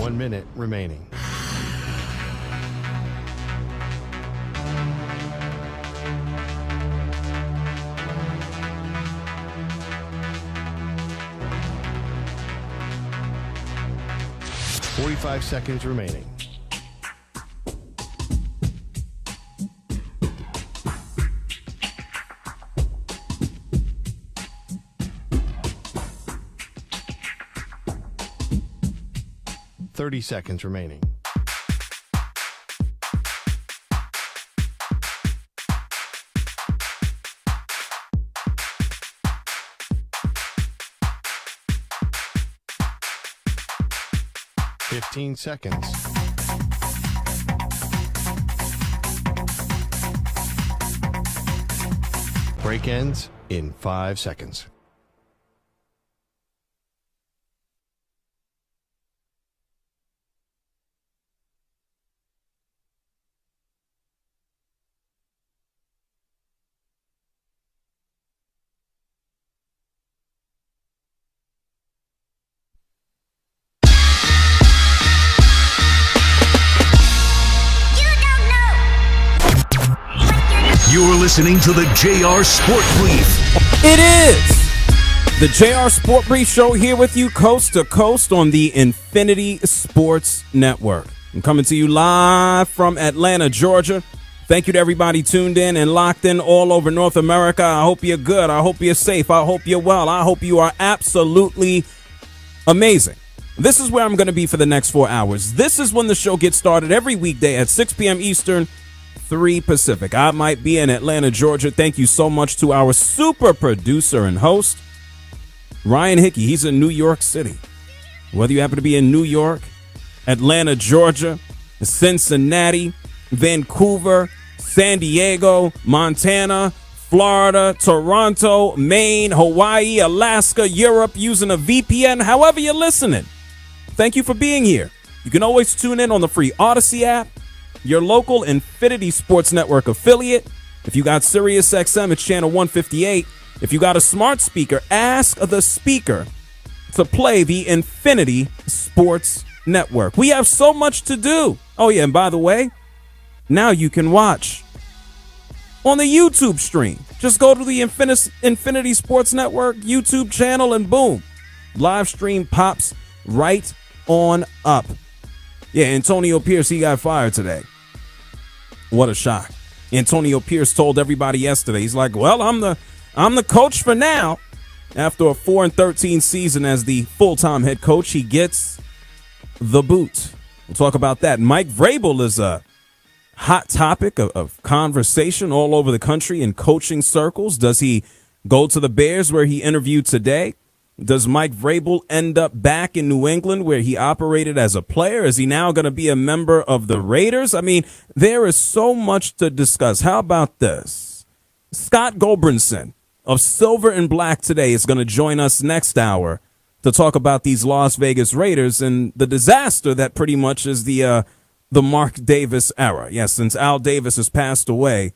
1 minute remaining. "45 seconds remaining. "30 seconds remaining. "15 seconds. Break ends in 5 seconds. You're listening to the JR SportsBrief. It is the JR SportsBrief show here with you coast to coast on the Infinity Sports Network. I'm coming to you live from Atlanta, Georgia. Thank you to everybody tuned in and locked in all over North America. I hope you're good. I hope you're safe. I hope you're well. I hope you are absolutely amazing. This is where I'm going to be for the next 4 hours. This is when the show gets started every weekday at 6 p.m. Eastern, 3 Pacific. I might be in Atlanta, Georgia. Thank you so much to our super producer and host, Ryan Hickey. He's in New York City. Whether you happen to be in New York, Atlanta, Georgia, Cincinnati, Vancouver, San Diego, Montana, Florida, Toronto, Maine, Hawaii, Alaska, Europe, using a VPN, however you're listening, thank you for being here. You can always tune in on the free Odyssey app, your local Infinity Sports Network affiliate. If you got Sirius XM, it's channel 158. If you got a smart speaker, ask the speaker to play the Infinity Sports Network. We have so much to do. Oh, yeah, and by the way, now you can watch on the YouTube stream. Just go to the Infinity Sports Network YouTube channel and boom, live stream pops right on up. Yeah, Antonio Pierce, he got fired today. What a shock. Antonio Pierce told everybody yesterday, he's like, well, I'm the coach for now. After a 4-13 season as the full-time head coach, he gets the boot. We'll talk about that. Mike Vrabel is a hot topic of conversation all over the country in coaching circles. Does he go to the Bears where he interviewed today? Does Mike Vrabel end up back in New England where he operated as a player? Is he now going to be a member of the Raiders? I mean, there is so much to discuss. How about this? Scott Goldbrinson of Silver and Black Today is going to join us next hour to talk about these Las Vegas Raiders and the disaster that pretty much is the Mark Davis era. Yes, since Al Davis has passed away,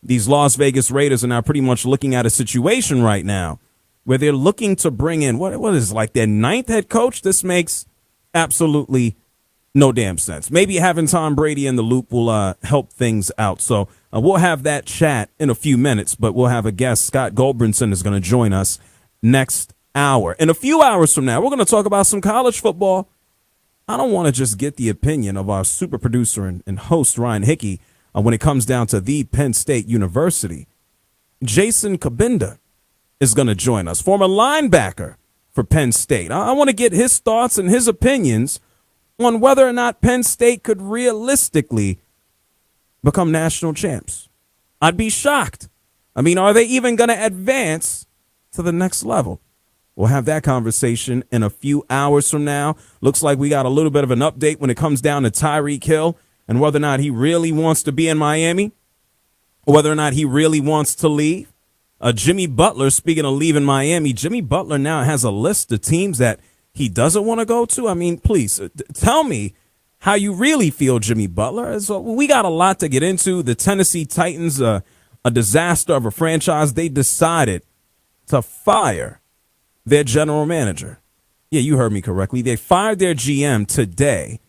these Las Vegas Raiders are now pretty much looking at a situation right now where they're looking to bring in, what is like their 9th head coach? This makes absolutely no damn sense. Maybe having Tom Brady in the loop will help things out. So we'll have that chat in a few minutes, but we'll have a guest. Scott Goldbrinson is going to join us next hour. In a few hours from now, we're going to talk about some college football. I don't want to just get the opinion of our super producer and host, Ryan Hickey, when it comes down to the Penn State University. Jason Kabinda is going to join us, former linebacker for Penn State. I want to get his thoughts and his opinions on whether or not Penn State could realistically become national champs. I'd be shocked. I mean, are they even going to advance to the next level? We'll have that conversation in a few hours from now. Looks like we got a little bit of an update when it comes down to Tyreek Hill and whether or not he really wants to be in Miami or whether or not he really wants to leave. Jimmy Butler, speaking of leaving Miami, Jimmy Butler now has a list of teams that he doesn't want to go to. I mean, please tell me how you really feel, Jimmy Butler. So we got a lot to get into. The Tennessee Titans, a disaster of a franchise. They decided to fire their general manager. Yeah, you heard me correctly. They fired their GM today.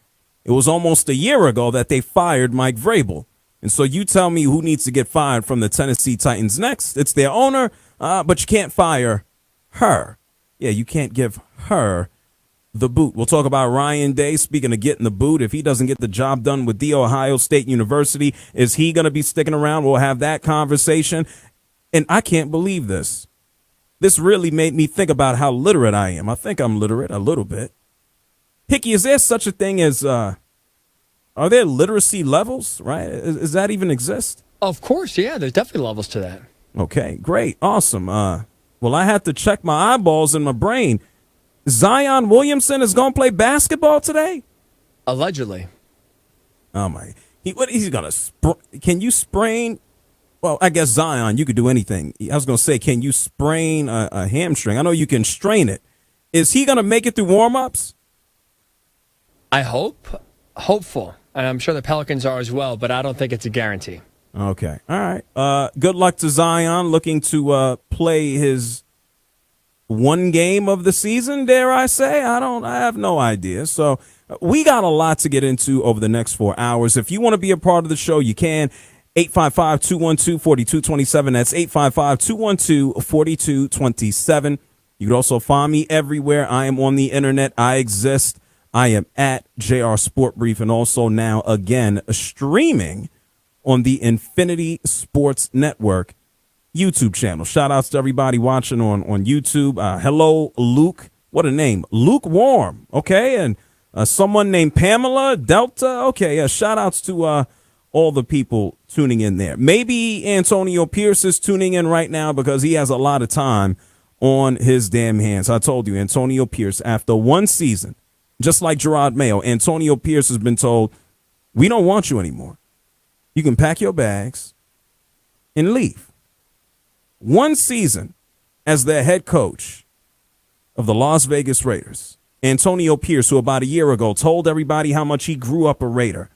It was almost a year ago that they fired Mike Vrabel. And so you tell me who needs to get fired from the Tennessee Titans next. It's their owner, but you can't fire her. Yeah, you can't give her the boot. We'll talk about Ryan Day. Speaking of getting the boot, if he doesn't get the job done with The Ohio State University, is he going to be sticking around? We'll have that conversation. And I can't believe this. This really made me think about how literate I am. I think I'm literate a little bit. Hickey, is there such a thing as, are there literacy levels, right? Does that even exist? Of course, yeah. There's definitely levels to that. Okay, great. Awesome. Well, I had to check my eyeballs and my brain. Zion Williamson is going to play basketball today? Allegedly. Oh, my. He's going to can you sprain? Well, I guess Zion, you could do anything. I was going to say, can you sprain a hamstring? I know you can strain it. Is he going to make it through warm-ups? I hope. Hopeful. And I'm sure the Pelicans are as well, but I don't think it's a guarantee. Okay. All right. Good luck to Zion looking to play his one game of the season, dare I say. I have no idea. So we got a lot to get into over the next 4 hours. If you want to be a part of the show, you can. 855-212-4227. That's 855-212-4227. You can also find me everywhere. I am on the internet. I exist. I am at JR SportBrief, and also now, again, streaming on the Infinity Sports Network YouTube channel. Shout outs to everybody watching on YouTube. Hello, Luke. What a name. Lukewarm. Okay. And someone named Pamela Delta. Okay. Shout outs to all the people tuning in there. Maybe Antonio Pierce is tuning in right now because he has a lot of time on his damn hands. I told you, Antonio Pierce, after one season, just like Gerard Mayo, Antonio Pierce has been told, we don't want you anymore. You can pack your bags and leave. One season as the head coach of the Las Vegas Raiders, Antonio Pierce, who about a year ago told everybody how much he grew up a Raider,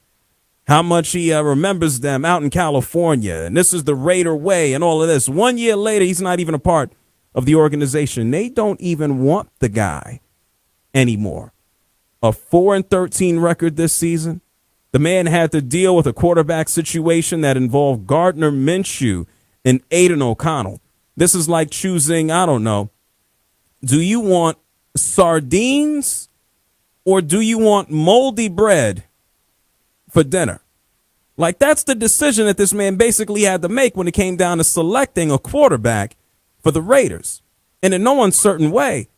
how much he remembers them out in California, and this is the Raider way and all of this. 1 year later, he's not even a part of the organization. They don't even want the guy anymore. A 4-13 record this season. The man had to deal with a quarterback situation that involved Gardner Minshew and Aiden O'Connell. This is like choosing, I don't know, do you want sardines or do you want moldy bread for dinner? Like, that's the decision that this man basically had to make when it came down to selecting a quarterback for the Raiders. And in no uncertain way,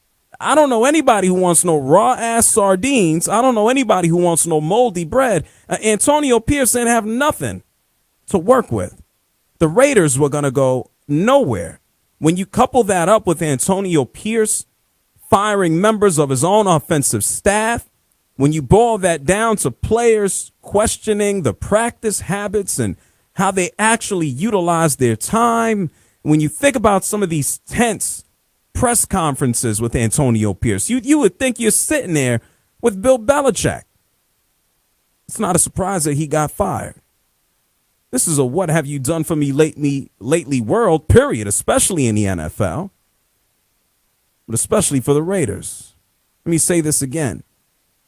I don't know anybody who wants no raw-ass sardines. I don't know anybody who wants no moldy bread. Antonio Pierce didn't have nothing to work with. The Raiders were going to go nowhere. When you couple that up with Antonio Pierce firing members of his own offensive staff, when you boil that down to players questioning the practice habits and how they actually utilize their time, when you think about some of these tense press conferences with Antonio Pierce, you would think you're sitting there with Bill Belichick. It's not a surprise that he got fired. This is a what have you done for me lately world, period, especially in the NFL, but especially for the Raiders. Let me say this again.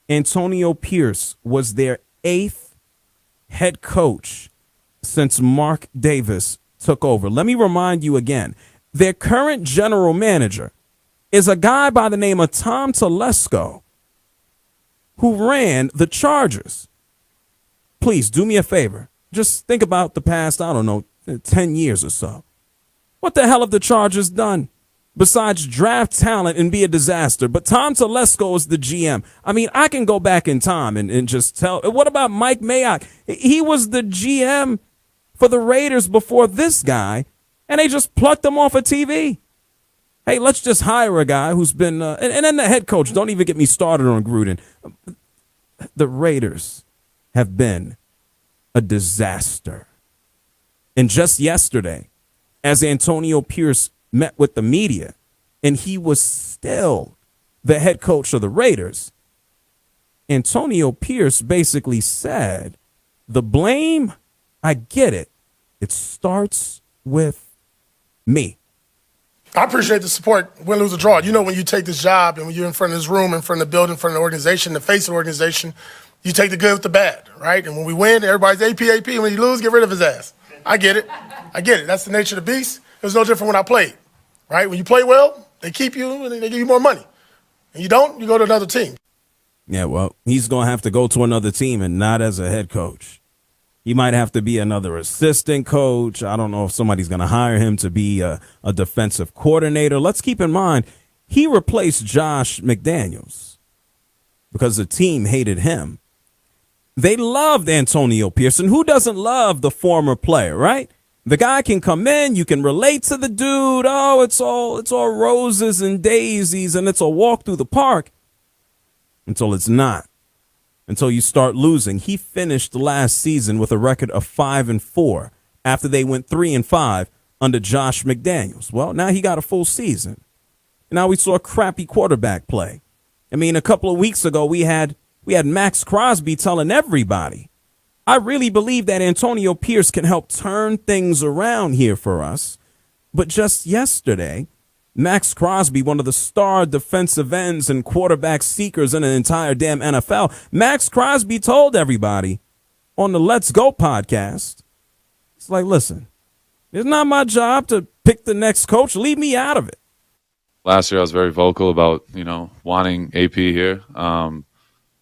Antonio Pierce was their 8th head coach since Mark Davis took over. Let me remind you again. Their current general manager is a guy by the name of Tom Telesco, who ran the Chargers. Please do me a favor. Just think about the past, 10 years or so. What the hell have the Chargers done besides draft talent and be a disaster? But Tom Telesco is the GM. I mean, I can go back in time and just tell. What about Mike Mayock? He was the GM for the Raiders before this guy. And they just plucked him off of TV. Hey, let's just hire a guy who's been, and then the head coach, don't even get me started on Gruden. The Raiders have been a disaster. And just yesterday, as Antonio Pierce met with the media, and he was still the head coach of the Raiders, Antonio Pierce basically said, the blame, I get it. It starts with me. I appreciate the support, win, lose, or draw. You know, when you take this job and when you're in front of this room, in front of the building, in front of the organization, the face of the organization, you take the good with the bad, right? And when we win, everybody's AP. When you lose, get rid of his ass. I get it. That's the nature of the beast. It was no different when I played, right? When you play well, they keep you and they give you more money. And you don't, you go to another team. Yeah, well, he's going to have to go to another team and not as a head coach. He might have to be another assistant coach. I don't know if somebody's going to hire him to be a defensive coordinator. Let's keep in mind, he replaced Josh McDaniels because the team hated him. They loved Antonio Pearson. Who doesn't love the former player, right? The guy can come in. You can relate to the dude. Oh, it's all roses and daisies, and it's a walk through the park until it's not. Until you start losing. He finished last season with a record of 5-4 after they went 3-5 under Josh McDaniels. Well, now he got a full season. Now we saw crappy quarterback play. I mean, a couple of weeks ago we had Max Crosby telling everybody, I really believe that Antonio Pierce can help turn things around here for us. But just yesterday, Max Crosby, one of the star defensive ends and quarterback seekers in the entire damn NFL, Max Crosby told everybody on the Let's Go podcast, it's like, listen, it's not my job to pick the next coach. Leave me out of it. Last year I was very vocal about, wanting AP here.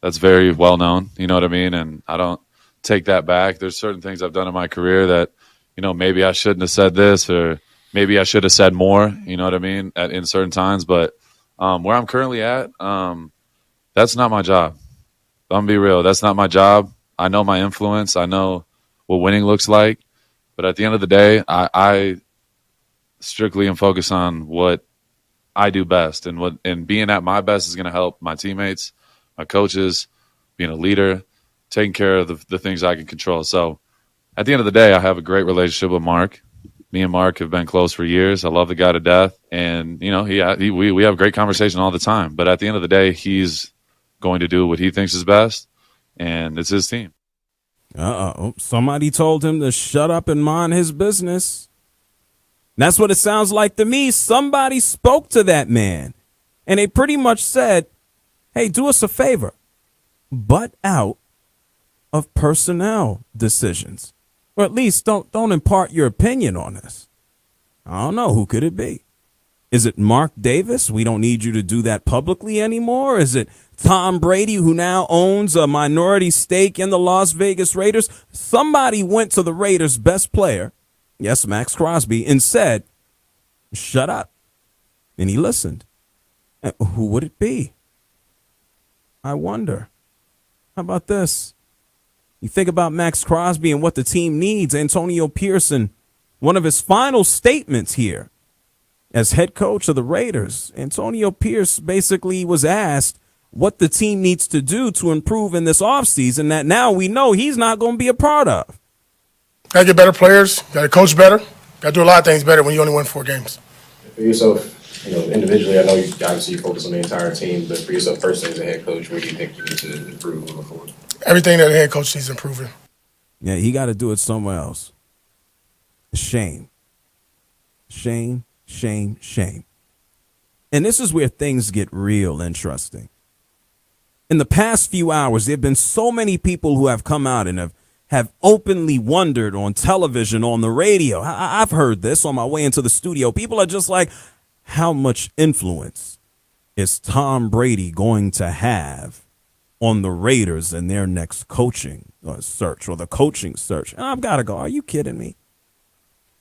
That's very well known, you know what I mean? And I don't take that back. There's certain things I've done in my career that, maybe I shouldn't have said this or maybe I should have said more, you know what I mean, in certain times. But where I'm currently at, that's not my job. I'm going to be real. That's not my job. I know my influence. I know what winning looks like. But at the end of the day, I strictly am focused on what I do best. And being at my best is going to help my teammates, my coaches, being a leader, taking care of the things I can control. So at the end of the day, I have a great relationship with Mark. Me and Mark have been close for years. I love the guy to death. And, we have great conversation all the time. But at the end of the day, he's going to do what he thinks is best, and it's his team. Uh-oh. Somebody told him to shut up and mind his business. That's what it sounds like to me. Somebody spoke to that man, and they pretty much said, hey, do us a favor. Butt out of personnel decisions. Or at least don't impart your opinion on this. I don't know. Who could it be? Is it Mark Davis? We don't need you to do that publicly anymore. Is it Tom Brady, who now owns a minority stake in the Las Vegas Raiders? Somebody went to the Raiders' best player, yes, Max Crosby, and said, shut up. And he listened. Who would it be? I wonder. How about this? You think about Max Crosby and what the team needs. Antonio Pearson, one of his final statements here as head coach of the Raiders, Antonio Pierce basically was asked what the team needs to do to improve in this offseason that now we know he's not going to be a part of. Got to get better players, got to coach better, got to do a lot of things better when you only win 4 games. For yourself, individually, I know you obviously focus on the entire team, but for yourself personally as a head coach, where do you think you need to improve moving forward? Everything that the head coach needs improving. Yeah, he got to do it somewhere else. Shame. Shame, shame, shame. And this is where things get real interesting. In the past few hours, there have been so many people who have come out and have openly wondered on television, on the radio. I've heard this on my way into the studio. People are just like, how much influence is Tom Brady going to have on the Raiders and their next coaching search or the coaching search? And I've got to go, are you kidding me?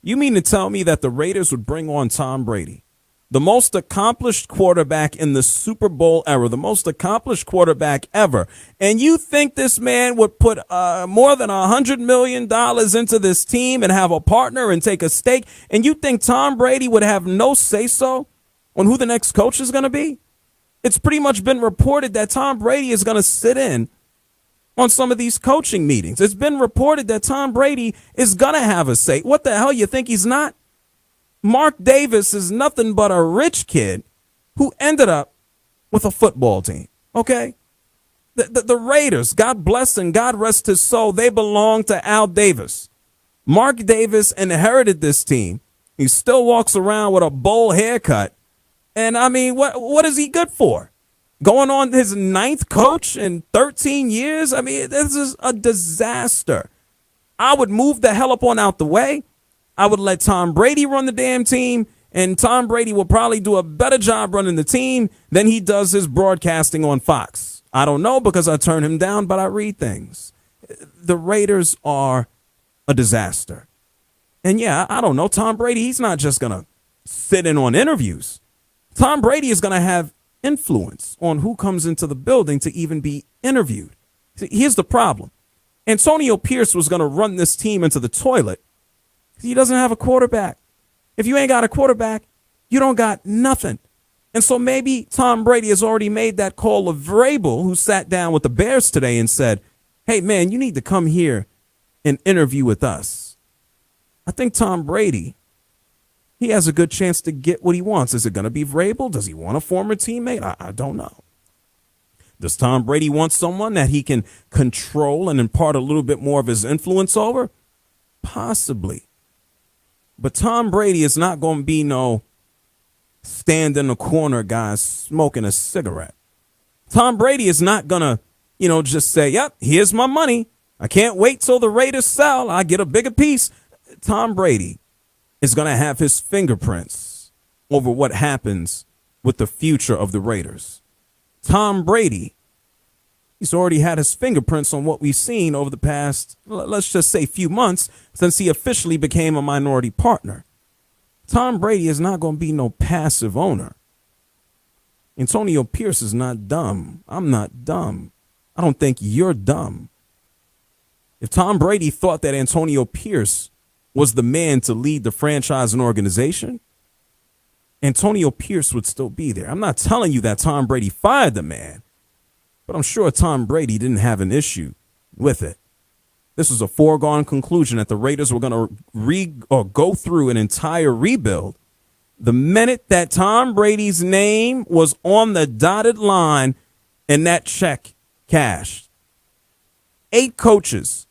You mean to tell me that the Raiders would bring on Tom Brady, the most accomplished quarterback in the Super Bowl era, the most accomplished quarterback ever, and you think this man would put more than $100 million into this team and have a partner and take a stake, and you think Tom Brady would have no say-so on who the next coach is going to be? It's pretty much been reported that Tom Brady is going to sit in on some of these coaching meetings. It's been reported that Tom Brady is going to have a say. What the hell, you think he's not? Mark Davis is nothing but a rich kid who ended up with a football team, okay? The Raiders, God bless and God rest his soul, they belong to Al Davis. Mark Davis inherited this team He still walks around with a bowl haircut. And, I mean, what is he good for? Going on his 9th coach in 13 years? I mean, this is a disaster. I would move the hell up on out the way. I would let Tom Brady run the damn team, and Tom Brady will probably do a better job running the team than he does his broadcasting on Fox. I don't know because I turn him down, but I read things. The Raiders are a disaster. And, yeah, I don't know. Tom Brady, he's not just going to sit in on interviews. Tom Brady is going to have influence on who comes into the building to even be interviewed. See, here's the problem. Antonio Pierce was going to run this team into the toilet. He doesn't have a quarterback. If you ain't got a quarterback, you don't got nothing. And so maybe Tom Brady has already made that call of Vrabel, who sat down with the Bears today and said, hey, man, you need to come here and interview with us. I think Tom Brady, he has a good chance to get what he wants. Is it going to be Vrabel? Does he want a former teammate? I don't know. Does Tom Brady want someone that he can control and impart a little bit more of his influence over? Possibly. But Tom Brady is not going to be no stand in the corner guy smoking a cigarette. Tom Brady is not going to, just say, yep, here's my money. I can't wait till the Raiders sell. I get a bigger piece. Tom Brady is going to have his fingerprints over what happens with the future of the Raiders. Tom Brady, he's already had his fingerprints on what we've seen over the past, let's just say, few months since he officially became a minority partner. Tom Brady is not going to be no passive owner. Antonio Pierce is not dumb. I'm not dumb. I don't think you're dumb. If Tom Brady thought that Antonio Pierce was the man to lead the franchise and organization, Antonio Pierce would still be there. I'm not telling you that Tom Brady fired the man, but I'm sure Tom Brady didn't have an issue with it. This was a foregone conclusion that the Raiders were going to go through an entire rebuild. The minute that Tom Brady's name was on the dotted line and that check cashed. 8 coaches,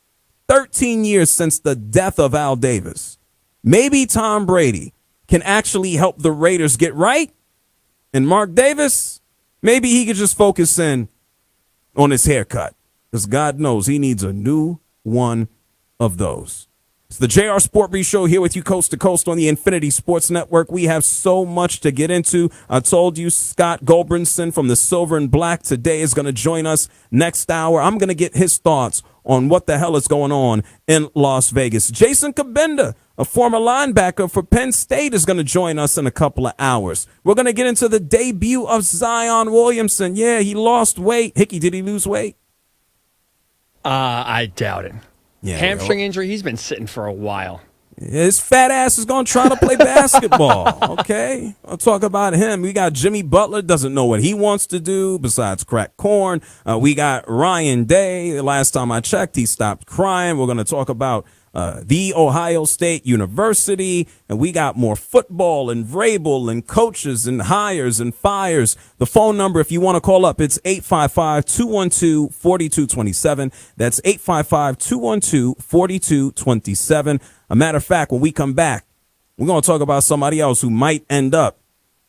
13 years since the death of Al Davis. Maybe Tom Brady can actually help the Raiders get right. And Mark Davis, maybe he could just focus in on his haircut, because God knows he needs a new one of those. It's the JR SportBrief Show here with you coast to coast on the Infinity Sports Network. We have so much to get into. I told you Scott Goldbrinson from the Silver and Black today is going to join us next hour. I'm going to get his thoughts on what the hell is going on in Las Vegas. Jason Kabinda, a former linebacker for Penn State, is going to join us in a couple of hours. We're going to get into the debut of Zion Williamson. Yeah, he lost weight. Hickey, did he lose weight? I doubt it. Yeah, hamstring injury, he's been sitting for a while. His fat ass is going to try to play basketball, okay? I'll talk about him. We got Jimmy Butler, doesn't know what he wants to do besides crack corn. We got Ryan Day. The last time I checked, he stopped crying. We're going to talk about the Ohio State University, and we got more football and Vrabel and coaches and hires and fires. The phone number, if you want to call up, it's 855-212-4227. That's 855-212-4227. A matter of fact, when we come back, we're going to talk about somebody else who might end up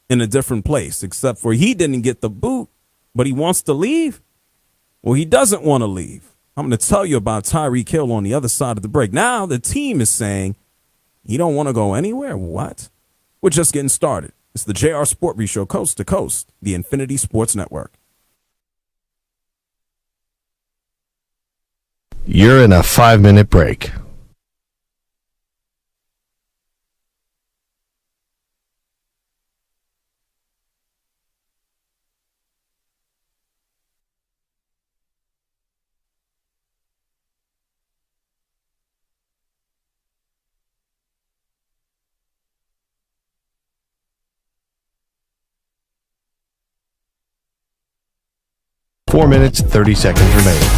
in a different place, except for he didn't get the boot, but he wants to leave. Well, he doesn't want to leave. I'm going to tell you about Tyreek Hill on the other side of the break. Now the team is saying he don't want to go anywhere. What? We're just getting started. It's the JR SportBrief Show, coast to coast, the Infinity Sports Network. You're in a 5-minute break. Four minutes, 30 seconds remaining.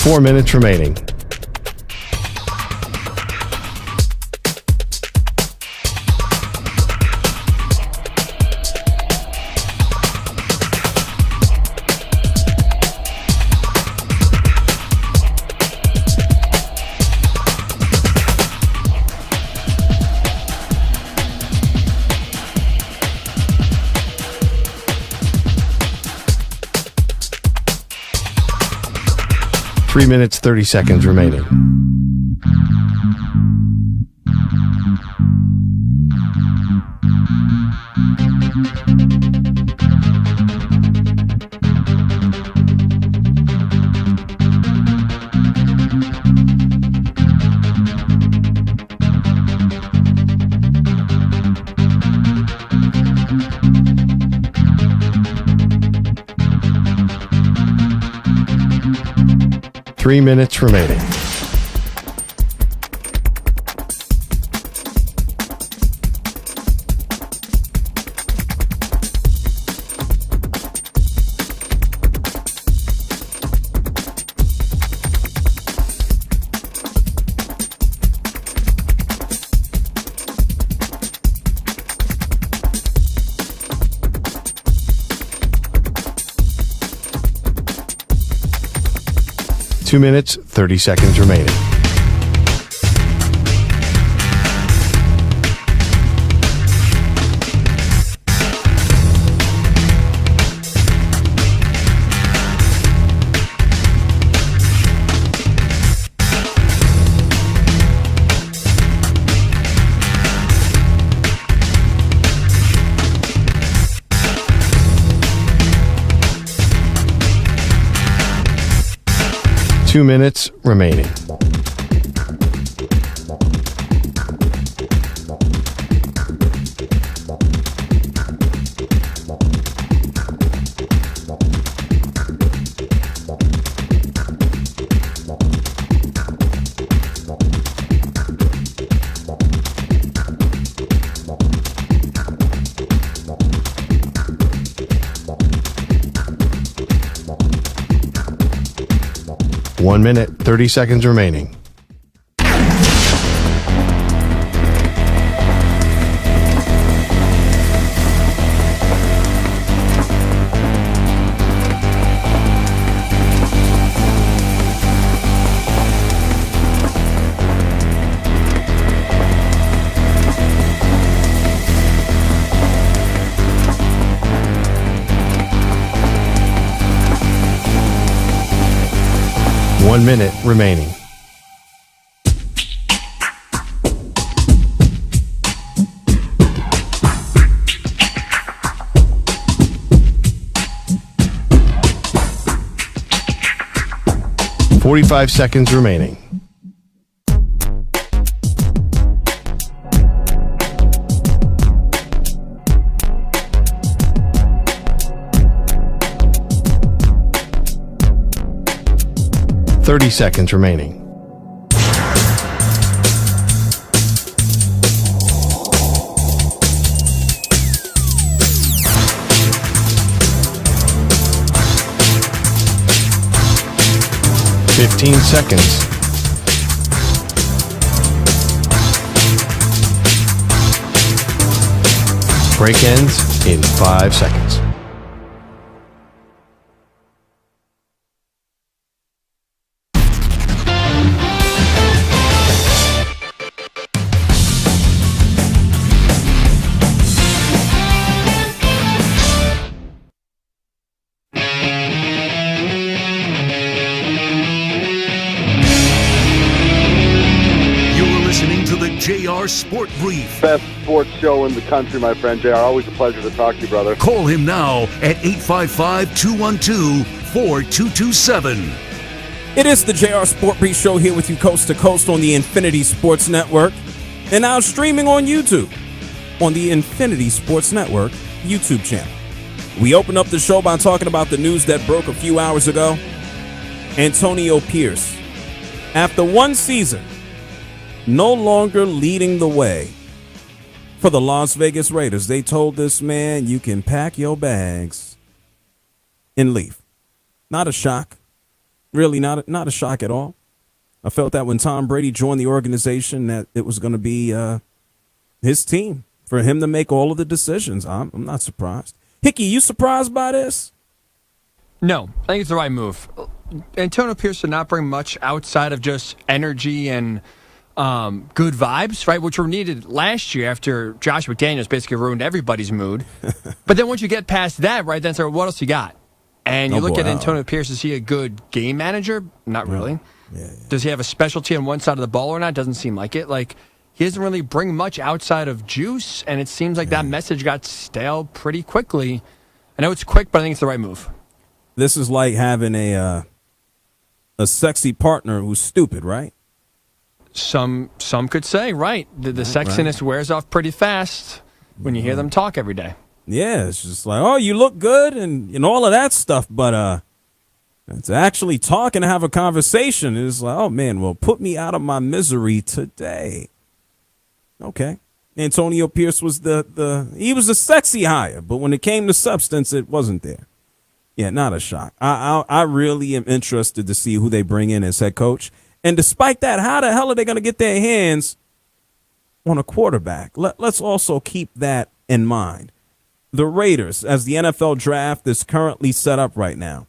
4 minutes remaining. Three minutes, 30 seconds remaining. Three minutes remaining. Two minutes, 30 seconds remaining. Two minutes remaining. One minute, 30 seconds remaining. One minute remaining. Forty-five seconds remaining. Thirty seconds remaining. Fifteen seconds. Break ends in 5 seconds. JR SportBrief. Best sports show in the country, my friend JR. Always a pleasure to talk to you, brother. Call him now at 855-212-4227. It is the JR SportBrief show here with you coast to coast on the Infinity Sports Network and now streaming on YouTube on the Infinity Sports Network YouTube channel. We open up the show by talking about the news that broke a few hours ago. Antonio Pierce, after one season, no longer leading the way for the Las Vegas Raiders. They told this man, you can pack your bags and leave. Not a shock. Really not a shock at all. I felt that when Tom Brady joined the organization that it was going to be his team, for him to make all of the decisions. I'm not surprised. Hickey, you surprised by this? No, I think it's the right move. Antonio Pierce did not bring much outside of just energy and good vibes, right, which were needed last year after Josh McDaniels basically ruined everybody's mood. But then once you get past that, right, then what else you got? And you look at Antonio Pierce, is he a good game manager? Not really. Yeah. Does he have a specialty on one side of the ball or not? Doesn't seem like it. Like, he doesn't really bring much outside of juice, and it seems like that message got stale pretty quickly. I know it's quick, but I think it's the right move. This is like having a sexy partner who's stupid, right? Some could say, right. The sexiness wears off pretty fast when you hear them talk every day. Yeah, it's just like, oh, you look good and all of that stuff, but to actually talk and have a conversation is like, oh, man, well, put me out of my misery today. Okay. Antonio Pierce was he was a sexy hire, but when it came to substance, it wasn't there. Yeah, not a shock. I really am interested to see who they bring in as head coach. And despite that, how the hell are they going to get their hands on a quarterback? Let's also keep that in mind. The Raiders, as the NFL draft is currently set up right now,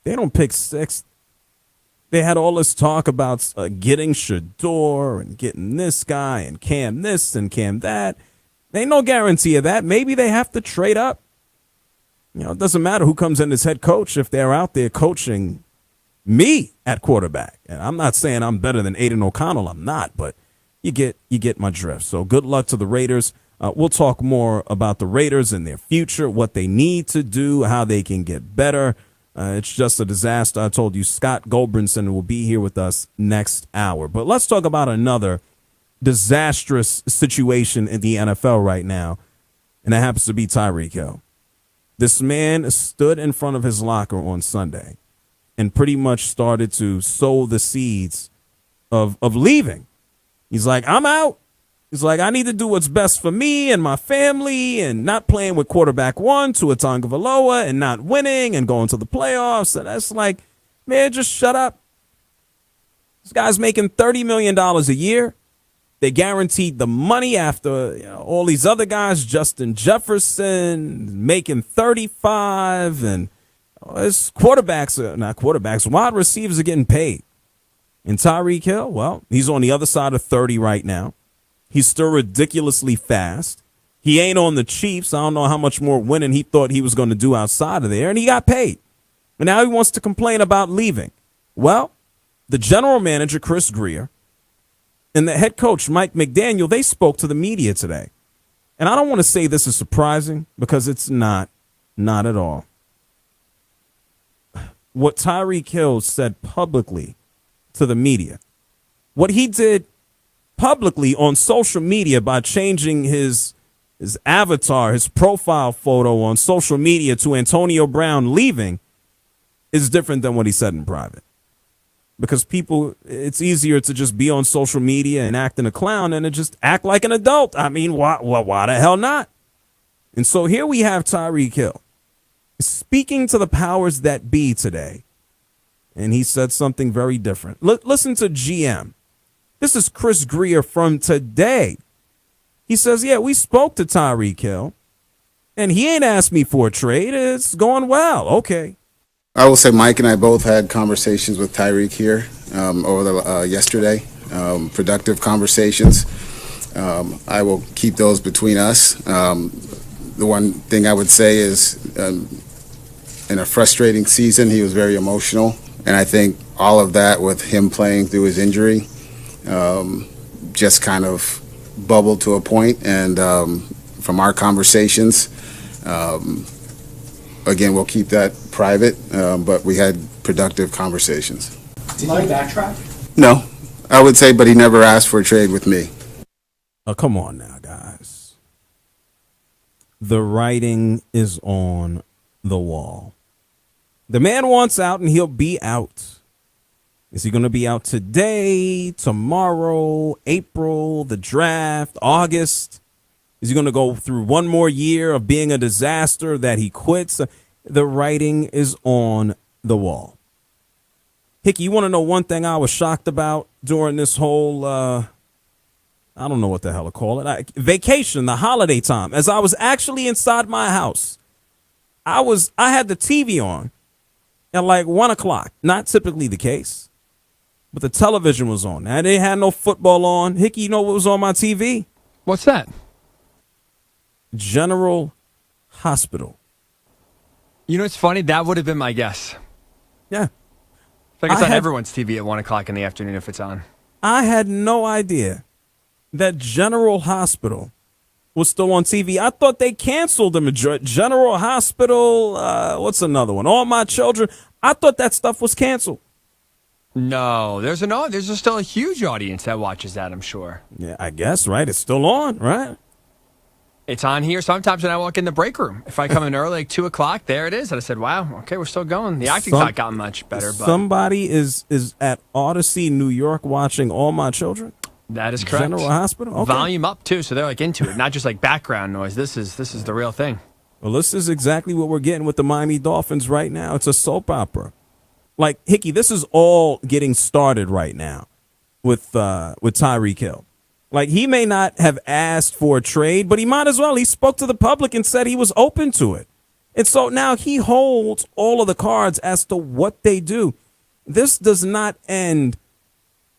they don't pick sixth. They had all this talk about getting Shador and getting this guy and Cam this and Cam that. There ain't no guarantee of that. Maybe they have to trade up. You know, it doesn't matter who comes in as head coach if they're out there coaching me at quarterback. And I'm not saying I'm better than Aiden O'Connell. I'm not, but you get my drift. So good luck to the Raiders. We'll talk more about the Raiders and their future, what they need to do, how they can get better. It's just a disaster. I told you Scott Goldbrinson will be here with us next hour. But let's talk about another disastrous situation in the NFL right now, and that happens to be Tyreek Hill. This man stood in front of his locker on Sunday and pretty much started to sow the seeds of leaving. He's like, I'm out. He's like, I need to do what's best for me and my family, and not playing with quarterback one, Tua Tagovailoa, and not winning and going to the playoffs. And that's like, man, just shut up. This guy's making $30 million a year. They guaranteed the money after all these other guys, Justin Jefferson making 35, and his wide receivers are getting paid. And Tyreek Hill, well, he's on the other side of 30 right now. He's still ridiculously fast. He ain't on the Chiefs. I don't know how much more winning he thought he was going to do outside of there, and he got paid. And now he wants to complain about leaving. Well, the general manager, Chris Grier, and the head coach, Mike McDaniel, they spoke to the media today. And I don't want to say this is surprising, because it's not at all. What Tyreek Hill said publicly to the media, what he did publicly on social media by changing his avatar, his profile photo on social media to Antonio Brown leaving, is different than what he said in private. Because people, it's easier to just be on social media and act in a clown than to just act like an adult. I mean, why the hell not? And so here we have Tyreek Hill speaking to the powers that be today. And he said something very different. Listen to GM. This is Chris Grier from today. He says, yeah, we spoke to Tyreek Hill, and he ain't asked me for a trade. It's going well. Okay. I will say Mike and I both had conversations with Tyreek here over yesterday, productive conversations. I will keep those between us. The one thing I would say is in a frustrating season, he was very emotional, and I think all of that with him playing through his injury just kind of bubbled to a point. And from our conversations, again, we'll keep that private, but we had productive conversations. Did he backtrack? No, I would say, but he never asked for a trade with me. Oh, come on now, guys. The writing is on the wall. The man wants out, and he'll be out. Is he going to be out today, tomorrow, April, the draft, August? Is he going to go through one more year of being a disaster that he quits? The writing is on the wall. Hickey, you want to know one thing I was shocked about during this whole, I don't know what the hell to call it, vacation, the holiday time. As I was actually inside my house, I had the TV on at like 1 o'clock. Not typically the case, but the television was on. Now, they had no football on. Hickey, you know what was on my TV? What's that? General Hospital. You know, it's funny. That would have been my guess. Yeah. I think it's on everyone's TV at 1 o'clock in the afternoon if it's on. I had no idea that General Hospital was still on TV. I thought they canceled them. General Hospital, what's another one? All My Children. I thought that stuff was canceled. No, there's still a huge audience that watches that, I'm sure. Yeah, I guess, right? It's still on, right? It's on here sometimes when I walk in the break room. If I come in early, like 2 o'clock, there it is. And I said, wow, okay, we're still going. The acting's not gotten much better. But somebody is at Odyssey, New York, watching All My Children? That is correct. General Hospital? Okay. Volume up, too, so they're like into it. Not just like background noise. This is the real thing. Well, this is exactly what we're getting with the Miami Dolphins right now. It's a soap opera. Like, Hickey, this is all getting started right now with Tyreek Hill. Like, he may not have asked for a trade, but he might as well. He spoke to the public and said he was open to it. And so now he holds all of the cards as to what they do. This does not end.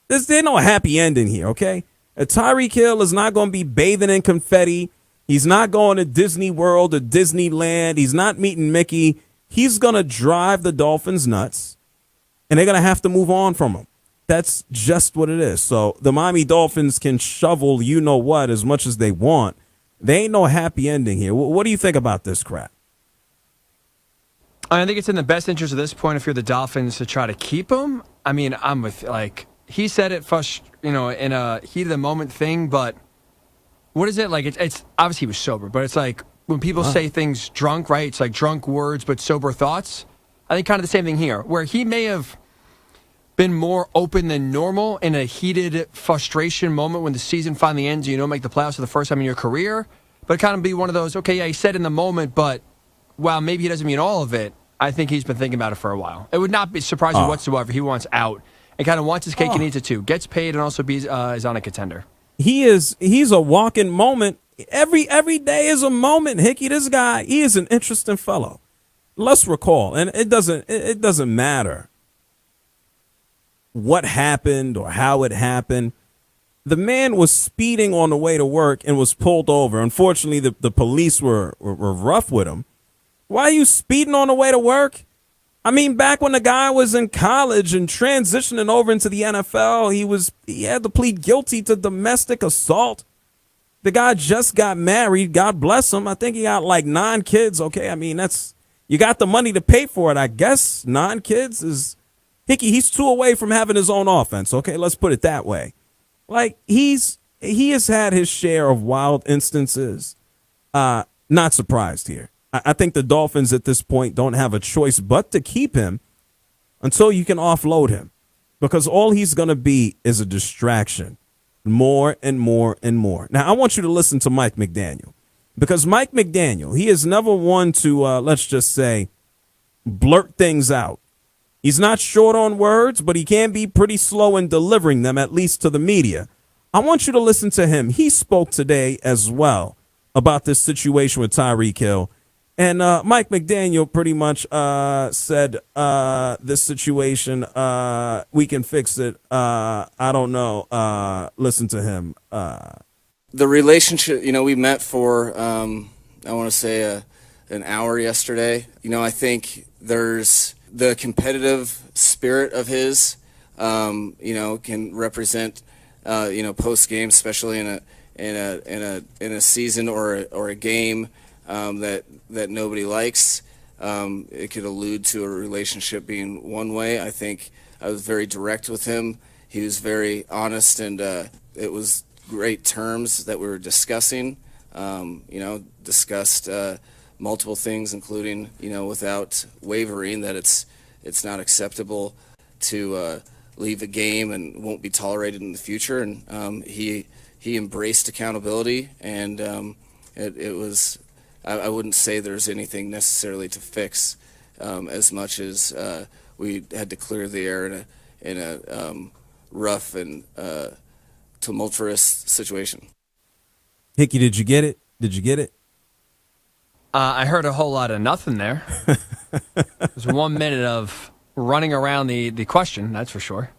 There's no happy ending here, okay? Tyreek Hill is not going to be bathing in confetti. He's not going to Disney World or Disneyland. He's not meeting Mickey. He's going to drive the Dolphins nuts, and they're going to have to move on from him. That's just what it is. So the Miami Dolphins can shovel you-know-what as much as they want. There ain't no happy ending here. What do you think about this crap? I think it's in the best interest at this point if you're the Dolphins to try to keep him. I mean, I'm with, like, he said it first, in a heat of the moment thing, but what is it? Like, it's obviously he was sober, but it's like when people say things drunk, right? It's like drunk words but sober thoughts. I think kind of the same thing here, where he may have been more open than normal in a heated frustration moment when the season finally ends and you don't make the playoffs for the first time in your career. But kind of be one of those, okay, yeah, he said in the moment, but while maybe he doesn't mean all of it, I think he's been thinking about it for a while. It would not be surprising whatsoever. He wants out and kind of wants his cake and eats it too. Gets paid and also is on a contender. He's a walking moment. Every day is a moment, Hickey. This guy, he is an interesting fellow. Let's recall, and it doesn't matter what happened or how it happened. The man was speeding on the way to work and was pulled over. Unfortunately, the police were rough with him. Why are you speeding on the way to work? I mean, back when the guy was in college and transitioning over into the NFL, he had to plead guilty to domestic assault. The guy just got married. God bless him. I think he got like 9 kids. Okay, I mean, you got the money to pay for it, I guess. 9 kids is... Hickey, he's 2 away from having his own offense. Okay, let's put it that way. Like, he has had his share of wild instances. Not surprised here. I think the Dolphins at this point don't have a choice but to keep him until you can offload him, because all he's going to be is a distraction more and more and more. Now, I want you to listen to Mike McDaniel, because Mike McDaniel, he is never one to, let's just say, blurt things out. He's not short on words, but he can be pretty slow in delivering them, at least to the media. I want you to listen to him. He spoke today as well about this situation with Tyreek Hill. And Mike McDaniel pretty much said this situation, we can fix it. I don't know. Listen to him. The relationship, we met for, I want to say, an hour yesterday. I think there's the competitive spirit of his, can represent, post game, especially in a season or a game that nobody likes. It could allude to a relationship being one way. I think I was very direct with him. He was very honest, and it was great terms that we were discussing. Discussed multiple things, including, without wavering, that it's not acceptable to leave a game and won't be tolerated in the future. And he embraced accountability, and it was. I wouldn't say there's anything necessarily to fix, as much as we had to clear the air in a rough and tumultuous situation. Hickey, did you get it? Did you get it? I heard a whole lot of nothing there. It was 1 minute of running around the question, that's for sure.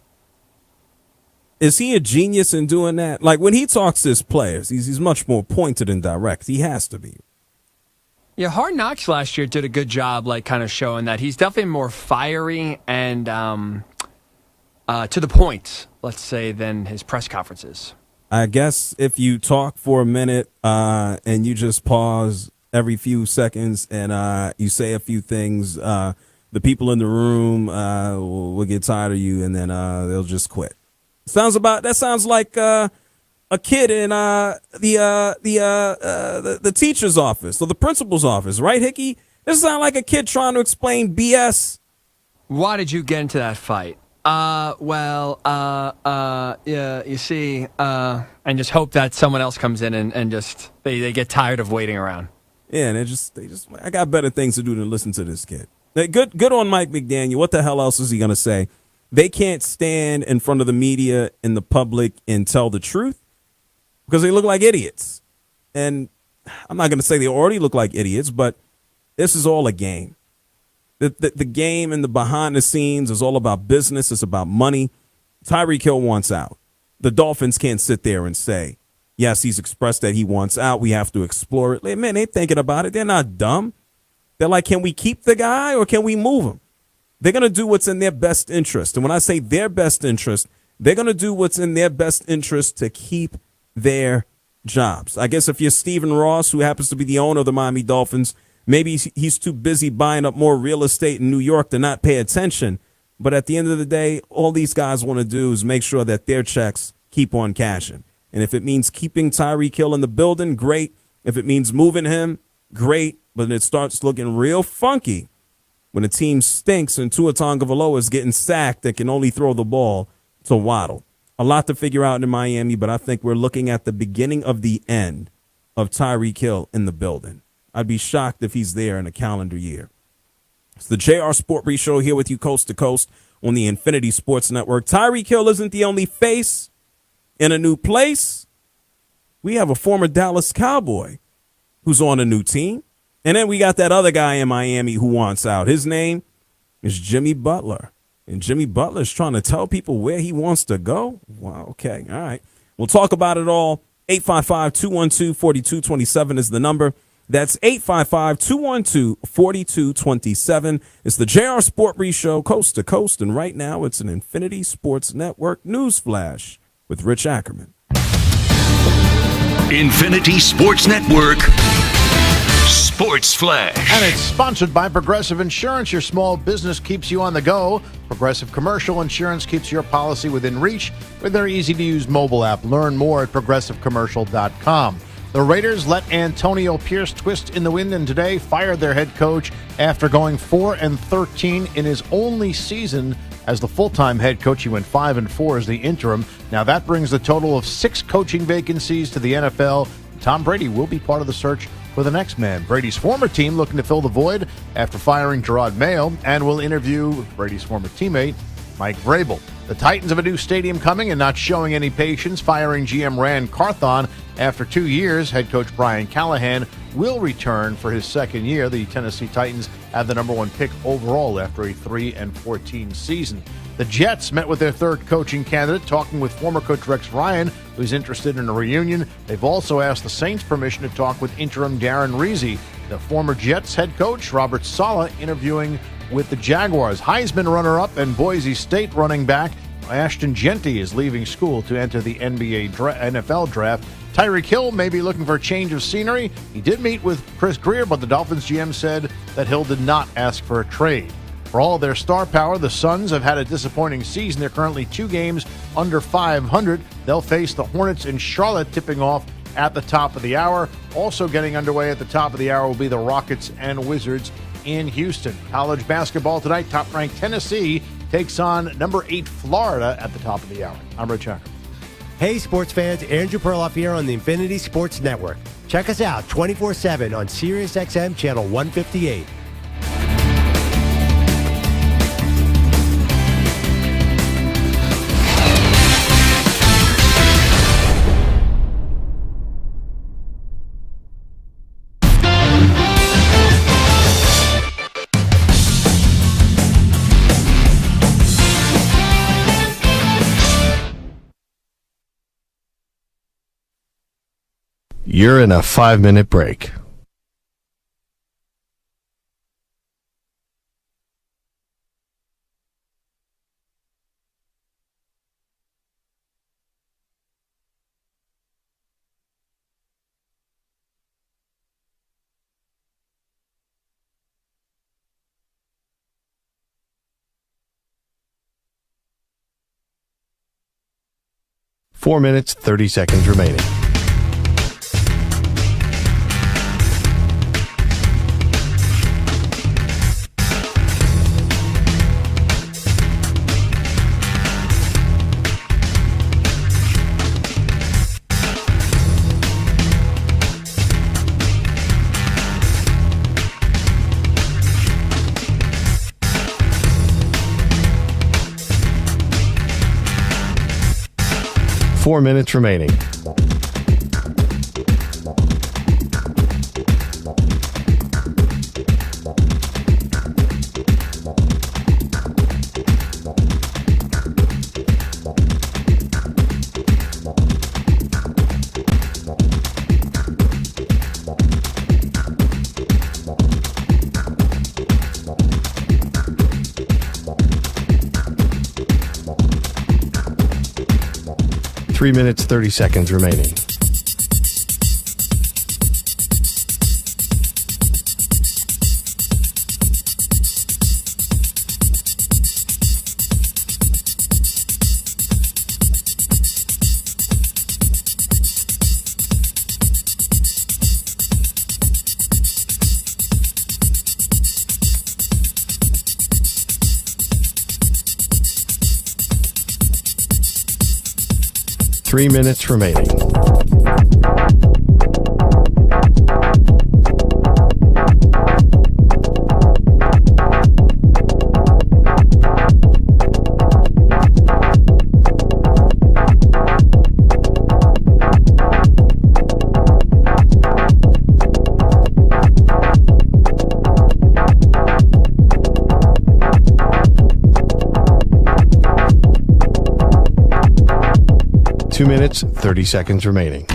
Is he a genius in doing that? Like, when he talks to his players, he's much more pointed and direct. He has to be. Yeah, Hard Knocks last year did a good job, like, kind of showing that he's definitely more fiery and to the point, let's say, than his press conferences. I guess if you talk for a minute and you just pause every few seconds and you say a few things, the people in the room will get tired of you, and then they'll just quit. That sounds like a kid in the teacher's office or the principal's office, right, Hickey? This sounds like a kid trying to explain BS. Why did you get into that fight? Yeah, you see, and just hope that someone else comes in and just they get tired of waiting around. Yeah, and they just I got better things to do than listen to this kid. Good on Mike McDaniel. What the hell else is he gonna say? They can't stand in front of the media and the public and tell the truth because they look like idiots. And I'm not gonna say they already look like idiots, but this is all a game. The game and the behind the scenes is all about business. It's about money. Tyreek Hill wants out. The Dolphins can't sit there and say, yes, he's expressed that he wants out. We have to explore it. Man, they're thinking about it. They're not dumb. They're like, can we keep the guy or can we move him? They're going to do what's in their best interest. And when I say their best interest, they're going to do what's in their best interest to keep their jobs. I guess if you're Stephen Ross, who happens to be the owner of the Miami Dolphins, maybe he's too busy buying up more real estate in New York to not pay attention. But at the end of the day, all these guys want to do is make sure that their checks keep on cashing. And if it means keeping Tyreek Hill in the building, great. If it means moving him, great. But it starts looking real funky when a team stinks and Tua Tagovailoa is getting sacked and can only throw the ball to Waddle. A lot to figure out in Miami, but I think we're looking at the beginning of the end of Tyreek Hill in the building. I'd be shocked if he's there in a calendar year. It's the JR SportBrief show here with you coast to coast on the Infinity Sports Network. Tyreek Hill isn't the only face in a new place. We have a former Dallas Cowboy who's on a new team. And then we got that other guy in Miami who wants out. His name is Jimmy Butler. And Jimmy Butler is trying to tell people where he wants to go. Wow, okay, all right. We'll talk about it all. 855-212-4227 is the number. That's 855-212-4227. It's the JR SportBrief show, coast to coast. And right now, it's an Infinity Sports Network news flash with Rich Ackerman. Infinity Sports Network Sports Flash. And it's sponsored by Progressive Insurance. Your small business keeps you on the go. Progressive Commercial Insurance keeps your policy within reach with their easy-to-use mobile app. Learn more at progressivecommercial.com. The Raiders let Antonio Pierce twist in the wind and today fired their head coach after going 4-13 in his only season as the full-time head coach. He went 5-4 as the interim. Now that brings the total of 6 coaching vacancies to the NFL. Tom Brady will be part of the search for the next man. Brady's former team looking to fill the void after firing Gerard Mayo, and will interview Brady's former teammate Mike Vrabel. The Titans have a new stadium coming and not showing any patience, firing GM Rand Carthon after 2 years. Head coach Brian Callahan will return for his second year. The Tennessee Titans have the number 1 pick overall after a 3-14 season. The Jets met with their third coaching candidate, talking with former coach Rex Ryan, who's interested in a reunion. They've also asked the Saints permission to talk with interim Darren Reese. The former Jets head coach Robert Saleh interviewing with the Jaguars. Heisman runner-up and Boise State running back Ashton Jeanty is leaving school to enter the NFL draft. Tyreek Hill may be looking for a change of scenery. He did meet with Chris Greer, but the Dolphins GM said that Hill did not ask for a trade. For all their star power, the Suns have had a disappointing season. They're currently 2 games under 500. They'll face the Hornets in Charlotte, tipping off at the top of the hour. Also getting underway at the top of the hour will be the Rockets and Wizards in Houston. College basketball tonight, top-ranked Tennessee takes on number 8 Florida at the top of the hour. I'm Rich Ackerman. Hey, sports fans. Andrew Perloff here on the Infinity Sports Network. Check us out 24/7 on SiriusXM Channel 158. You're in a 5-minute break. Four minutes, 30 seconds remaining. Four minutes remaining. Three minutes, 30 seconds remaining. Three minutes remaining. Two minutes, 30 seconds remaining.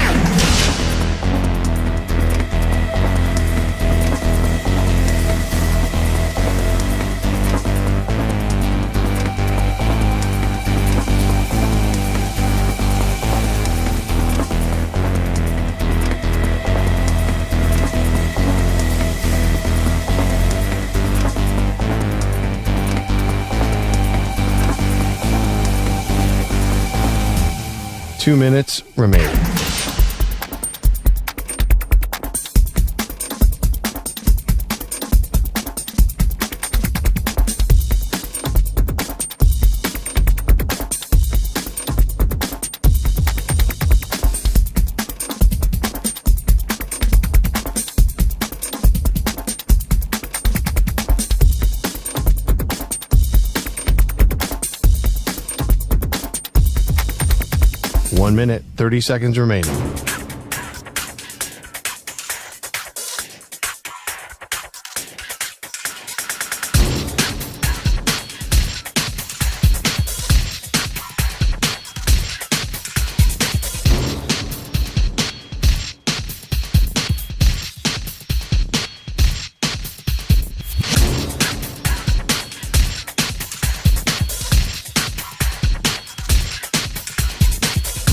Two minutes remaining. One minute, 30 seconds remaining.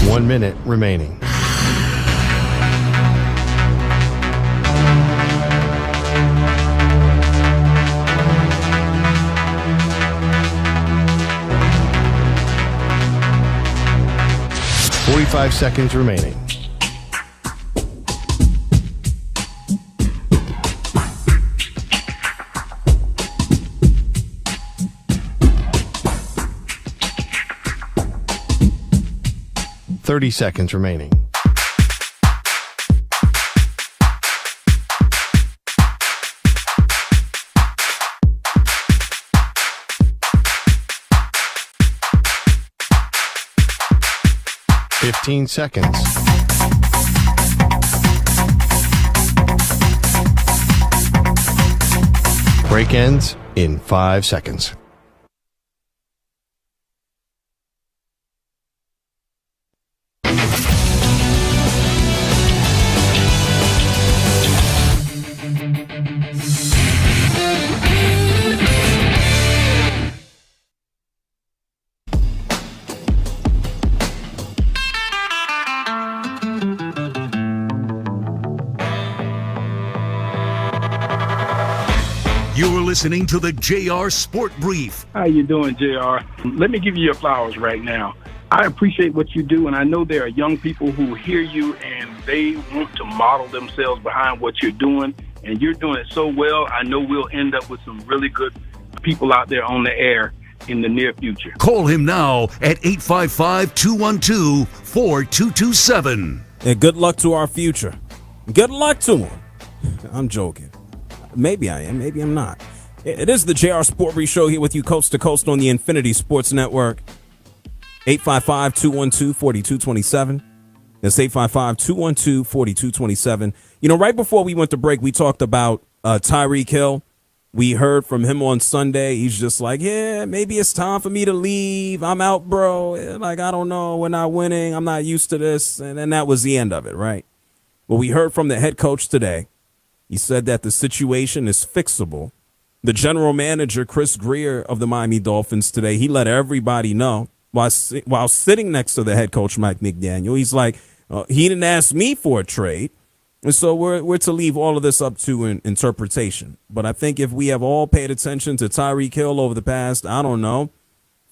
One minute remaining. Forty-five seconds remaining. Thirty seconds remaining. Fifteen seconds. Break ends in 5 seconds. You're listening to the JR Sport Brief. How you doing, JR? Let me give you your flowers right now. I appreciate what you do, and I know there are young people who hear you and they want to model themselves behind what you're doing, and you're doing it so well. I know we'll end up with some really good people out there on the air in the near future. Call him now at 855-212-4227. And good luck to our future. Good luck to him. I'm joking. Maybe I am. Maybe I'm not. It is the JR Sport Brief Show here with you coast to coast on the Infinity Sports Network. 855-212-4227. That's 855-212-4227. You know, right before we went to break, we talked about Tyreek Hill. We heard from him on Sunday. He's just like, yeah, maybe it's time for me to leave. I'm out, bro. Like, I don't know. We're not winning. I'm not used to this. And then that was the end of it, right? Well, we heard from the head coach today. He said that the situation is fixable. The general manager, Chris Greer of the Miami Dolphins today, he let everybody know while sitting next to the head coach, Mike McDaniel. He's like, he didn't ask me for a trade. And so we're to leave all of this up to an interpretation. But I think if we have all paid attention to Tyreek Hill over the past, I don't know,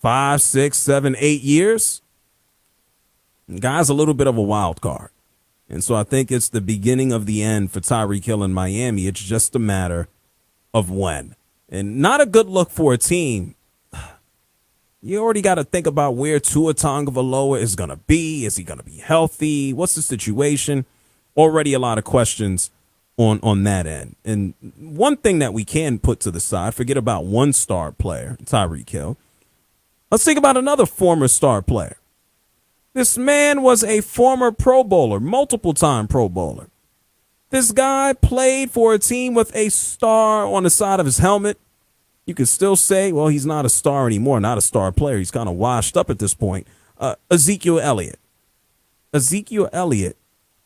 5, 6, 7, 8 years, the guy's a little bit of a wild card. And so I think it's the beginning of the end for Tyreek Hill in Miami. It's just a matter of when. And not a good look for a team. You already got to think about where Tua Tagovailoa is going to be. Is he going to be healthy? What's the situation? Already a lot of questions on that end. And one thing that we can put to the side, forget about one star player, Tyreek Hill. Let's think about another former star player. This man was a former Pro Bowler, multiple-time Pro Bowler. This guy played for a team with a star on the side of his helmet. You could still say, well, he's not a star anymore, not a star player. He's kind of washed up at this point. Ezekiel Elliott. Ezekiel Elliott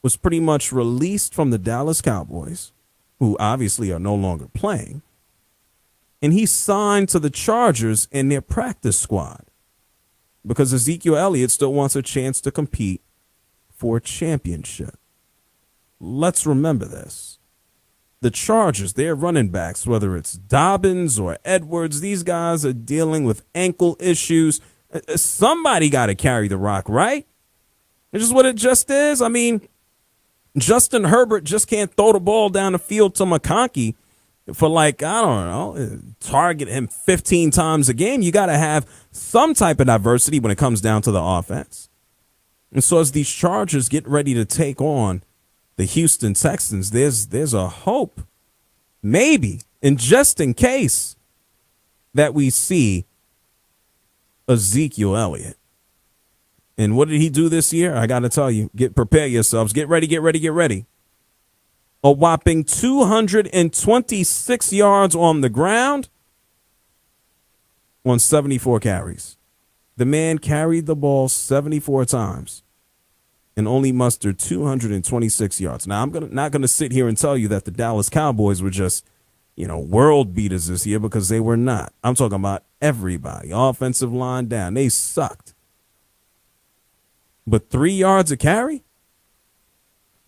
was pretty much released from the Dallas Cowboys, who obviously are no longer playing, and he signed to the Chargers in their practice squad because Ezekiel Elliott still wants a chance to compete for a championship. Let's remember this. The Chargers, their running backs, whether it's Dobbins or Edwards, these guys are dealing with ankle issues. Somebody got to carry the rock, right? It's just what it just is. I mean, Justin Herbert just can't throw the ball down the field to McConkey for target him 15 times a game. You got to have some type of diversity when it comes down to the offense. And so as these Chargers get ready to take on the Houston Texans, there's a hope, maybe, and just in case, that we see Ezekiel Elliott. And what did he do this year? I got to tell you, prepare yourselves. Get ready, get ready, get ready. A whopping 226 yards on the ground on 74 carries. The man carried the ball 74 times and only mustered 226 yards. Now, I'm not going to sit here and tell you that the Dallas Cowboys were just, world beaters this year, because they were not. I'm talking about everybody. Offensive line down. They sucked. But 3 yards a carry?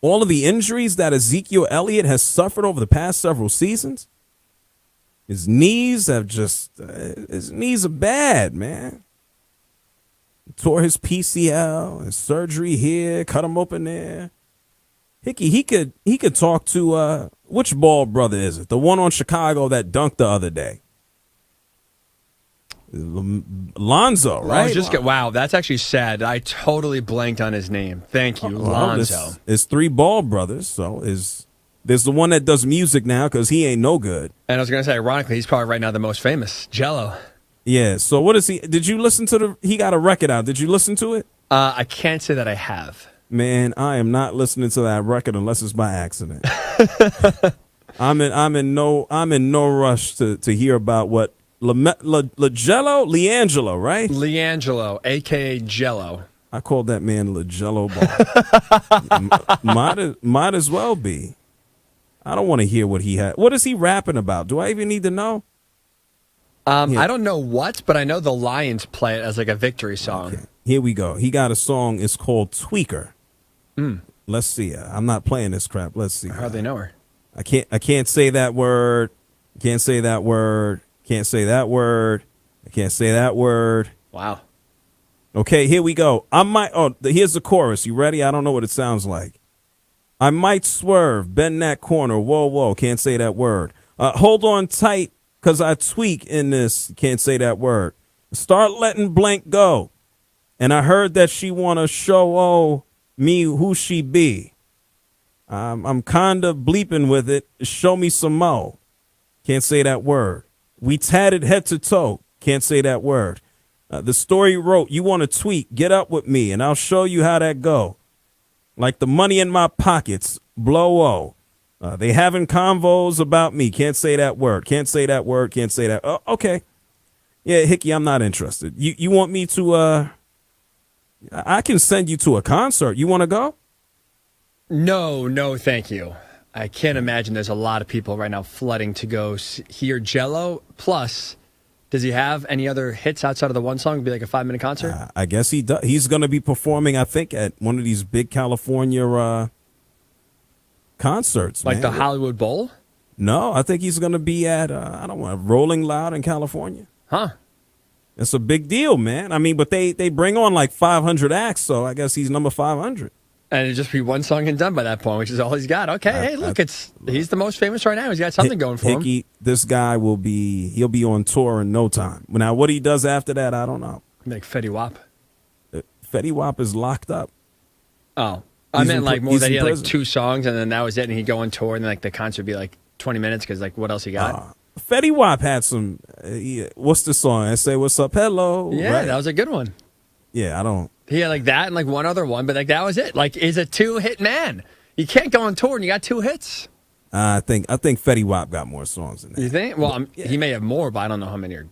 All of the injuries that Ezekiel Elliott has suffered over the past several seasons? His knees are bad, man. Tore his PCL, his surgery here, cut him open there. Hickey, he could talk to which Ball brother is it? The one on Chicago that dunked the other day. Lonzo, right? Wow, that's actually sad. I totally blanked on his name. Thank you, Lonzo. It's 3 Ball brothers, so there's the one that does music now because he ain't no good. And I was going to say, ironically, he's probably right now the most famous, Jello. Yeah, so what is he? Did you listen to he got a record out. Did you listen to it? I can't say that I have. Man, I am not listening to that record unless it's by accident. I'm in no rush to hear about what LiAngelo, right? LiAngelo, a.k.a. Jello. I called that man LaJello Ball. might as well be. I don't want to hear what he had. What is he rapping about? Do I even need to know? I don't know what, but I know the Lions play it as like a victory song. Okay. Here we go. He got a song. It's called Tweaker. Let's see. I'm not playing this crap. Let's see. I hardly know her. I can't say that word. Can't say that word. Can't say that word. I can't say that word. Wow. Okay, here we go. Here's the chorus. You ready? I don't know what it sounds like. I might swerve, bend that corner. Whoa, whoa. Can't say that word. Hold on tight, because I tweak in this. Can't say that word. Start letting blank go. And I heard that she want to show me who she be. I'm kind of bleeping with it. Show me some mo. Can't say that word. We tatted head to toe. Can't say that word. The story wrote, you want to tweak, get up with me, and I'll show you how that go. Like the money in my pockets, blow-o. They having convos about me. Can't say that word. Can't say that word. Can't say that. Okay. Yeah, Hickey, I'm not interested. You want me to, I can send you to a concert. You want to go? No, thank you. I can't imagine there's a lot of people right now flooding to go hear Jello. Plus, does he have any other hits outside of the one song? It'd be like a 5-minute concert? I guess he does. He's going to be performing, I think, at one of these big California concerts. Like man. the Hollywood Bowl? No, I think he's going to be at, Rolling Loud in California. Huh. It's a big deal, man. I mean, but they bring on like 500 acts, so I guess he's number 500. And it'd just be one song and done by that point, which is all he's got. Okay, hey, look, he's the most famous right now. He's got something going for him. This guy he'll be on tour in no time. Now, what he does after that, I don't know. Like Fetty Wap. Fetty Wap is locked up. Oh, I meant like more that he had like 2 songs and then that was it, and he'd go on tour and then like the concert would be like 20 minutes because like what else he got? Fetty Wap had some. What's the song? I say, "What's up, hello." Yeah, right? That was a good one. Yeah, I don't. He had like that and like one other one, but like that was it. Like, he's a 2-hit man. You can't go on tour and you got 2 hits. I think Fetty Wap got more songs than that. You think? Well, he may have more, but I don't know how many are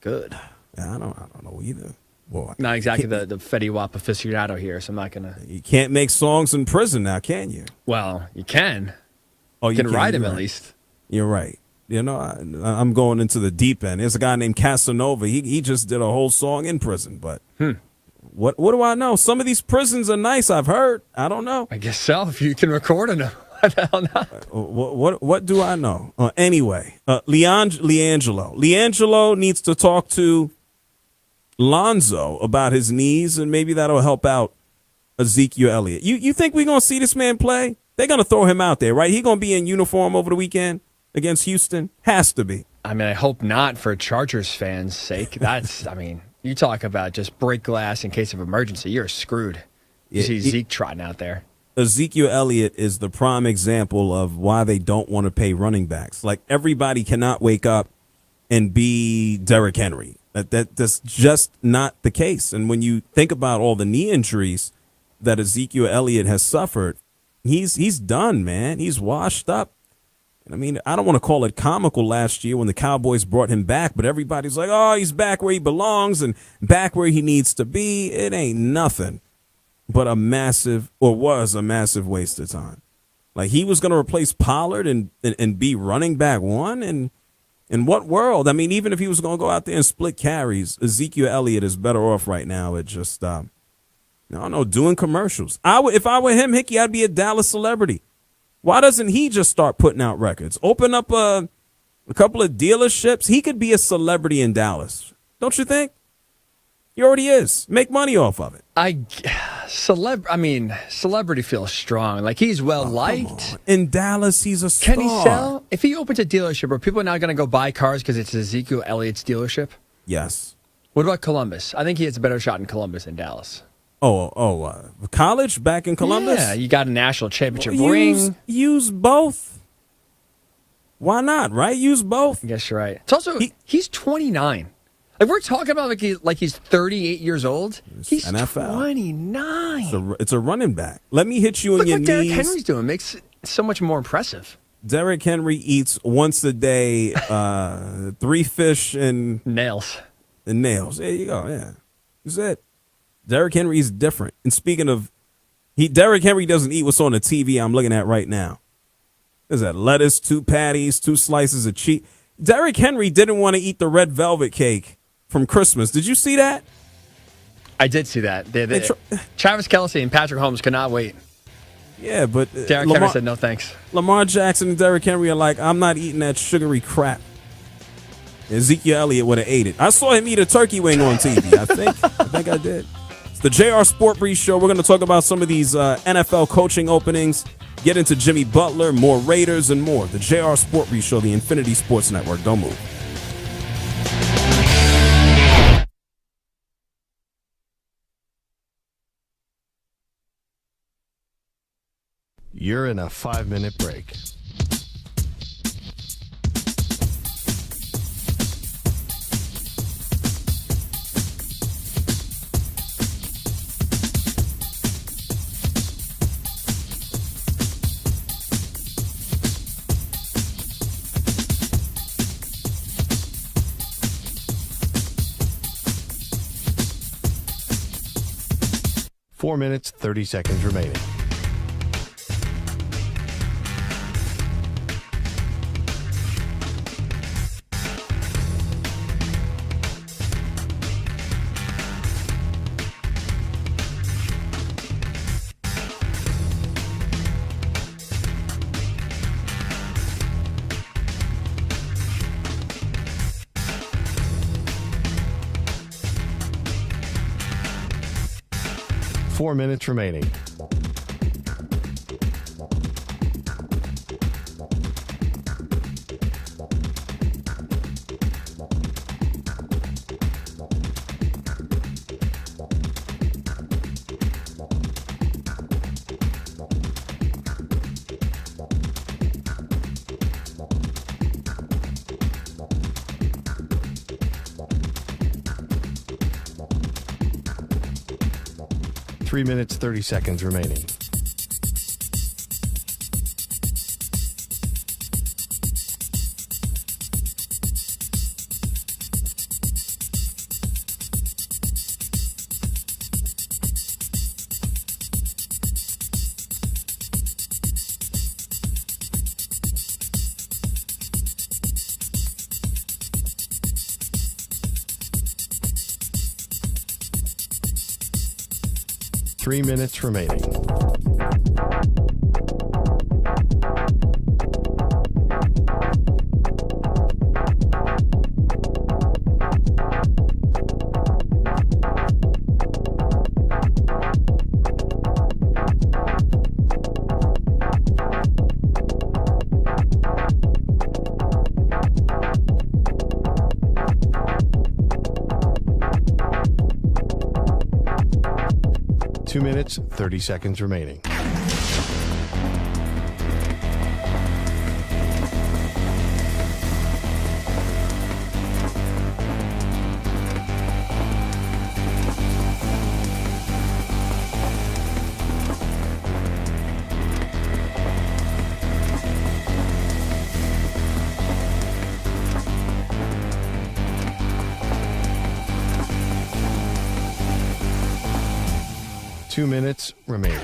good. I don't know either. Well, not exactly the Fetty Wap aficionado here, so I'm not gonna. You can't make songs in prison now, can you? Well, you can. Oh, you can write him at least. You're right. You know, I'm going into the deep end. There's a guy named Casanova. He just did a whole song in prison, but. What do I know? Some of these prisons are nice, I've heard. I don't know. I guess so, if you can record them. Why the hell not? What do I know? Anyway, Leangelo needs to talk to Lonzo about his knees, and maybe that'll help out Ezekiel Elliott. You think we're going to see this man play? They're going to throw him out there, right? He going to be in uniform over the weekend against Houston? Has to be. I mean, I hope not for Chargers fans' sake. That's, I mean... You talk about just break glass in case of emergency. You're screwed. You see Zeke trotting out there. Ezekiel Elliott is the prime example of why they don't want to pay running backs. Like, everybody cannot wake up and be Derrick Henry. That's just not the case. And when you think about all the knee injuries that Ezekiel Elliott has suffered, he's done, man. He's washed up. I mean, I don't want to call it comical last year when the Cowboys brought him back, but everybody's like, oh, he's back where he belongs and back where he needs to be. It ain't nothing but was a massive waste of time. Like, he was going to replace Pollard and be running back one? And in what world? I mean, even if he was going to go out there and split carries, Ezekiel Elliott is better off right now at just, doing commercials. If I were him, Hickey, I'd be a Dallas celebrity. Why doesn't he just start putting out records? Open up a couple of dealerships. He could be a celebrity in Dallas. Don't you think? He already is. Make money off of it. Celebrity feels strong. Like, he's well liked. In Dallas, he's a star. Can he sell? If he opens a dealership, are people now going to go buy cars because it's Ezekiel Elliott's dealership? Yes. What about Columbus? I think he has a better shot in Columbus than Dallas. College back in Columbus? Yeah, you got a national championship ring. Use both. Why not, right? Use both. I guess you're right. It's also, he's 29. Like, we're talking about like he's 38 years old. He's NFL. 29. It's a running back. Let me hit you in your knees. Look what Derrick Henry's doing. Makes it so much more impressive. Derrick Henry eats once a day 3 fish and... Nails. And nails. There you go, yeah. That's it. Derrick Henry is different. And speaking of, Derrick Henry doesn't eat what's on the TV I'm looking at right now. There's that lettuce, 2 patties, 2 slices of cheese. Derrick Henry didn't want to eat the red velvet cake from Christmas. Did you see that? I did see that. Travis Kelce and Patrick Mahomes could not wait. Yeah, but Derrick Henry said no thanks. Lamar Jackson and Derrick Henry are like, I'm not eating that sugary crap. Ezekiel Elliott would have ate it. I saw him eat a turkey wing on TV. I think I did. It's the JR SportBrief show. We're going to talk about some of these NFL coaching openings, get into Jimmy Butler, more Raiders, and more. The JR SportBrief show, the Infinity Sports Network. Don't move. You're in a 5-minute break. Four minutes, 30 seconds remaining. Four minutes remaining. Three minutes, 30 seconds remaining. Three minutes remaining. Two minutes, 30 seconds remaining. Two minutes remaining.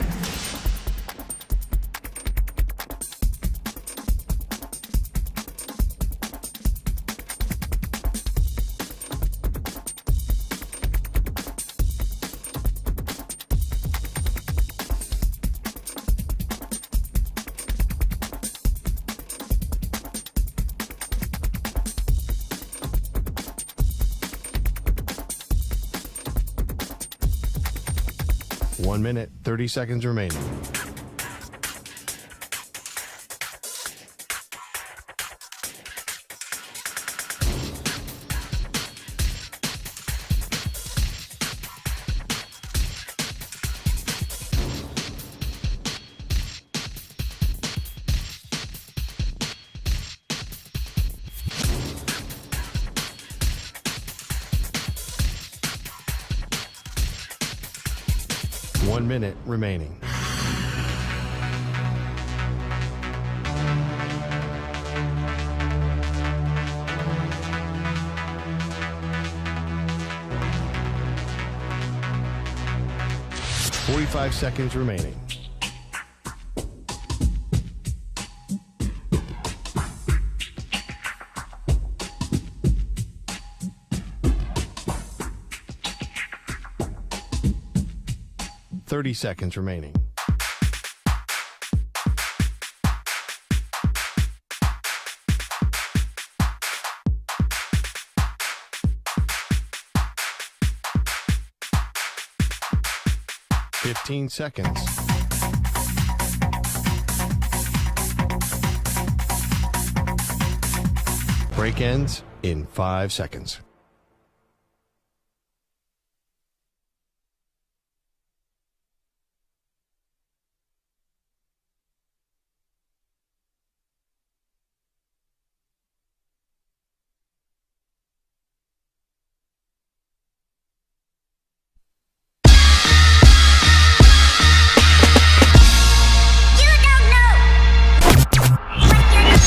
One minute, 30 seconds remaining. One minute remaining. Forty-five seconds remaining. Thirty seconds remaining. 15 seconds. Break ends in 5 seconds.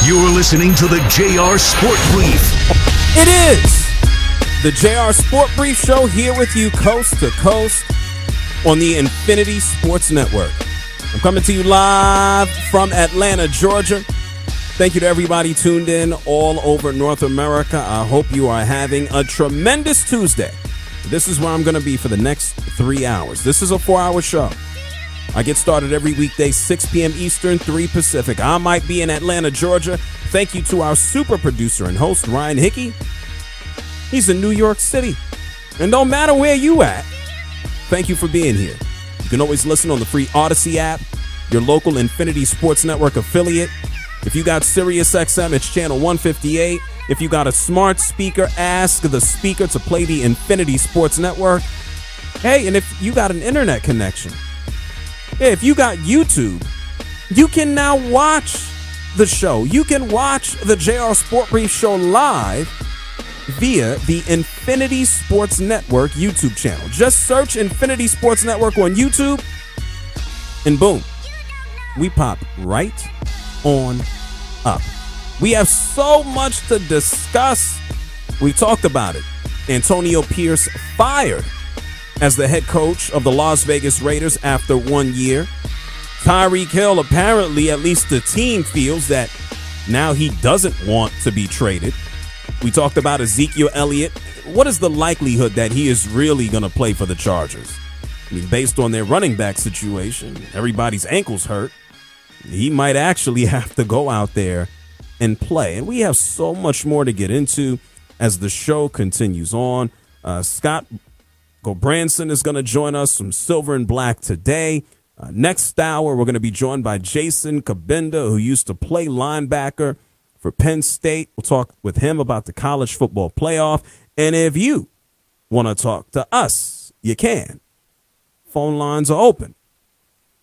You're listening to the JR Sport Brief. It is the JR Sport Brief show here with you coast to coast on the Infinity Sports Network. I'm coming to you live from Atlanta, Georgia. Thank you to everybody tuned in all over North America. I hope you are having a tremendous Tuesday. This is where I'm going to be for the next 3 hours. This is a 4-hour show. I get started every weekday, 6 p.m. Eastern, 3 Pacific. I might be in Atlanta, Georgia. Thank you to our super producer and host, Ryan Hickey. He's in New York City. And no matter where you at, thank you for being here. You can always listen on the free Odyssey app, your local Infinity Sports Network affiliate. If you got Sirius XM, it's channel 158. If you got a smart speaker, ask the speaker to play the Infinity Sports Network. Hey, and if you got an internet connection, if you got YouTube, you can now watch the show. You can watch the JR Sport Brief show live via the Infinity Sports Network YouTube channel. Just search Infinity Sports Network on YouTube, and boom, we pop right on up. We have so much to discuss. We talked about it. Antonio Pierce fired as the head coach of the Las Vegas Raiders after 1 year. Tyreek Hill, apparently, at least the team feels that now he doesn't want to be traded. We talked about Ezekiel Elliott. What is the likelihood that he is really going to play for the Chargers? I mean, based on their running back situation, everybody's ankles hurt. He might actually have to go out there and play. And we have so much more to get into as the show continues on. Scott Gobranson is going to join us from Silver and Black today. Next hour, we're going to be joined by Jason Kabinda, who used to play linebacker for Penn State. We'll talk with him about the college football playoff. And if you want to talk to us, you can. Phone lines are open.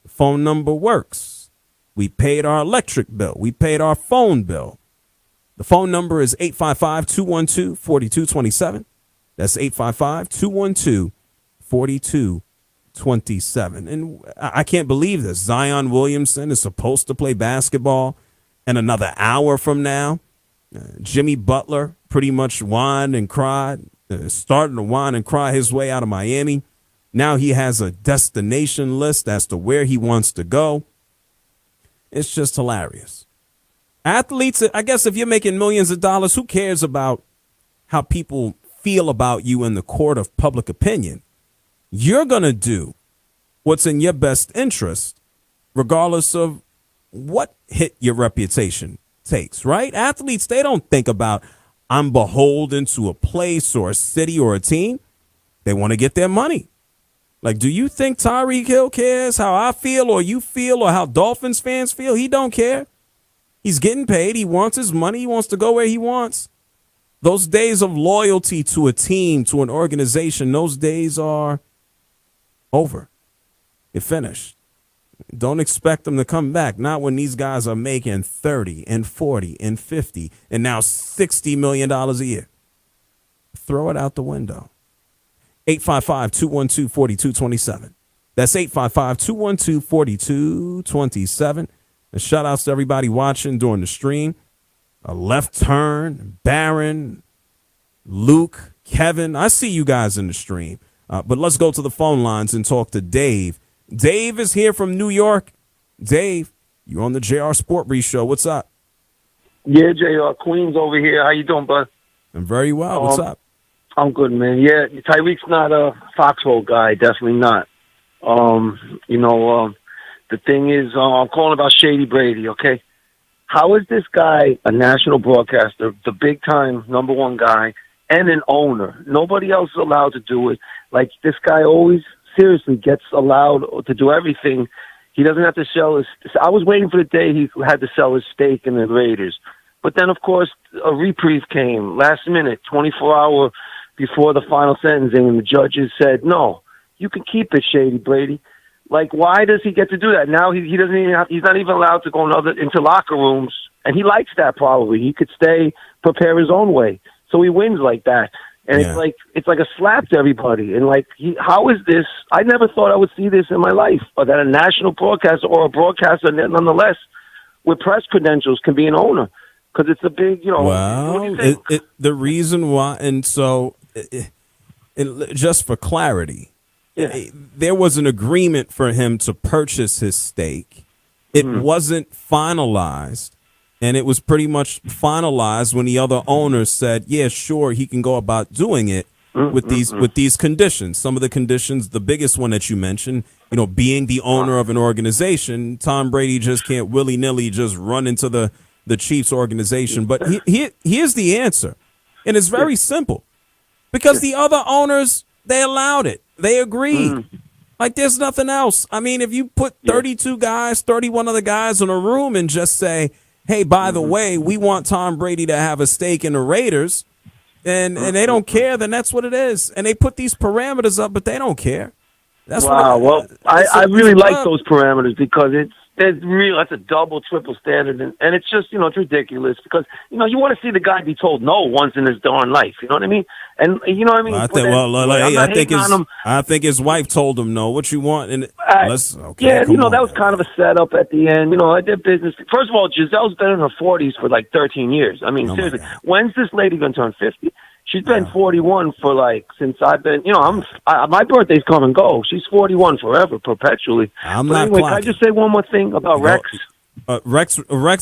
The phone number works. We paid our electric bill. We paid our phone bill. The phone number is 855-212-4227. That's 855-212-4227. And I can't believe this. Zion Williamson is supposed to play basketball in another hour from now. Jimmy Butler pretty much whined and cried, starting to whine and cry his way out of Miami. Now he has a destination list as to where he wants to go. It's just hilarious. Athletes, I guess if you're making millions of dollars, who cares about how people feel about you in the court of public opinion? You're going to do what's in your best interest, regardless of what hit your reputation takes, right? Athletes, they don't think about, I'm beholden to a place or a city or a team. They want to get their money. Like, do you think Tyreek Hill cares how I feel or you feel or how Dolphins fans feel? He don't care. He's getting paid. He wants his money. He wants to go where he wants. Those days of loyalty to a team, to an organization, those days are over. It finished. Don't expect them to come back. Not when these guys are making 30 and 40 and 50 and now $60 million a year. Throw it out the window. 855-212-4227. That's 855-212-4227. And shout outs to everybody watching during the stream. A Left Turn, Baron, Luke, Kevin. I see you guys in the stream. But let's go to the phone lines and talk to Dave. Dave is here from New York. Dave, you're on the JR Sport Brief show. What's up? Yeah, JR, Queens over here. How you doing, bud? I'm very well. What's up? I'm good, man. Yeah, Tyreek's not a foxhole guy. Definitely not. The thing is, I'm calling about Shady Brady, okay? How is this guy a national broadcaster, the big-time number one guy, and an owner? Nobody else is allowed to do it. Like, this guy always seriously gets allowed to do everything. He doesn't have to sell his. I was waiting for the day he had to sell his stake in the Raiders, but then of course a reprieve came last minute, 24 hour before the final sentencing, and the judges said no, you can keep it, Shady Brady. Like, why does he get to do that? Now he doesn't even have, he's not even allowed to go into locker rooms, and he likes that probably. He could stay, prepare his own way. So he wins like that. And it's like a slap to everybody. And like, how is this? I never thought I would see this in my life, or that a national broadcaster or a broadcaster nonetheless with press credentials can be an owner. Because it's a big, Well, the reason why, and so just for clarity, there was an agreement for him to purchase his stake. It wasn't finalized, and it was pretty much finalized when the other owners said, "Yeah, sure, he can go about doing it with these conditions." Some of the conditions, the biggest one that you mentioned, being the owner of an organization. Tom Brady just can't willy-nilly just run into the Chiefs organization. But here's the answer, and it's very simple. Because the other owners, they allowed it. They agreed. Like, there's nothing else. I mean, if you put 32 guys, 31 other guys in a room and just say, hey, by the way, we want Tom Brady to have a stake in the Raiders, and they don't care, then that's what it is. And they put these parameters up, but they don't care. That's I really like those parameters because that's a double, triple standard, and it's just, it's ridiculous because, you want to see the guy be told no once in his darn life, you know what I mean? And, you know what I mean? I think his wife told him no. What you want? And that was kind of a setup at the end. I did business. First of all, Gisele's been in her 40s for like 13 years. I mean, seriously, when's this lady going to turn 50? She's been 41 for since I've been, my birthday's come and go. She's 41 forever, perpetually. Can I just say one more thing about Rex? Rex,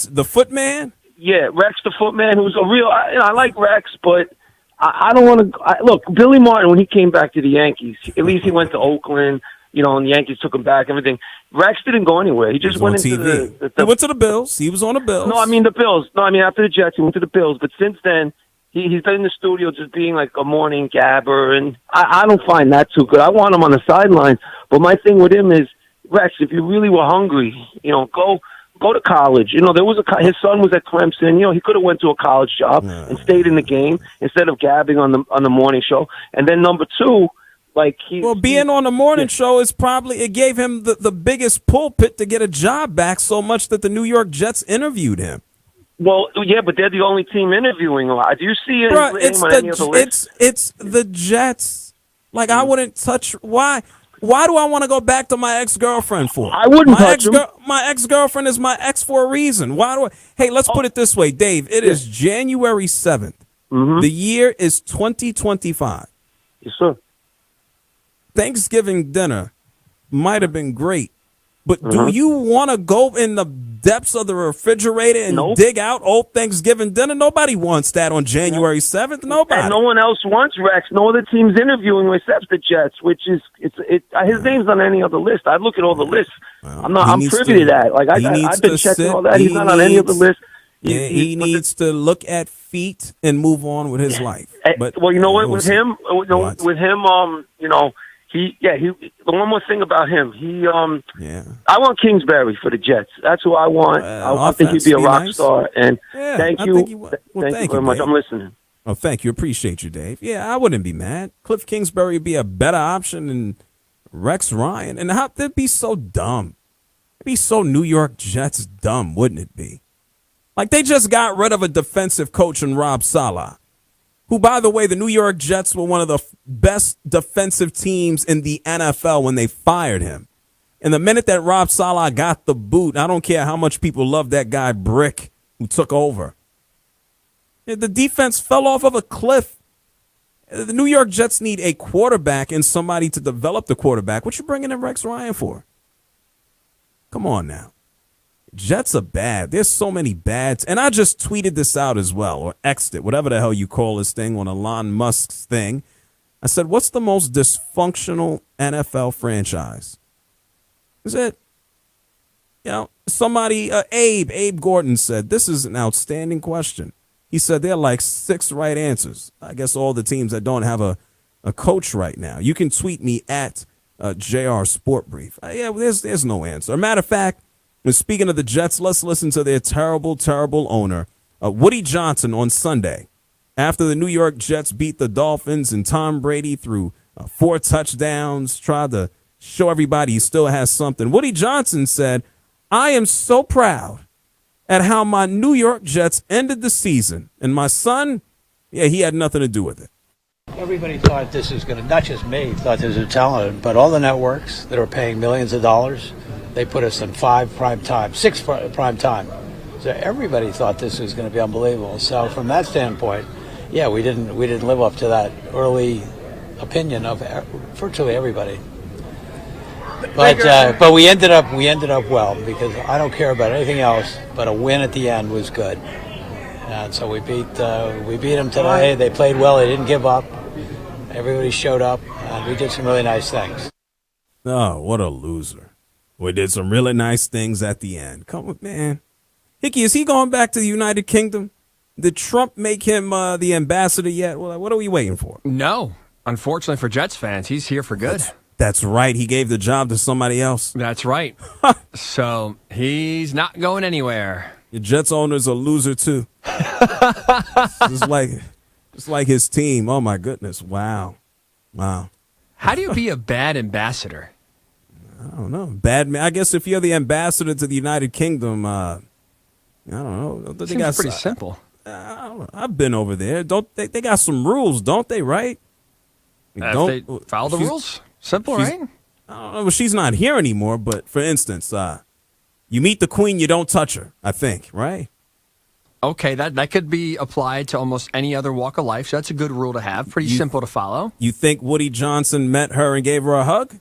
the footman? Yeah, Rex, the footman, who's a real, I like Rex, but I don't want to, look, Billy Martin, when he came back to the Yankees, at least he went to Oakland, and the Yankees took him back, everything. Rex didn't go anywhere. He just went into TV. He went to the Bills. He was on the Bills. No, I mean the Bills. No, I mean after the Jets, he went to the Bills, but since then, he's been in the studio just being like a morning gabber, and I don't find that too good. I want him on the sideline. But my thing with him is, Rex, if you really were hungry, go to college. There was his son was at Clemson. He could have went to a college job and stayed in the game instead of gabbing on the morning show. And then number two, being on the morning show is probably, it gave him the biggest pulpit to get a job back, so much that the New York Jets interviewed him. Well, yeah, but they're the only team interviewing a lot. Do you see his name on any of the list? It's the Jets. Like, I wouldn't touch. Why do I want to go back to my ex-girlfriend for? I wouldn't touch him. My ex-girlfriend is my ex for a reason. Hey, let's put it this way, Dave. It is January 7th. The year is 2025. Yes, sir. Thanksgiving dinner might have been great, but do you want to go in the depths of the refrigerator and dig out old Thanksgiving dinner? Nobody wants that on January 7th. Nobody. And no one else wants Rex. No other team's interviewing except the Jets, which is his name's on any other list. I look at all the lists. I'm privy to that. Like I've been checking all that. He's not on any other list. He needs to look at feet and move on with his life. But well, you know what? With him, one more thing about him. I want Kingsbury for the Jets. That's who I want. I think he'd be a rock star. And thank you. Thank you very much. I'm listening. Oh, thank you. Appreciate you, Dave. Yeah, I wouldn't be mad. Cliff Kingsbury would be a better option than Rex Ryan. And how that'd be so dumb. It'd be so New York Jets dumb, wouldn't it be? Like, they just got rid of a defensive coach in Rob Saleh, who, by the way, the New York Jets were one of the best defensive teams in the NFL when they fired him. And the minute that Rob Saleh got the boot, I don't care how much people love that guy Brick who took over. The defense fell off of a cliff. The New York Jets need a quarterback and somebody to develop the quarterback. What you bringing in Rex Ryan for? Come on now. Jets are bad. There's so many bads. And I just tweeted this out as well, or X'd it, whatever the hell you call this thing on Elon Musk's thing. I said, what's the most dysfunctional NFL franchise? Is it? Somebody, Abe Gordon said, this is an outstanding question. He said there are like 6 right answers. I guess all the teams that don't have a coach right now. You can tweet me at JR SportBrief. Yeah, there's no answer. Matter of fact, speaking of the Jets, let's listen to their terrible, terrible owner, Woody Johnson, on Sunday. After the New York Jets beat the Dolphins and Tom Brady threw 4 touchdowns, tried to show everybody he still has something. Woody Johnson said, "I am so proud at how my New York Jets ended the season. And my son, yeah, he had nothing to do with it." Everybody thought this was going to, not just me, thought this was talented, but all the networks that are paying millions of dollars, they put us in 5 prime time, 6 prime time. So everybody thought this was going to be unbelievable. So from that standpoint, yeah, we didn't live up to that early opinion of virtually everybody. But we ended up well, because I don't care about anything else, but a win at the end was good. And so we beat them today. They played well. They didn't give up. Everybody showed up, and we did some really nice things. Oh, what a loser. We did some really nice things at the end. Come on, man. Hickey, is he going back to the United Kingdom? Did Trump make him the ambassador yet? Well, what are we waiting for? No. Unfortunately for Jets fans, he's here for good. That's right. He gave the job to somebody else. That's right. So he's not going anywhere. Your Jets owner's a loser, too. just like his team. Oh, my goodness. Wow. How do you be a bad ambassador? I don't know. Bad man. I guess if you're the ambassador to the United Kingdom, I don't know. Seems pretty simple. I've been over there. Don't they got some rules, don't they, right? If they follow the rules? Simple, right? I don't know. Well, she's not here anymore, but for instance, you meet the queen, you don't touch her, I think, right? Okay, that could be applied to almost any other walk of life, so that's a good rule to have. Pretty simple to follow. You think Woody Johnson met her and gave her a hug?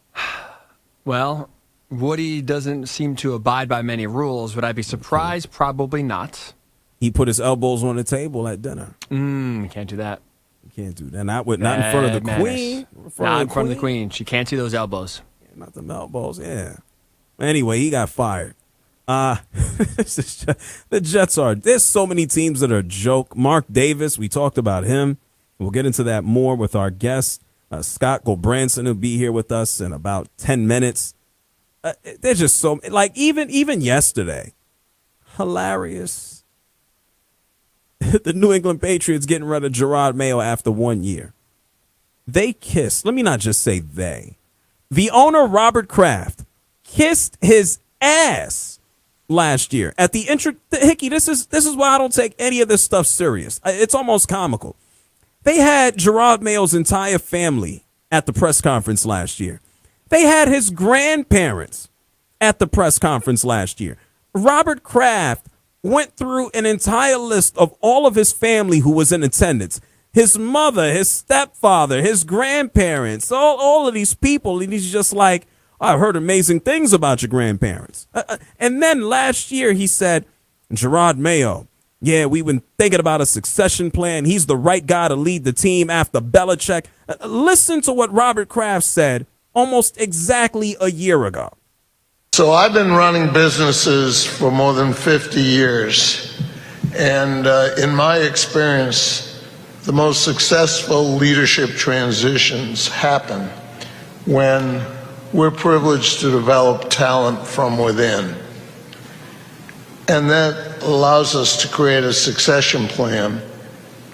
Well, Woody doesn't seem to abide by many rules. Would I be surprised? Probably not. He put his elbows on the table at dinner. Can't do that. You can't do that. Not in front of the queen. Not in front of the queen. She can't see those elbows. Not the elbows, yeah. Anyway, he got fired. The Jets are, there's so many teams that are a joke. Mark Davis, we talked about him. We'll get into that more with our guest, Scott Gulbranson, who'll be here with us in about 10 minutes. There's just so, like, even yesterday, hilarious. The New England Patriots getting rid of Gerard Mayo after 1 year. They kissed. Let me not just say they. The owner, Robert Kraft, kissed his ass last year at the Hickey, this is why I don't take any of this stuff serious. It's almost comical. They had Gerard Mayo's entire family at the press conference last year. They had his grandparents at the press conference last year. Robert Kraft went through an entire list of all of his family who was in attendance. His mother, his stepfather, his grandparents, all of these people. And he's just like, I've heard amazing things about your grandparents. And then last year he said, Gerard Mayo, yeah, we've been thinking about a succession plan. He's the right guy to lead the team after Belichick. Listen to what Robert Kraft said almost exactly a year ago. So I've been running businesses for more than 50 years. And in my experience, the most successful leadership transitions happen when we're privileged to develop talent from within. And that allows us to create a succession plan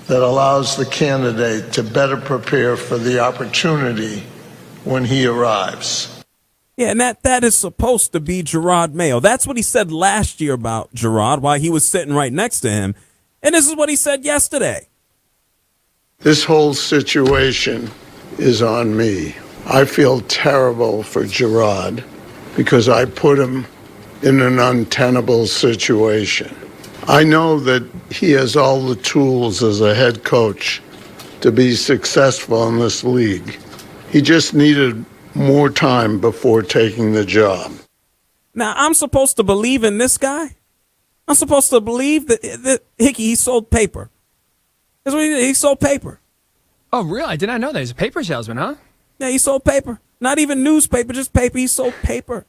that allows the candidate to better prepare for the opportunity when he arrives. Yeah, and that is supposed to be Gerard Mayo. That's what he said last year about Gerard while he was sitting right next to him. And this is what he said yesterday. This whole situation is on me. I feel terrible for Gerard because I put him in an untenable situation. I know that he has all the tools as a head coach to be successful in this league. He just needed more time before taking the job. Now, I'm supposed to believe in this guy? I'm supposed to believe that Hickey, he sold paper. That's what he did. He sold paper. Oh, really? I did not know that. He's a paper salesman, huh? Yeah, he sold paper. Not even newspaper, just paper. He sold paper.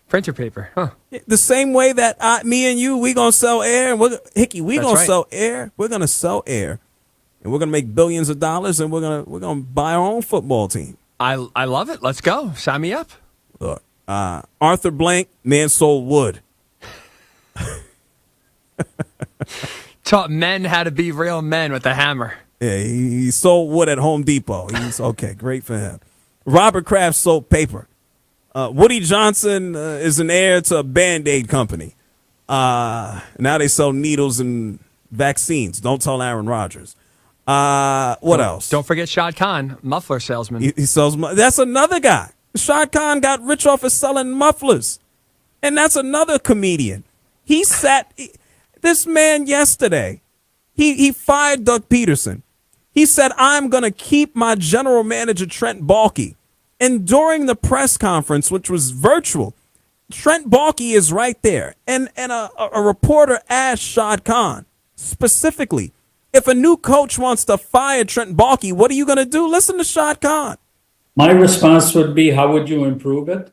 Printer paper, huh? The same way that me and you, we going to sell air. And Hickey, we going to sell air. We're going to sell air. And we're going to make billions of dollars, and we're going to buy our own football team. I love it. Let's go. Sign me up. Look, Arthur Blank, man sold wood. Taught men how to be real men with a hammer. Yeah, he sold wood at Home Depot. He's okay. Great for him. Robert Kraft sold paper. Woody Johnson is an heir to a Band-Aid company. Now they sell needles and vaccines. Don't tell Aaron Rodgers. What else? Don't forget Shad Khan, muffler salesman. He sells. That's another guy. Shad Khan got rich off of selling mufflers, and that's another comedian. He sat. This man yesterday, he fired Doug Peterson. He said, "I'm going to keep my general manager Trent Baalke." And during the press conference, which was virtual, Trent Baalke is right there, and a reporter asked Shad Khan specifically, if a new coach wants to fire Trent Baalke, what are you going to do? Listen to Shad Khan. My response would be, how would you improve it?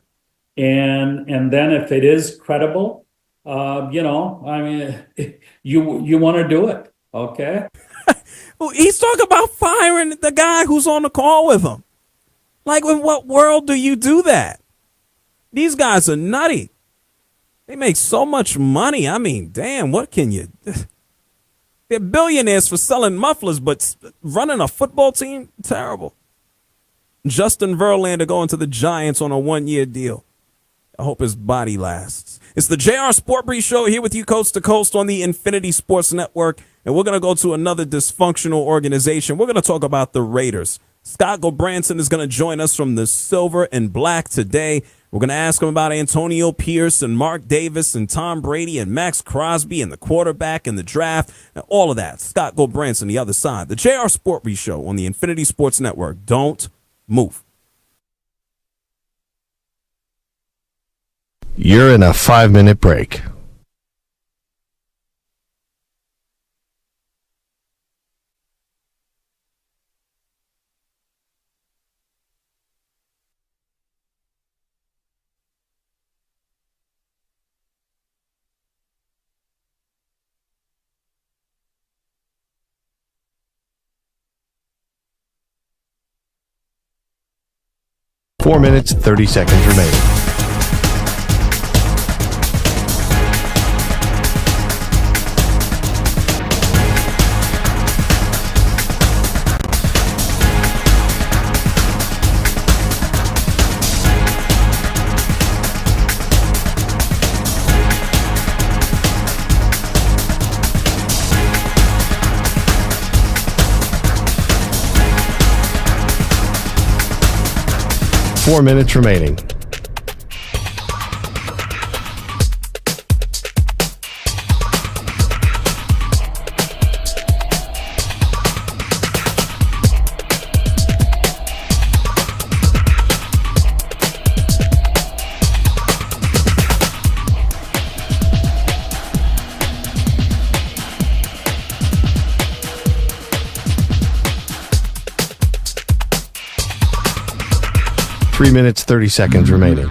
And then if it is credible, you want to do it, okay? He's talking about firing the guy who's on the call with him. Like, in what world do you do that? These guys are nutty. They make so much money. I mean, damn, what can you... They're billionaires for selling mufflers, but running a football team? Terrible. Justin Verlander going to the Giants on a 1-year deal. I hope his body lasts. It's the JR SportBrief Show here with you coast to coast on the Infinity Sports Network. And we're going to go to another dysfunctional organization. We're going to talk about the Raiders. Scott Gulbranson is going to join us from the Silver and Black today. We're going to ask him about Antonio Pierce and Mark Davis and Tom Brady and Max Crosby and the quarterback and the draft and all of that. Scott Gulbranson, the other side. The JR SportBrief Show on the Infinity Sports Network. Don't move. You're in a 5-minute break. Four minutes, 30 seconds remaining. Four minutes remaining. Three minutes, 30 seconds remaining.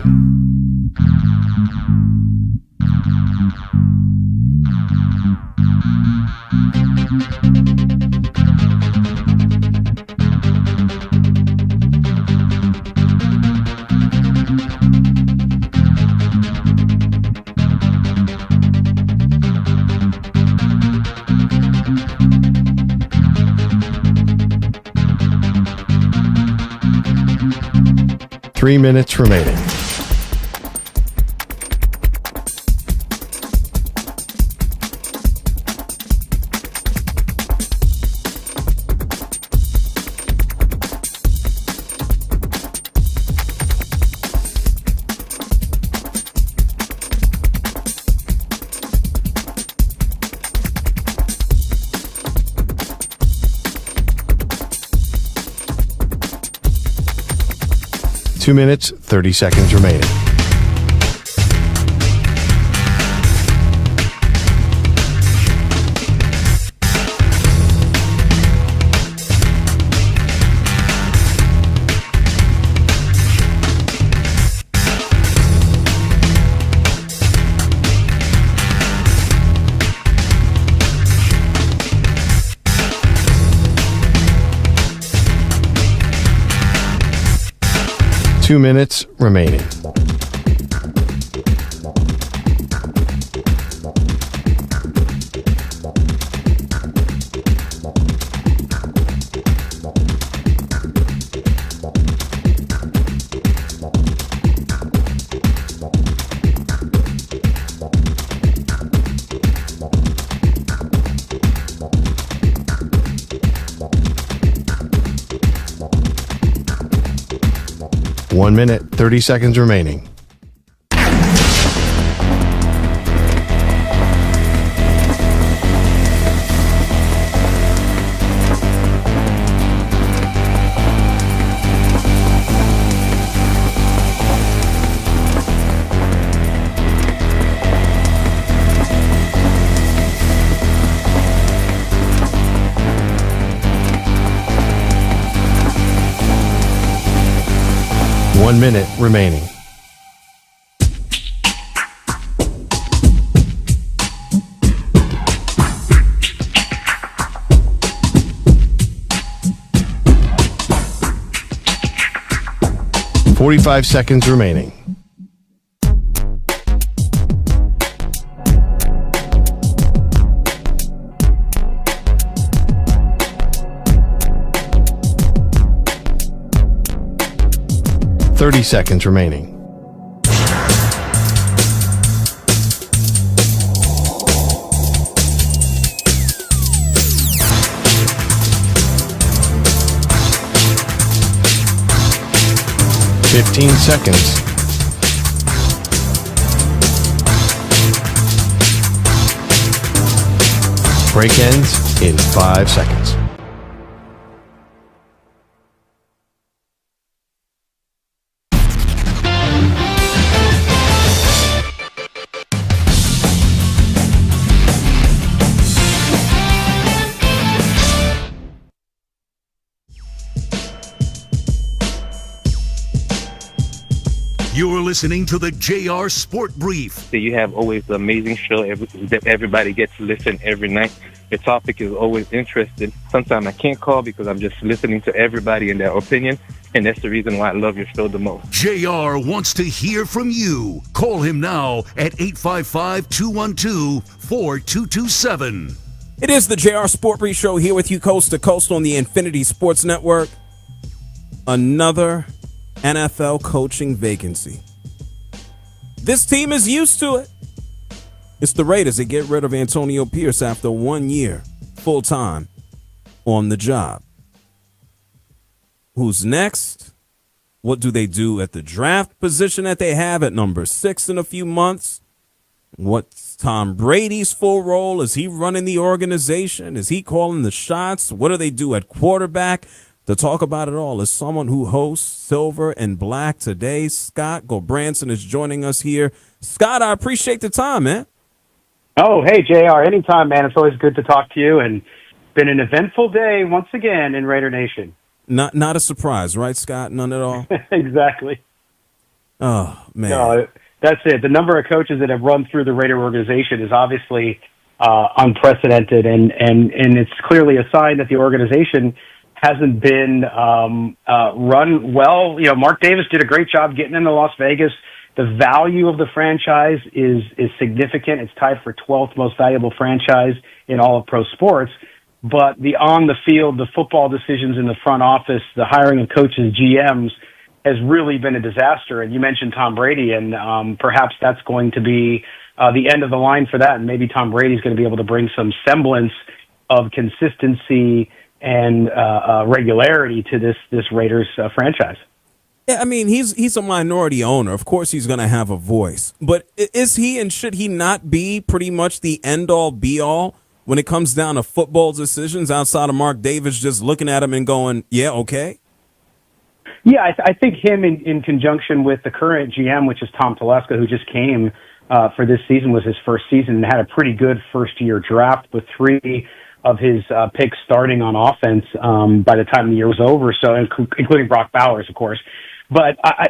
Three minutes remaining. Two minutes, 30 seconds remaining. 2 minutes remaining. One minute, 30 seconds remaining. One minute remaining. Forty-five seconds remaining. Thirty seconds remaining. Fifteen seconds. Break ends in 5 seconds. You're listening to the JR Sport Brief. So you have always the amazing show that everybody gets to listen every night. The topic is always interesting. Sometimes I can't call because I'm just listening to everybody and their opinion, and that's the reason why I love your show the most. JR wants to hear from you. Call him now at 855-212-4227. It is the JR SportBrief show here with you coast to coast on the Infinity Sports Network. Another NFL coaching vacancy. This team is used to it. It's the Raiders that get rid of Antonio Pierce after 1 year full-time on the job. Who's next? What do they do at the draft position that they have at number 6 in a few months? What's Tom Brady's full role? Is he running the organization? Is he calling the shots? What do they do at quarterback? To talk about it all is someone who hosts Silver and Black today. Scott Gulbranson is joining us here. Scott, I appreciate the time, man. Oh, hey, JR. Anytime, man. It's always good to talk to you. And been an eventful day once again in Raider Nation. Not a surprise, right, Scott? None at all? Exactly. Oh, man. No, that's it. The number of coaches that have run through the Raider organization is obviously unprecedented, and it's clearly a sign that the organization hasn't been run well. You know, Mark Davis did a great job getting into Las Vegas. The value of the franchise is significant. It's tied for 12th most valuable franchise in all of pro sports. But the on the field, the football decisions in the front office, the hiring of coaches, GMs, has really been a disaster. And you mentioned Tom Brady, and perhaps that's going to be the end of the line for that. And maybe Tom Brady's going to be able to bring some semblance of consistency and regularity to this Raiders franchise. Yeah, I mean, he's a minority owner. Of course he's going to have a voice. But is he and should he not be pretty much the end-all, be-all when it comes down to football decisions outside of Mark Davis just looking at him and going, yeah, okay? Yeah, I think him in conjunction with the current GM, which is Tom Telesco, who just came for this season, was his first season and had a pretty good first-year draft with 3 of his picks starting on offense by the time the year was over, so including Brock Bowers, of course. But I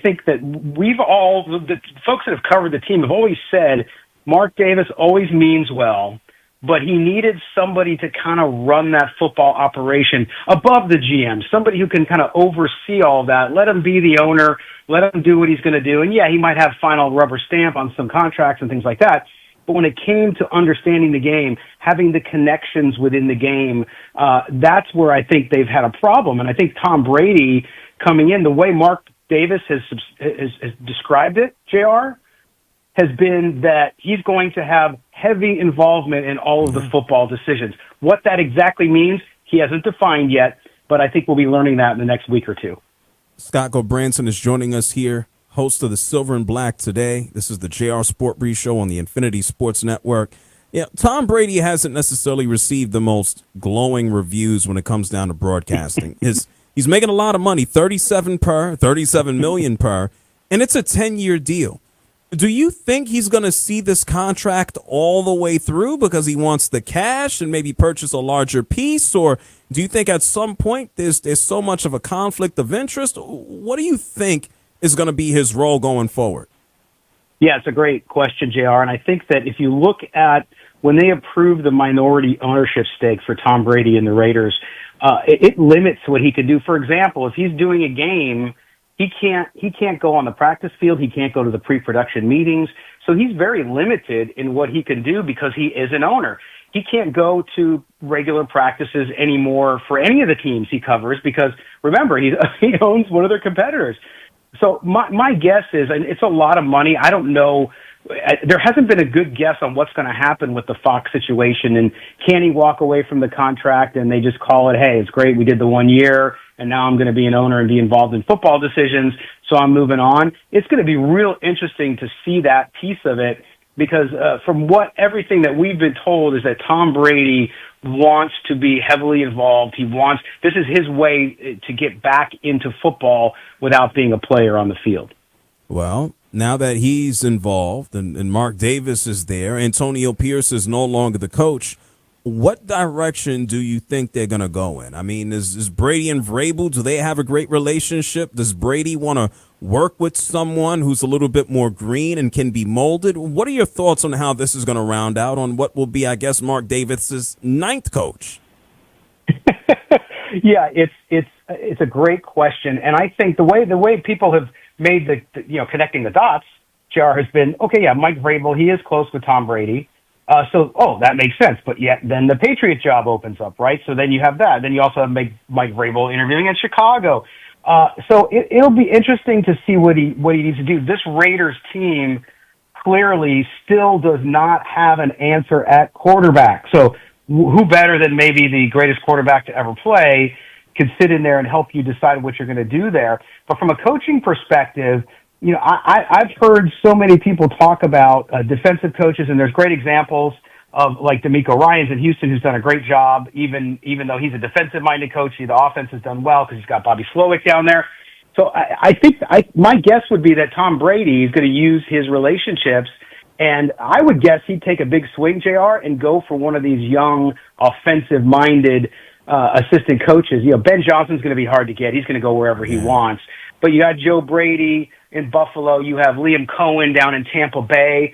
think that the folks that have covered the team have always said Mark Davis always means well, but he needed somebody to kind of run that football operation above the GM, somebody who can kind of oversee all that, let him be the owner, let him do what he's going to do. And yeah, he might have final rubber stamp on some contracts and things like that. But when it came to understanding the game, having the connections within the game, that's where I think they've had a problem. And I think Tom Brady coming in, the way Mark Davis has described it, JR, has been that he's going to have heavy involvement in all of the football decisions. What that exactly means, he hasn't defined yet, but I think we'll be learning that in the next week or two. Scott Gobranson is joining us here, host of the Silver and Black Today. This is the JR SportBrief show on the Infinity Sports Network. Yeah, Tom Brady hasn't necessarily received the most glowing reviews when it comes down to broadcasting. He's making a lot of money, 37 million per, and it's a 10-year deal. Do you think he's going to see this contract all the way through because he wants the cash and maybe purchase a larger piece? Or do you think at some point there's so much of a conflict of interest? What do you think is going to be his role going forward? Yeah, it's a great question, JR. And I think that if you look at when they approved the minority ownership stake for Tom Brady and the Raiders, it limits what he can do. For example, if he's doing a game, he can't go on the practice field. He can't go to the pre-production meetings. So he's very limited in what he can do because he is an owner. He can't go to regular practices anymore for any of the teams he covers because, remember, he owns one of their competitors. So my guess is, and it's a lot of money, I don't know, there hasn't been a good guess on what's going to happen with the Fox situation, and can he walk away from the contract and they just call it, hey, it's great, we did the 1 year, and now I'm going to be an owner and be involved in football decisions, so I'm moving on. It's going to be real interesting to see that piece of it because from everything that we've been told is that Tom Brady wants to be heavily involved. This is his way to get back into football without being a player on the field. Well, now that he's involved and Mark Davis is there, Antonio Pierce is no longer the coach, what direction do you think they're going to go in? I mean, is Brady and Vrabel, do they have a great relationship? Does Brady want to work with someone who's a little bit more green and can be molded? What are your thoughts on how this is going to round out on what will be, I guess, Mark Davis's ninth coach? Yeah, it's a great question, and I think the way people have made the connecting the dots, JR, has been okay. Yeah, Mike Vrabel, he is close with Tom Brady, so that makes sense. But yet then the Patriot job opens up, right? So then you have that. Then you also have Mike Vrabel interviewing in Chicago. So it'll be interesting to see what he needs to do. This Raiders team clearly still does not have an answer at quarterback. So who better than maybe the greatest quarterback to ever play can sit in there and help you decide what you're going to do there. But from a coaching perspective, I've heard so many people talk about defensive coaches, and there's great examples of like DeMeco Ryans in Houston, who's done a great job, even though he's a defensive-minded coach. The offense has done well because he's got Bobby Slowick down there. So I think my guess would be that Tom Brady is going to use his relationships. And I would guess he'd take a big swing, JR, and go for one of these young, offensive-minded assistant coaches. Ben Johnson's going to be hard to get. He's going to go wherever he wants. But you got Joe Brady in Buffalo. You have Liam Cohen down in Tampa Bay.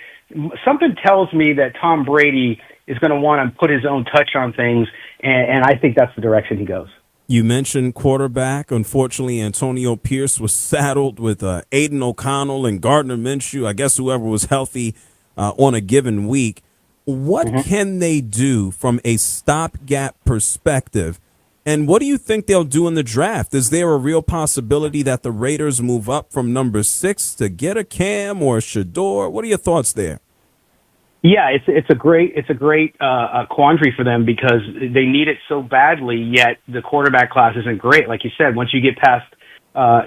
Something tells me that Tom Brady is going to want to put his own touch on things, and I think that's the direction he goes. You mentioned quarterback. Unfortunately, Antonio Pierce was saddled with Aiden O'Connell and Gardner Minshew. I guess whoever was healthy on a given week. What can they do from a stopgap perspective? And what do you think they'll do in the draft? Is there a real possibility that the Raiders move up from number 6 to get a Cam or a Shador? What are your thoughts there? Yeah, it's a great quandary for them because they need it so badly. Yet the quarterback class isn't great, like you said. Once you get past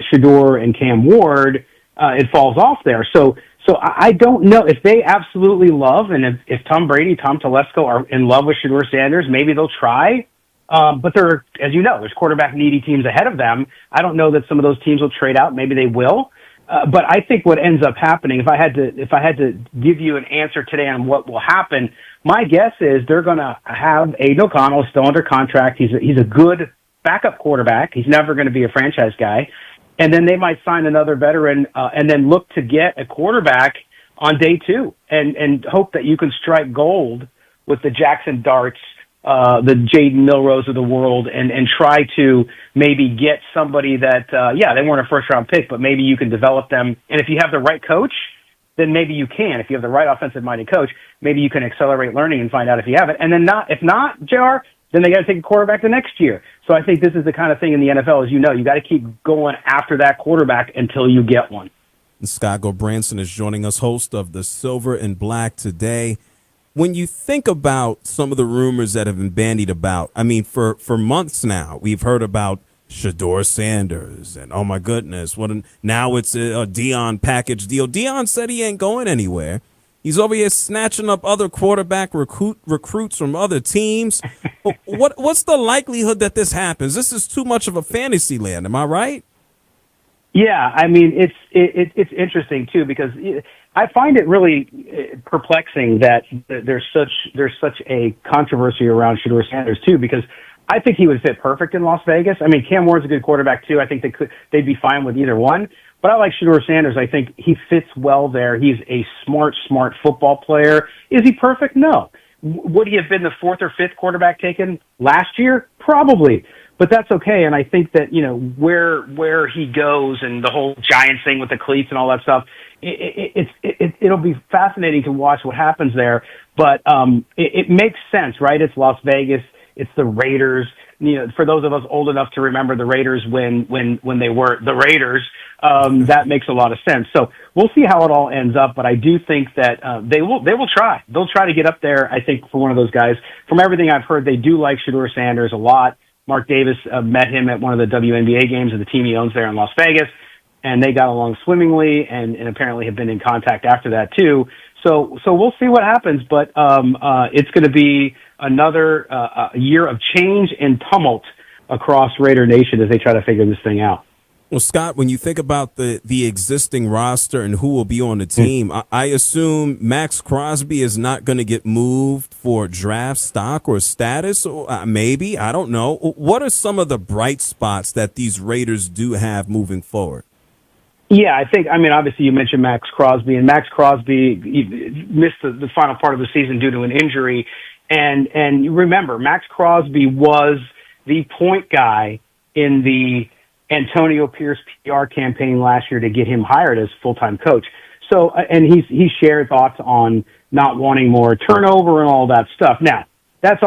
Shador and Cam Ward, it falls off there. So I don't know if they absolutely love, and if Tom Brady, Tom Telesco are in love with Shador Sanders, maybe they'll try. But as you know, there's quarterback needy teams ahead of them. I don't know that some of those teams will trade out. Maybe they will. But I think what ends up happening, if I had to give you an answer today on what will happen, my guess is they're going to have Aiden O'Connell still under contract. He's a good backup quarterback. He's never going to be a franchise guy. And then they might sign another veteran and then look to get a quarterback on day 2 and hope that you can strike gold with the Jackson Darts, the Jaden Milrose of the world, and try to maybe get somebody that, they weren't a first-round pick, but maybe you can develop them. And if you have the right coach, then maybe you can. If you have the right offensive-minded coach, maybe you can accelerate learning and find out if you have it. And then if not, JR, then they got to take a quarterback the next year. So I think this is the kind of thing in the NFL, as you know, you got to keep going after that quarterback until you get one. Scott Gobranson is joining us, host of the Silver and Black Today. When you think about some of the rumors that have been bandied about, I mean, for months now, we've heard about Shedeur Sanders and, oh, my goodness, now it's a Deion package deal. Deion said he ain't going anywhere. He's over here snatching up other quarterback recruits from other teams. What's the likelihood that this happens? This is too much of a fantasy land. Am I right? Yeah, I mean, it's interesting too, because I find it really perplexing that there's such a controversy around Shedeur Sanders too, because I think he would fit perfect in Las Vegas. I mean, Cam Ward's a good quarterback too. I think they'd be fine with either one. But I like Shedeur Sanders. I think he fits well there. He's a smart football player. Is he perfect? No. Would he have been the fourth or fifth quarterback taken last year? Probably. But that's okay. And I think that, where he goes and the whole Giants thing with the cleats and all that stuff, it'll be fascinating to watch what happens there. But it makes sense, right? It's Las Vegas. It's the Raiders. For those of us old enough to remember the Raiders when they were the Raiders, that makes a lot of sense. So we'll see how it all ends up. But I do think that they will try. They'll try to get up there, I think, for one of those guys. From everything I've heard, they do like Shedeur Sanders a lot. Mark Davis met him at one of the WNBA games of the team he owns there in Las Vegas, and they got along swimmingly and apparently have been in contact after that too. So we'll see what happens, but it's going to be another year of change and tumult across Raider Nation as they try to figure this thing out. Well, Scott, when you think about the existing roster and who will be on the team, I assume Max Crosby is not going to get moved for draft stock or status, or maybe, I don't know. What are some of the bright spots that these Raiders do have moving forward? Yeah, obviously you mentioned Max Crosby, and Max Crosby missed the final part of the season due to an injury. And you remember, Max Crosby was the point guy in the Antonio Pierce PR campaign last year to get him hired as full-time coach. So, and he shared thoughts on not wanting more turnover and all that stuff. Now, that's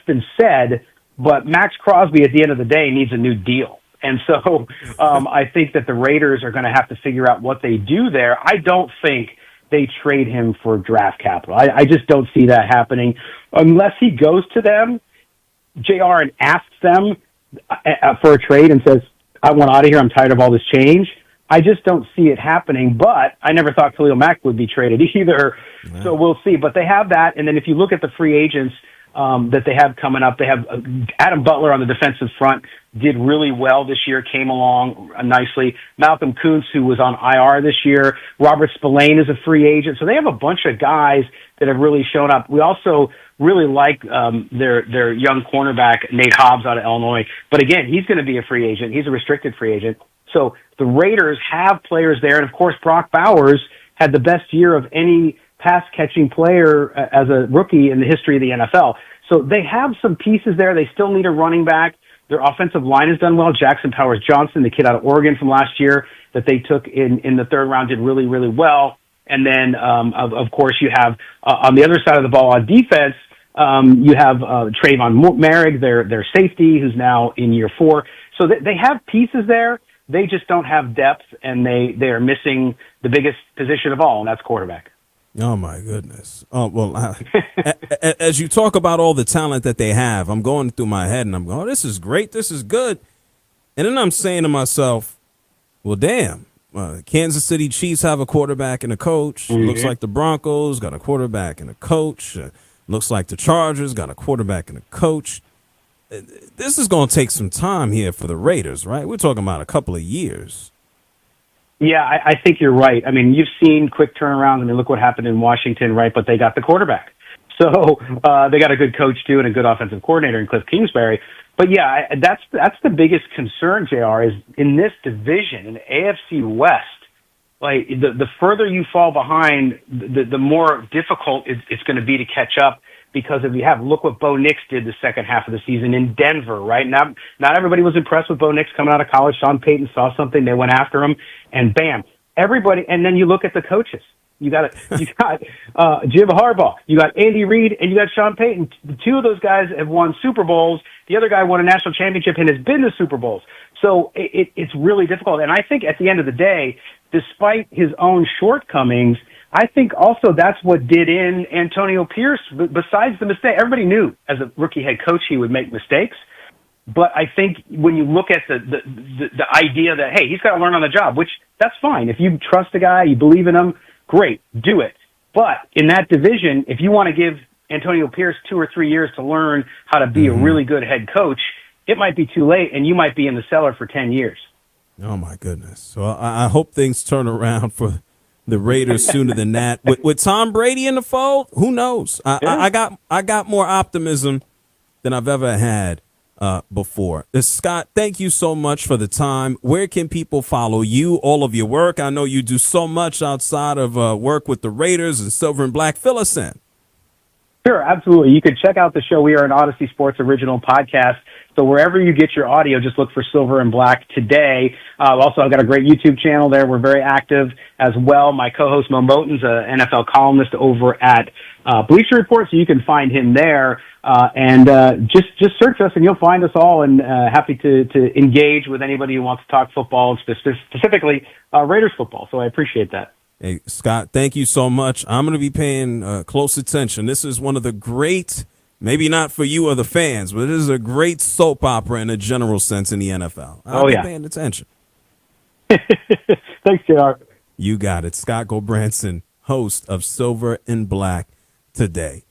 been said, but Max Crosby at the end of the day needs a new deal. And so, I think that the Raiders are going to have to figure out what they do there. I don't think they trade him for draft capital. I just don't see that happening unless he goes to them, JR, and asks them for a trade and says, I want out of here. I'm tired of all this change. I just don't see it happening, but I never thought Khalil Mack would be traded either. Wow. So we'll see. But they have that. And then if you look at the free agents that they have coming up, they have Adam Butler on the defensive front, did really well this year, came along nicely. Malcolm Kuntz, who was on IR this year. Robert Spillane is a free agent. So they have a bunch of guys that have really shown up. We also really like their young cornerback, Nate Hobbs, out of Illinois. But again, he's going to be a free agent. He's a restricted free agent. So the Raiders have players there. And, of course, Brock Bowers had the best year of any pass-catching player as a rookie in the history of the NFL. So they have some pieces there. They still need a running back. Their offensive line has done well. Jackson Powers-Johnson, the kid out of Oregon from last year that they took in the third round, did really, really well. And then, of course, you have on the other side of the ball on defense, you have Trayvon Merrick, their safety, who's now in year 4. So they have pieces there. They just don't have depth, and they are missing the biggest position of all, and that's quarterback. Oh, my goodness. Oh, well, as you talk about all the talent that they have, I'm going through my head, and I'm going, oh, this is great. This is good. And then I'm saying to myself, well, damn. Kansas City Chiefs have a quarterback and a coach. Mm-hmm. Looks like the Broncos got a quarterback and a coach. Looks like the Chargers got a quarterback and a coach. This is going to take some time here for the Raiders, right? We're talking about a couple of years. Yeah, I think you're right. I mean, you've seen quick turnarounds. I mean, look what happened in Washington, right? But they got the quarterback. So they got a good coach, too, and a good offensive coordinator in Cliff Kingsbury. But, yeah, that's the biggest concern, JR, is in this division, in the AFC West, like the further you fall behind, the more difficult it's going to be to catch up. Because if you look what Bo Nix did the second half of the season in Denver, right? Not everybody was impressed with Bo Nix coming out of college. Sean Payton saw something, they went after him, and bam, everybody. And then you look at the coaches. You got Jim Harbaugh, you got Andy Reid, and you got Sean Payton. The two of those guys have won Super Bowls. The other guy won a national championship and has been to Super Bowls. So it's really difficult. And I think at the end of the day, despite his own shortcomings, I think also that's what did in Antonio Pierce. Besides the mistake, everybody knew as a rookie head coach he would make mistakes. But I think when you look at the idea that, hey, he's got to learn on the job, which that's fine. If you trust a guy, you believe in him, great, do it. But in that division, if you want to give Antonio Pierce 2 or 3 years to learn how to be a really good head coach, it might be too late, and you might be in the cellar for 10 years. Oh, my goodness. So I hope things turn around for the Raiders sooner than that. With Tom Brady in the fold, who knows? I got more optimism than I've ever had before. Scott, thank you so much for the time. Where can people follow you, all of your work? I know you do so much outside of work with the Raiders and Silver and Black. Fill us in. Sure, absolutely. You can check out the show. We are an Odyssey Sports original podcast. So wherever you get your audio, just look for Silver and Black Today. Also, I've got a great YouTube channel there. We're very active as well. My co-host Mo Moten's an NFL columnist over at Bleacher Report, so you can find him there. Just search us and you'll find us all, and happy to engage with anybody who wants to talk football, specifically Raiders football. So I appreciate that. Hey, Scott, thank you so much. I'm going to be paying close attention. This is one of the great, maybe not for you or the fans, but it is a great soap opera in a general sense in the NFL. I'll be paying attention. Thanks, JR. You got it. Scott Gulbranson, host of Silver and Black Today.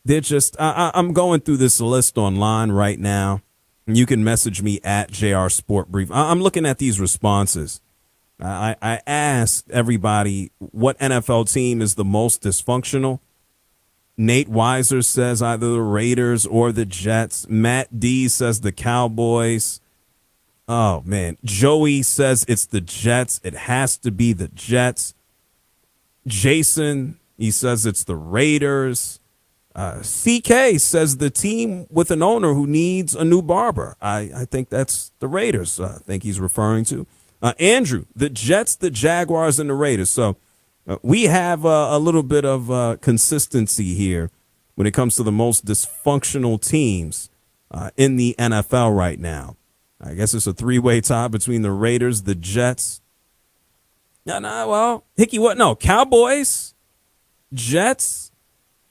They're just, I'm going through this list online right now. And you can message me at JR SportBrief. I'm looking at these responses. I asked everybody what NFL team is the most dysfunctional. Nate Weiser says either the Raiders or the Jets. Matt D says the Cowboys. Oh, man. Joey says it's the Jets. It has to be the Jets. Jason, he says it's the Raiders. CK says the team with an owner who needs a new barber. I think that's the Raiders, I think he's referring to. Andrew, the Jets, the Jaguars, and the Raiders. So we have a little bit of consistency here when it comes to the most dysfunctional teams in the NFL right now. I guess it's a three-way tie between the Raiders, the Jets. Hickey, what? No, Cowboys, Jets,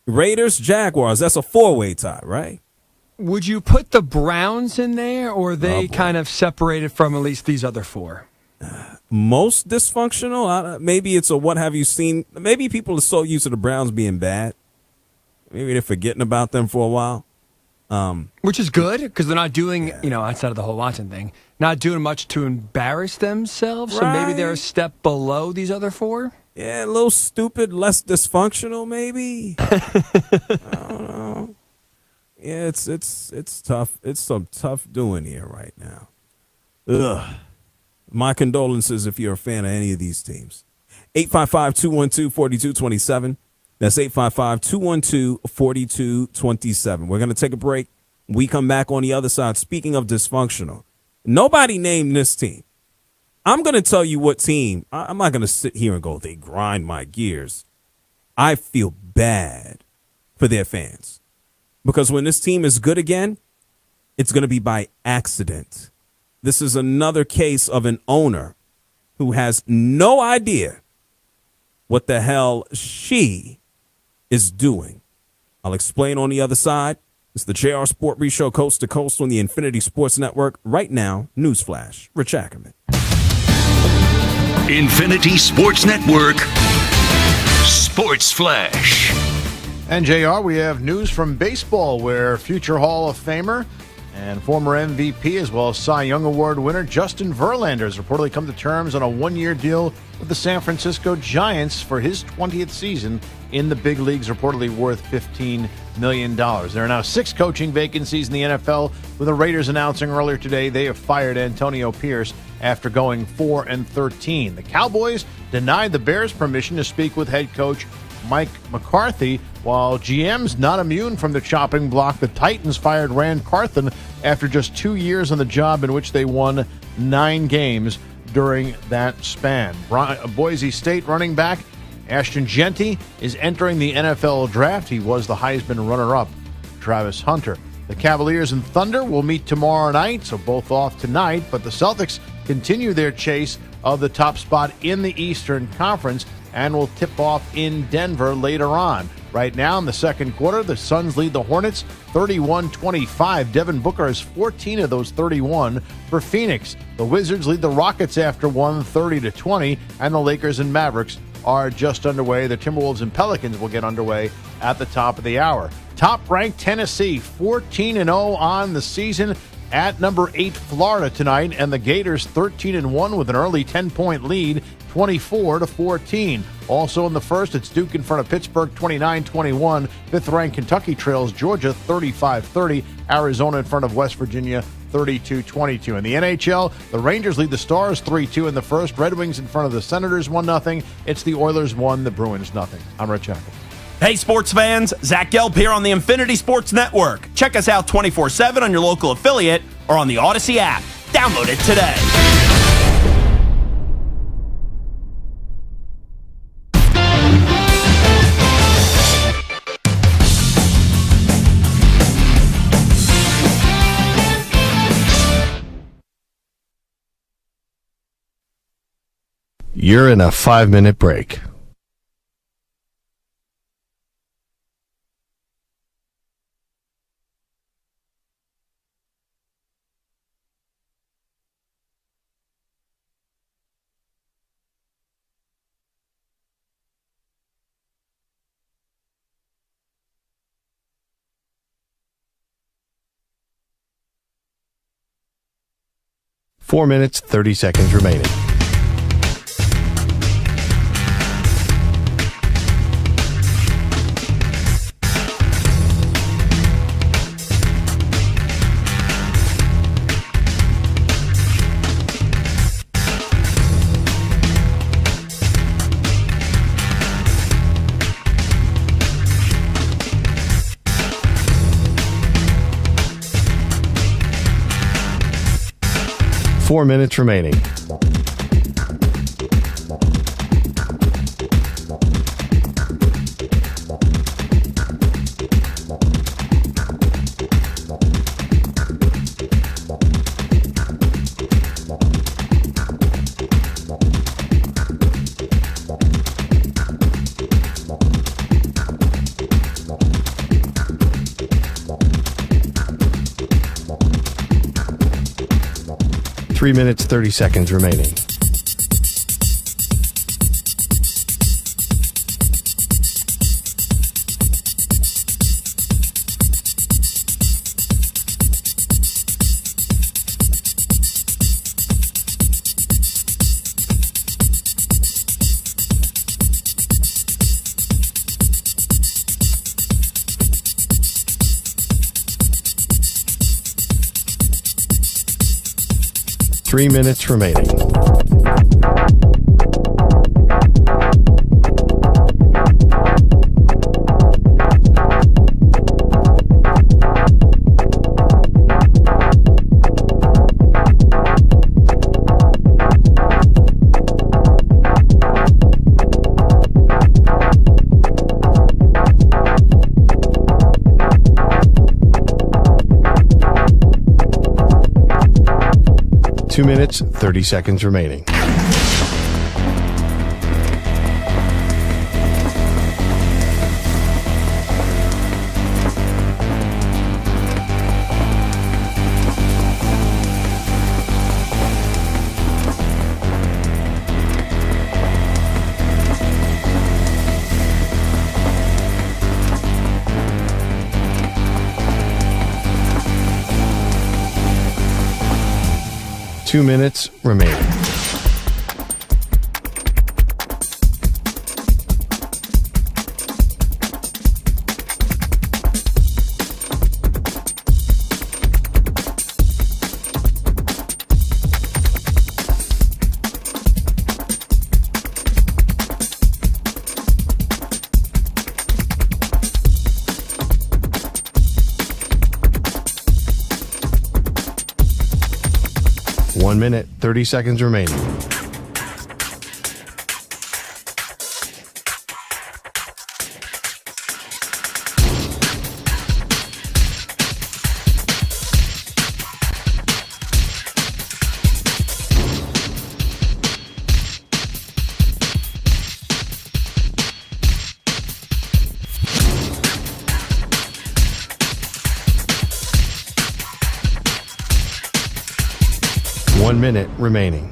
Raiders, Jaguars. That's a four-way tie, right? Would you put the Browns in there, or are they kind of separated from at least these other four? Most dysfunctional? Maybe it's a what have you seen? Maybe people are so used to the Browns being bad. Maybe they're forgetting about them for a while. Which is good, because they're not doing, outside of the whole Watson thing, not doing much to embarrass themselves. So maybe they're a step below these other four. Yeah, a little stupid, less dysfunctional, maybe. I don't know. Yeah, it's tough. It's some tough doing here right now. Ugh. My condolences if you're a fan of any of these teams. 855-212-4227. That's 855-212-4227. We're going to take a break. We come back on the other side. Speaking of dysfunctional, nobody named this team. I'm going to tell you what team. I'm not going to sit here and go, they grind my gears. I feel bad for their fans. Because when this team is good again, it's going to be by accident. This is another case of an owner who has no idea what the hell she is doing. I'll explain on the other side. It's the JR SportBrief Show, coast to coast on the Infinity Sports Network. Right now, newsflash, Rich Ackerman. Infinity Sports Network, Sports Flash. And JR, we have news from baseball where future Hall of Famer and former MVP as well as Cy Young Award winner Justin Verlander has reportedly come to terms on a one-year deal with the San Francisco Giants for his 20th season in the big leagues, reportedly worth $15 million. There are now 6 coaching vacancies in the NFL, with the Raiders announcing earlier today they have fired Antonio Pierce after going 4-13. The Cowboys denied the Bears permission to speak with head coach Mike McCarthy, while GM's not immune from the chopping block. The Titans fired Rand Carthon after just 2 years on the job, in which they won 9 games during that span. Boise State running back Ashton Jeanty is entering the NFL draft. He was the Heisman runner-up, Travis Hunter. The Cavaliers and Thunder will meet tomorrow night, so both off tonight, but the Celtics continue their chase of the top spot in the Eastern Conference and will tip off in Denver later on. Right now in the second quarter, the Suns lead the Hornets 31-25. Devin Booker has 14 of those 31 for Phoenix. The Wizards lead the Rockets after 30-20, and the Lakers and Mavericks are just underway. The Timberwolves and Pelicans will get underway at the top of the hour. Top-ranked Tennessee, 14-0 on the season at number 8 Florida tonight, and the Gators 13-1 with an early 10-point lead, 24-14. Also in the first, it's Duke in front of Pittsburgh, 29-21. Fifth-ranked Kentucky trails Georgia, 35-30. Arizona in front of West Virginia, 32-22. In the NHL, the Rangers lead the Stars 3-2 in the first. Red Wings in front of the Senators, 1-0. It's the Oilers 1, the Bruins 0. I'm Rich Hackett. Hey, sports fans. Zach Gelb here on the Infinity Sports Network. Check us out 24/7 on your local affiliate or on the Odyssey app. Download it today. You're in a 5-minute break. Four minutes, 30 seconds remaining. Four minutes remaining. Three minutes, 30 seconds remaining. Three minutes remaining. Two minutes, 30 seconds remaining. Two minutes remaining. 1 minute, 30 seconds remaining. One minute remaining.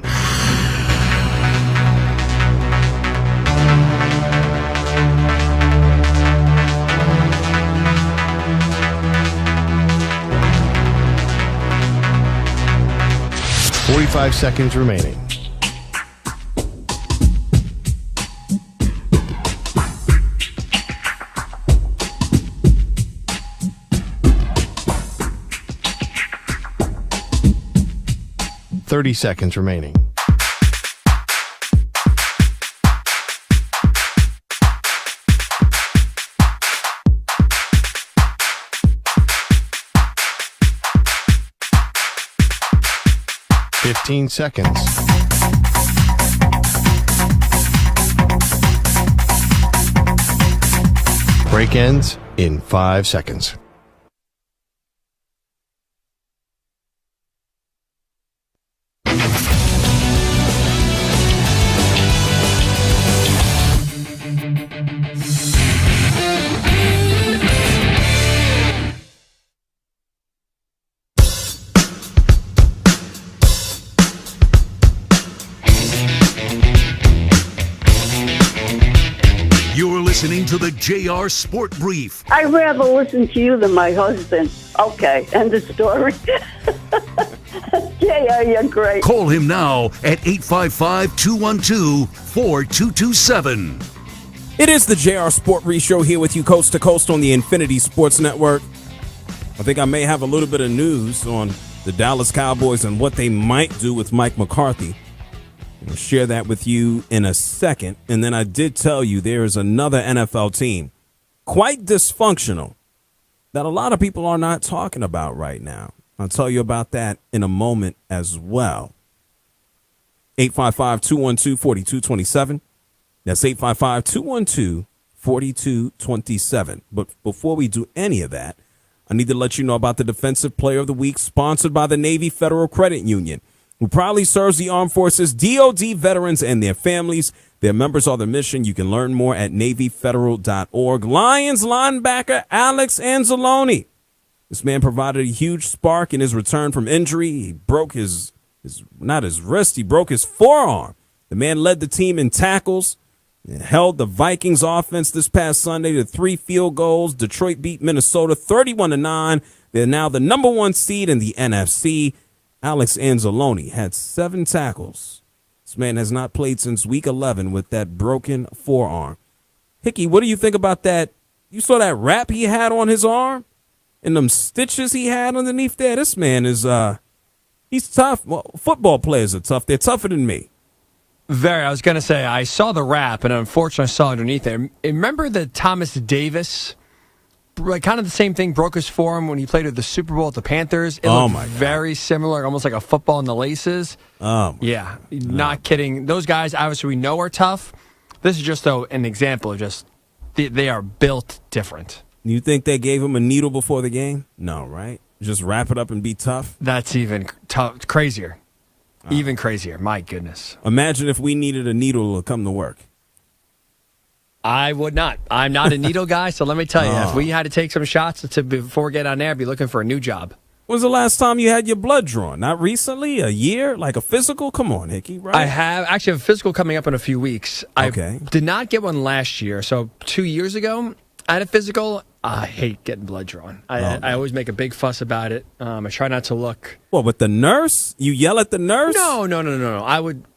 Forty-five seconds remaining. Thirty seconds remaining. Fifteen seconds. Break ends in 5 seconds. You're listening to the JR SportBrief. I'd rather listen to you than my husband. Okay, end of story. JR, you're great. Call him now at 855-212-4227. It is the JR SportBrief show here with you coast to coast on the Infinity Sports Network. I think I may have a little bit of news on the Dallas Cowboys and what they might do with Mike McCarthy. I'll share that with you in a second. And then I did tell you there is another NFL team, quite dysfunctional, that a lot of people are not talking about right now. I'll tell you about that in a moment as well. 855-212-4227. That's 855-212-4227. But before we do any of that, I need to let you know about the Defensive Player of the Week, sponsored by the Navy Federal Credit Union, who proudly serves the armed forces, DOD veterans, and their families. Their members are the mission. You can learn more at NavyFederal.org. Lions linebacker Alex Anzalone. This man provided a huge spark in his return from injury. He broke not his wrist, he broke his forearm. The man led the team in tackles and held the Vikings offense this past Sunday to 3 field goals. Detroit beat Minnesota 31-9. They're now the number 1 seed in the NFC. Alex Anzalone had 7 tackles. This man has not played since week 11 with that broken forearm. Hickey, what do you think about that? You saw that wrap he had on his arm and them stitches he had underneath there? This man is, he's tough. Well, football players are tough. They're tougher than me. I was going to say, I saw the wrap, and unfortunately I saw underneath there. Remember the Thomas Davis, kind of the same thing, broke his forearm when he played at the Super Bowl at the Panthers? It looked very similar, almost like a football in the laces. Yeah, not kidding. Those guys, obviously, we know are tough. This is just an example of just they are built different. You think they gave him a needle before the game? No, right? Just wrap it up and be tough? That's even crazier. Even crazier. My goodness. Imagine if we needed a needle to come to work. I would not. I'm not a needle guy, so let me tell you, if we had to take some shots before we get on there, I'd be looking for a new job. When was the last time you had your blood drawn? Not recently? A year? Like a physical? Come on, Hickey, right? I actually have a physical coming up in a few weeks. Okay. I did not get one last year, so 2 years ago, I had a physical. I hate getting blood drawn. I always make a big fuss about it. I try not to look. What, with the nurse? You yell at the nurse? No.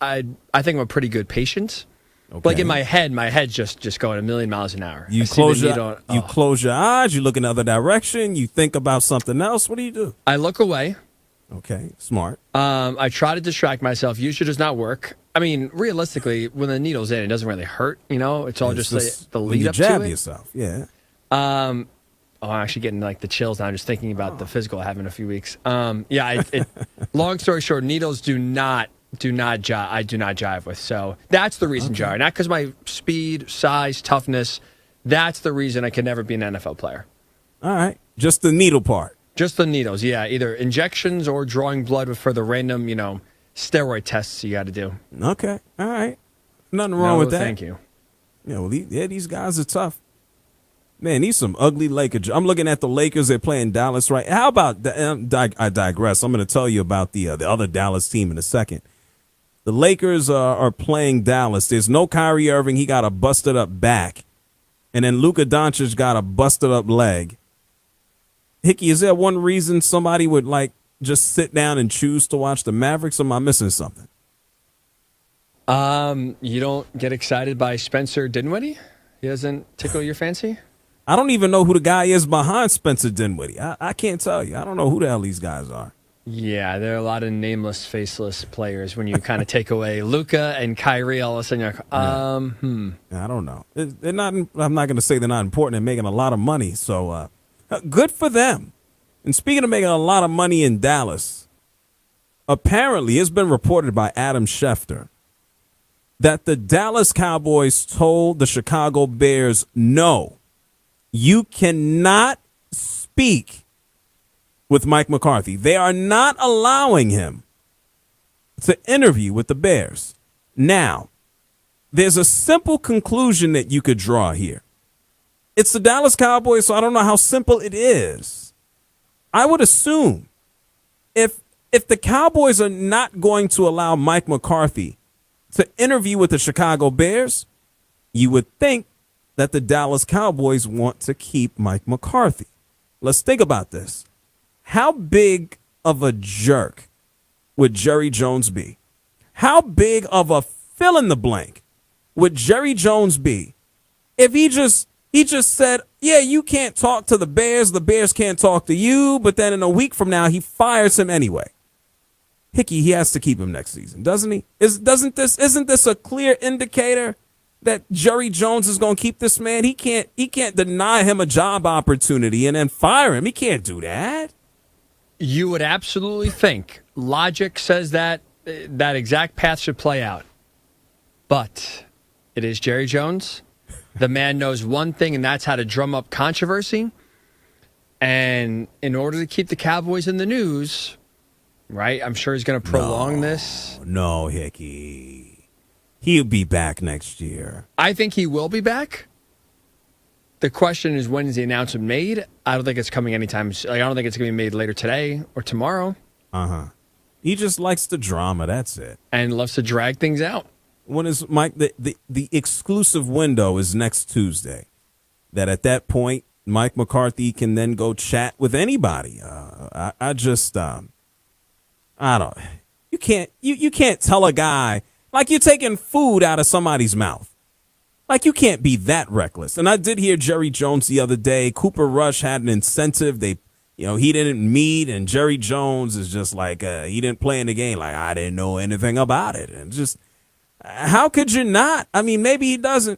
I think I'm a pretty good patient. Okay. Like in my head's just going a million miles an hour. You close your eyes, you look in the other direction, you think about something else. What do you do? I look away. Okay, smart. I try to distract myself. Usually does not work. I mean, realistically, when the needle's in, it doesn't really hurt. It's all just the lead up to it. You jab yourself, yeah. I'm actually getting like the chills now just thinking about the physical I have in a few weeks. It Long story short, needles do not jive. I do not jive with. So that's the reason, JR. Not because my speed, size, toughness. That's the reason I can never be an NFL player. All right. Just the needle part. Just the needles, yeah. Either injections or drawing blood for the random, steroid tests you got to do. Okay. All right. Nothing wrong with that. Thank you. Yeah, well, these guys are tough. Man, these some ugly Lakers. I'm looking at the Lakers. They're playing Dallas, right? How about I digress. I'm going to tell you about the other Dallas team in a second. The Lakers are playing Dallas. There's no Kyrie Irving. He got a busted up back. And then Luka Doncic got a busted up leg. Hickey, is there one reason somebody would just sit down and choose to watch the Mavericks? Or am I missing something? You don't get excited by Spencer Dinwiddie? He doesn't tickle your fancy? I don't even know who the guy is behind Spencer Dinwiddie. I can't tell you. I don't know who the hell these guys are. Yeah, there are a lot of nameless, faceless players when you kind of take away Luka and Kyrie. All of a sudden, you're like, I don't know. They're not. I'm not going to say they're not important. They're making a lot of money, so good for them. And speaking of making a lot of money in Dallas, apparently it's been reported by Adam Schefter that the Dallas Cowboys told the Chicago Bears, no, you cannot speak with Mike McCarthy. They are not allowing him to interview with the Bears. Now, there's a simple conclusion that you could draw here. It's the Dallas Cowboys, so I don't know how simple it is. I would assume if the Cowboys are not going to allow Mike McCarthy to interview with the Chicago Bears, you would think that the Dallas Cowboys want to keep Mike McCarthy. Let's think about this. How big of a jerk would Jerry Jones be? How big of a fill in the blank would Jerry Jones be if he just said, yeah, you can't talk to the Bears can't talk to you, but then in a week from now he fires him anyway. Hickey, he has to keep him next season, doesn't he? Isn't this a clear indicator that Jerry Jones is going to keep this man? He can't deny him a job opportunity and then fire him. He can't do that. You would absolutely think logic says that exact path should play out. But it is Jerry Jones. The man knows one thing, and that's how to drum up controversy. And in order to keep the Cowboys in the news, right, I'm sure he's going to prolong this. No, Hickey. He'll be back next year. I think he will be back. The question is, when is the announcement made? I don't think it's coming anytime. I don't think it's going to be made later today or tomorrow. He just likes the drama. That's it. And loves to drag things out. When is Mike? The exclusive window is next Tuesday. That at that point, Mike McCarthy can then go chat with anybody. I don't. You can't tell a guy like you're taking food out of somebody's mouth. Like, you can't be that reckless. And I did hear Jerry Jones the other day. Cooper Rush had an incentive. He didn't meet, and Jerry Jones is just like, he didn't play in the game. Like, I didn't know anything about it. And just, how could you not? I mean, maybe he doesn't.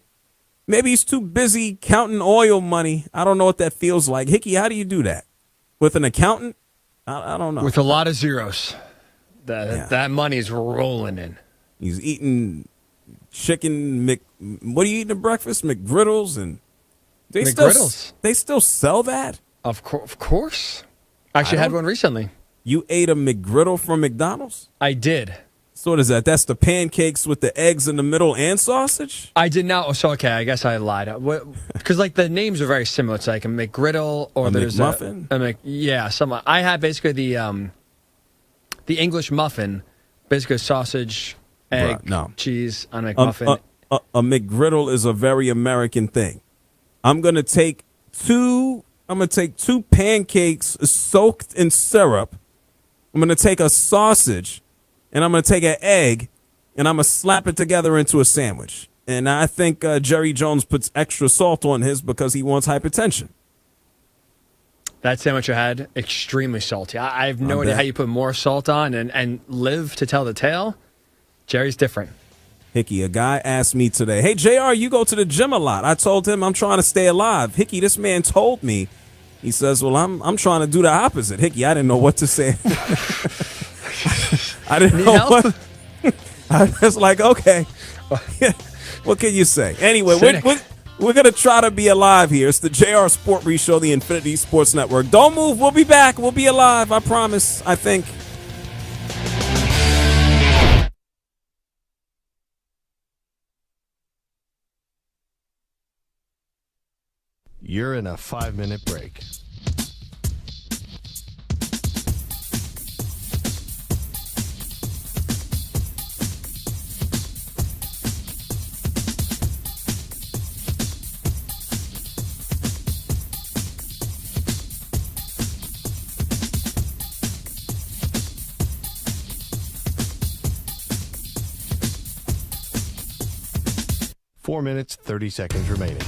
Maybe he's too busy counting oil money. I don't know what that feels like. Hickey, how do you do that? With an accountant? I don't know. With a lot of zeros. That money's rolling in. He's eating chicken what are you eating at breakfast? McGriddles and they still sell that? Of course. Actually had one recently. You ate a McGriddle from McDonald's? I did. So what is that? That's the pancakes with the eggs in the middle and sausage? I did not. So okay, I guess I lied. Because the names are very similar. It's like a McGriddle or there's McMuffin? I had basically the English muffin, basically sausage, egg, cheese on a McMuffin. A McGriddle is a very American thing. I'm gonna take two pancakes soaked in syrup. I'm gonna take a sausage, and I'm gonna take an egg, and I'm gonna slap it together into a sandwich. And I think Jerry Jones puts extra salt on his because he wants hypertension. That sandwich I had, extremely salty. I have no idea how you put more salt on and live to tell the tale. Jerry's different. Hickey, a guy asked me today, hey, JR, you go to the gym a lot. I told him I'm trying to stay alive. Hickey, this man told me, he says, well, I'm trying to do the opposite. Hickey, I didn't know what to say. I didn't Need know help? what. I was like, okay, what can you say? Anyway, Cynic. we're going to try to be alive here. It's the JR SportBrief Show, the Infinity Sports Network. Don't move. We'll be back. We'll be alive. I promise, I think. You're in a 5-minute break. Four minutes, 30 seconds remaining.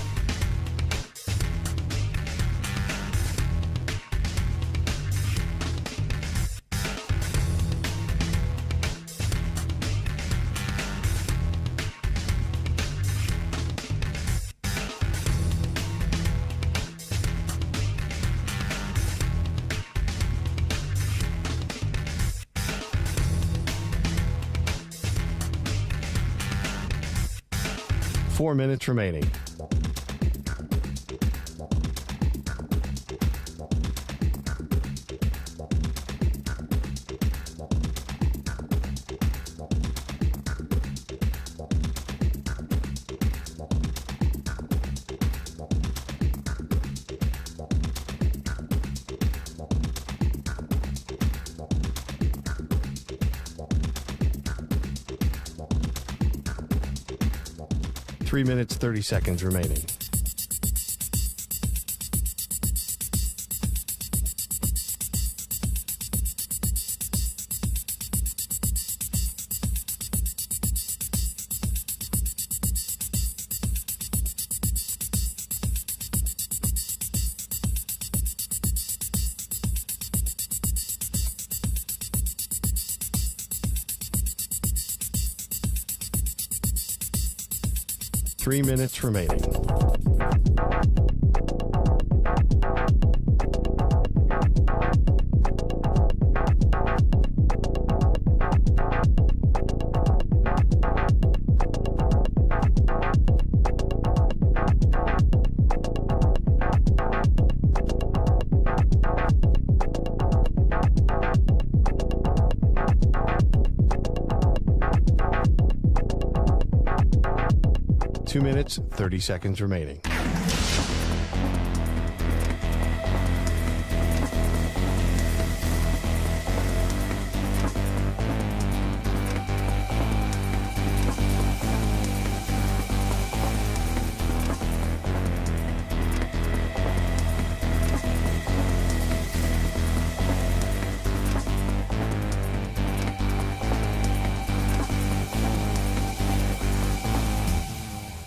Four minutes remaining. Three minutes, 30 seconds remaining. Three minutes remaining. Two minutes, 30 seconds remaining.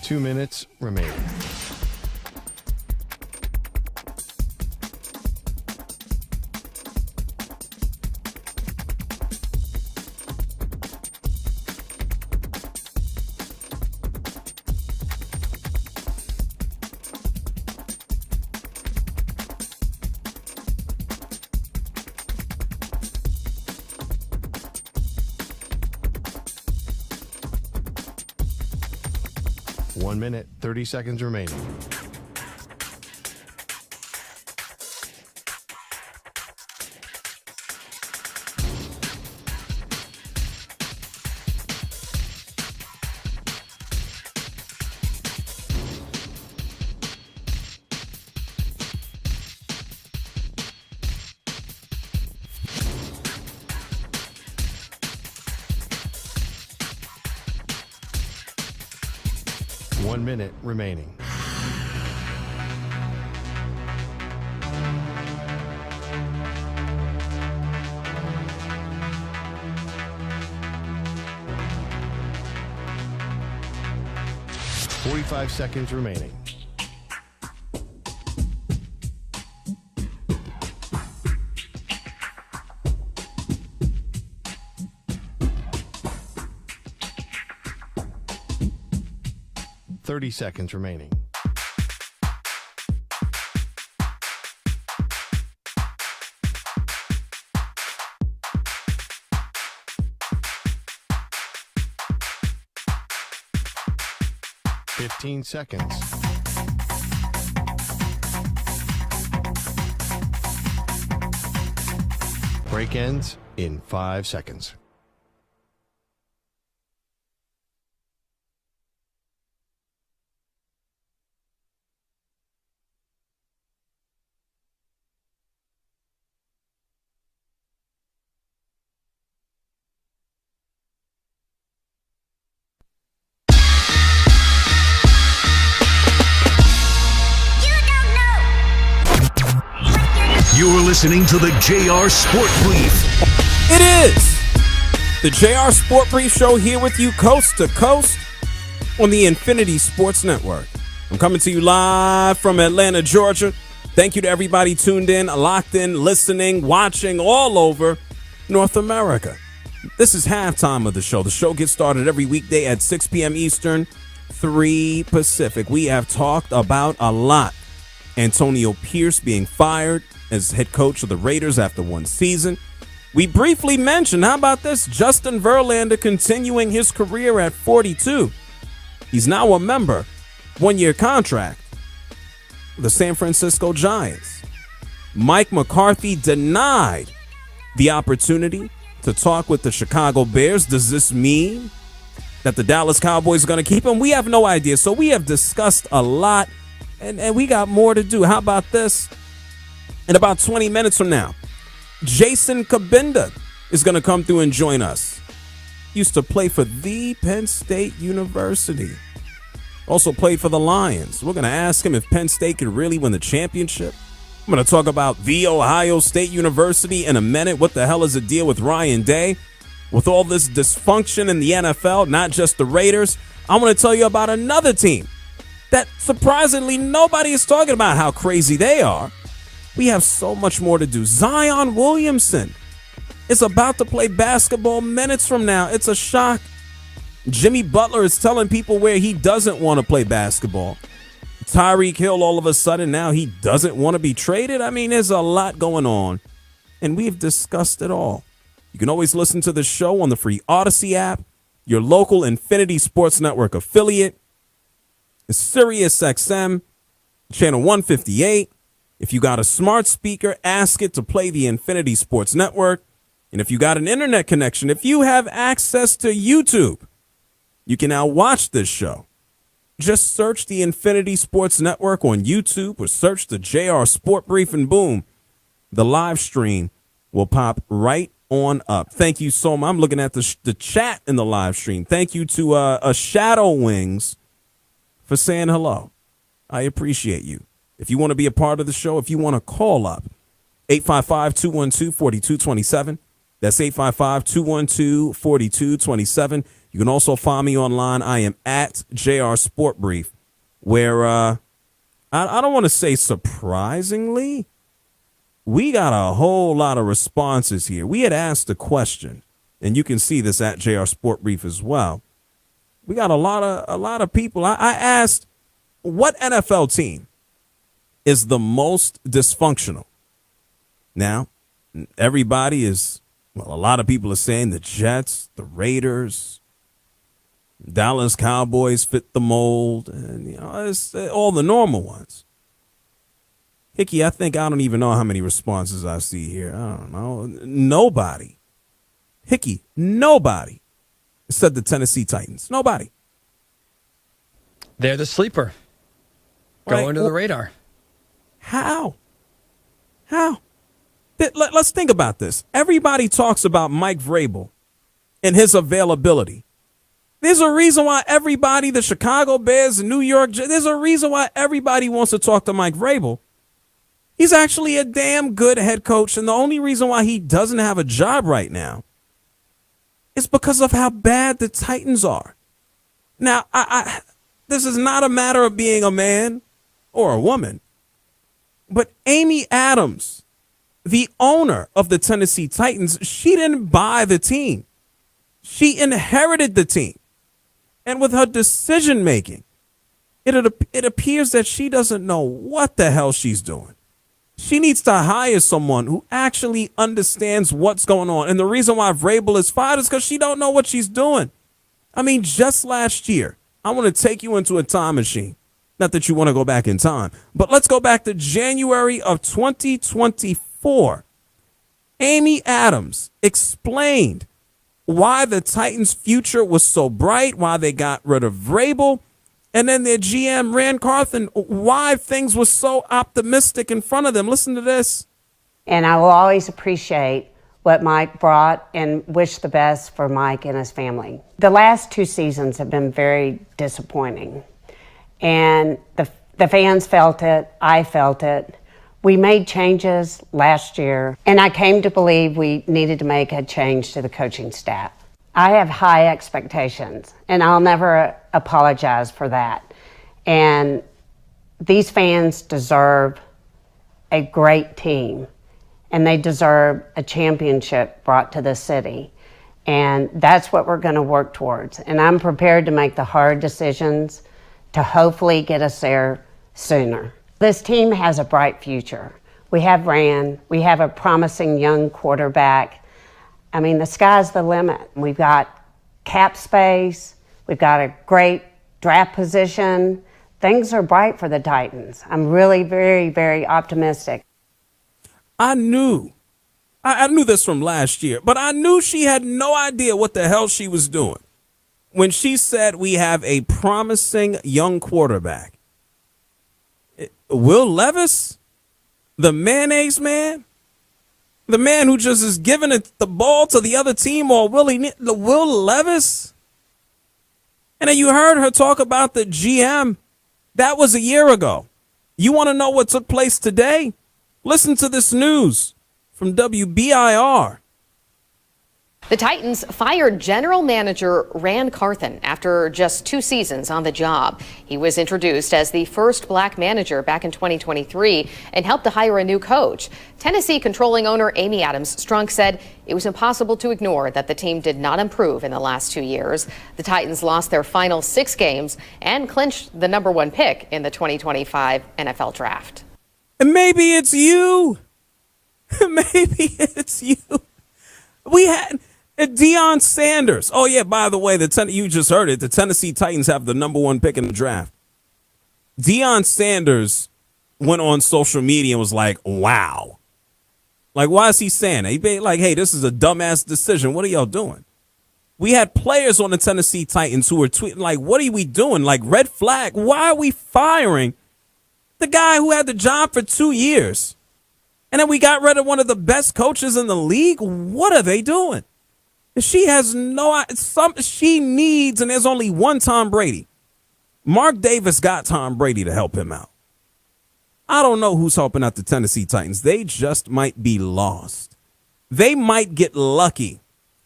Two minutes remaining. One minute, 30 seconds remaining. One minute remaining. Forty-five seconds remaining. Thirty seconds remaining. 15 seconds. Break ends in 5 seconds. You're listening to the JR SportBrief. It is the JR SportBrief show here with you coast to coast on the Infinity Sports Network. I'm coming to you live from Atlanta, Georgia. Thank you to everybody tuned in, locked in, listening, watching all over North America. This is halftime of the show. The show gets started every weekday at 6 p.m. Eastern, 3 Pacific. We have talked about a lot. Antonio Pierce being fired as head coach of the Raiders after one season. We briefly mentioned, how about this? Justin Verlander continuing his career at 42. He's now a member, one-year contract, the San Francisco Giants. Mike McCarthy denied the opportunity to talk with the Chicago Bears. Does this mean that the Dallas Cowboys are going to keep him? We have no idea. So we have discussed a lot, and we got more to do. How about this? In about 20 minutes from now, Jason Kabinda is going to come through and join us. Used to play for the Penn State University. Also played for the Lions. We're going to ask him if Penn State could really win the championship. I'm going to talk about the Ohio State University in a minute. What the hell is the deal with Ryan Day? With all this dysfunction in the NFL, not just the Raiders, I want to tell you about another team that surprisingly nobody is talking about how crazy they are. We have so much more to do. Zion Williamson is about to play basketball minutes from now. It's a shock. Jimmy Butler is telling people where he doesn't want to play basketball. Tyreek Hill, all of a sudden, now he doesn't want to be traded. I mean, there's a lot going on, and we've discussed it all. You can always listen to the show on the free Odyssey app, your local Infinity Sports Network affiliate. It's Sirius XM, channel 158. If you got a smart speaker, ask it to play the Infinity Sports Network. And if you got an internet connection, if you have access to YouTube, you can now watch this show. Just search the Infinity Sports Network on YouTube or search the JR SportBrief, and boom, the live stream will pop right on up. Thank you so much. I'm looking at the chat in the live stream. Thank you to a Shadow Wings for saying hello. I appreciate you. If you want to be a part of the show, if you want to call up, 855-212-4227. That's 855-212-4227. You can also find me online. I am at JR SportBrief, where I don't want to say surprisingly, we got a whole lot of responses here. We had asked a question, and you can see this at JR SportBrief as well. We got a lot of people. I asked, what NFL team is the most dysfunctional? Now, everybody is, well, a lot of people are saying the Jets, the Raiders, Dallas Cowboys fit the mold, and it's all the normal ones. Hickey, I don't even know how many responses I see here. I don't know. Nobody. Hickey, nobody said the Tennessee Titans. Nobody. They're the sleeper. Go under the radar. How? Let's think about this. Everybody talks about Mike Vrabel and his availability. There's a reason why everybody, the Chicago Bears, the New York, there's a reason why everybody wants to talk to Mike Vrabel. He's actually a damn good head coach, and the only reason why he doesn't have a job right now is because of how bad the Titans are. Now, this is not a matter of being a man or a woman, but Amy Adams, the owner of the Tennessee Titans, she didn't buy the team. She inherited the team. And with her decision-making, it appears that she doesn't know what the hell she's doing. She needs to hire someone who actually understands what's going on. And the reason why Vrabel is fired is because she don't know what she's doing. I mean, just last year, I want to take you into a time machine. Not that you want to go back in time, but let's go back to January of 2024. Amy Adams explained why the Titans' future was so bright, why they got rid of Vrabel, and then their GM, Rand Carthen, why things were so optimistic in front of them. Listen to this. And I will always appreciate what Mike brought and wish the best for Mike and his family. The last 2 seasons have been very disappointing. And the fans felt it. I felt it. We made changes last year, and I came to believe we needed to make a change to the coaching staff. I have high expectations, and I'll never apologize for that. And these fans deserve a great team, and they deserve a championship brought to the city. And that's what we're going to work towards. And I'm prepared to make the hard decisions to hopefully get us there sooner. This team has a bright future. We have Rand. We have a promising young quarterback. I mean, the sky's the limit. We've got cap space. We've got a great draft position. Things are bright for the Titans. I'm really very, very optimistic. I knew this from last year, but I knew she had no idea what the hell she was doing when she said we have a promising young quarterback. Will Levis, the mayonnaise man, the man who just is giving the ball to the other team or the Will Levis. And then you heard her talk about the GM. That was a year ago. You want to know what took place today? Listen to this news from WBIR. The Titans fired general manager Rand Carthen after just 2 seasons on the job. He was introduced as the first black manager back in 2023 and helped to hire a new coach. Tennessee controlling owner Amy Adams Strunk said it was impossible to ignore that the team did not improve in the last 2 years. The Titans lost their final 6 games and clinched the #1 pick in the 2025 NFL draft. And maybe it's you. Maybe it's you. We had Deion Sanders. Oh, yeah, by the way, you just heard it. The Tennessee Titans have the #1 pick in the draft. Deion Sanders went on social media and was like, wow. Like, why is he saying that? He be like, hey, this is a dumbass decision. What are y'all doing? We had players on the Tennessee Titans who were tweeting like, what are we doing? Like, red flag. Why are we firing the guy who had the job for 2 years? And then we got rid of one of the best coaches in the league. What are they doing? She has she needs, and there's only one Tom Brady. Mark Davis got Tom Brady to help him out. I don't know who's helping out the Tennessee Titans. They just might be lost. They might get lucky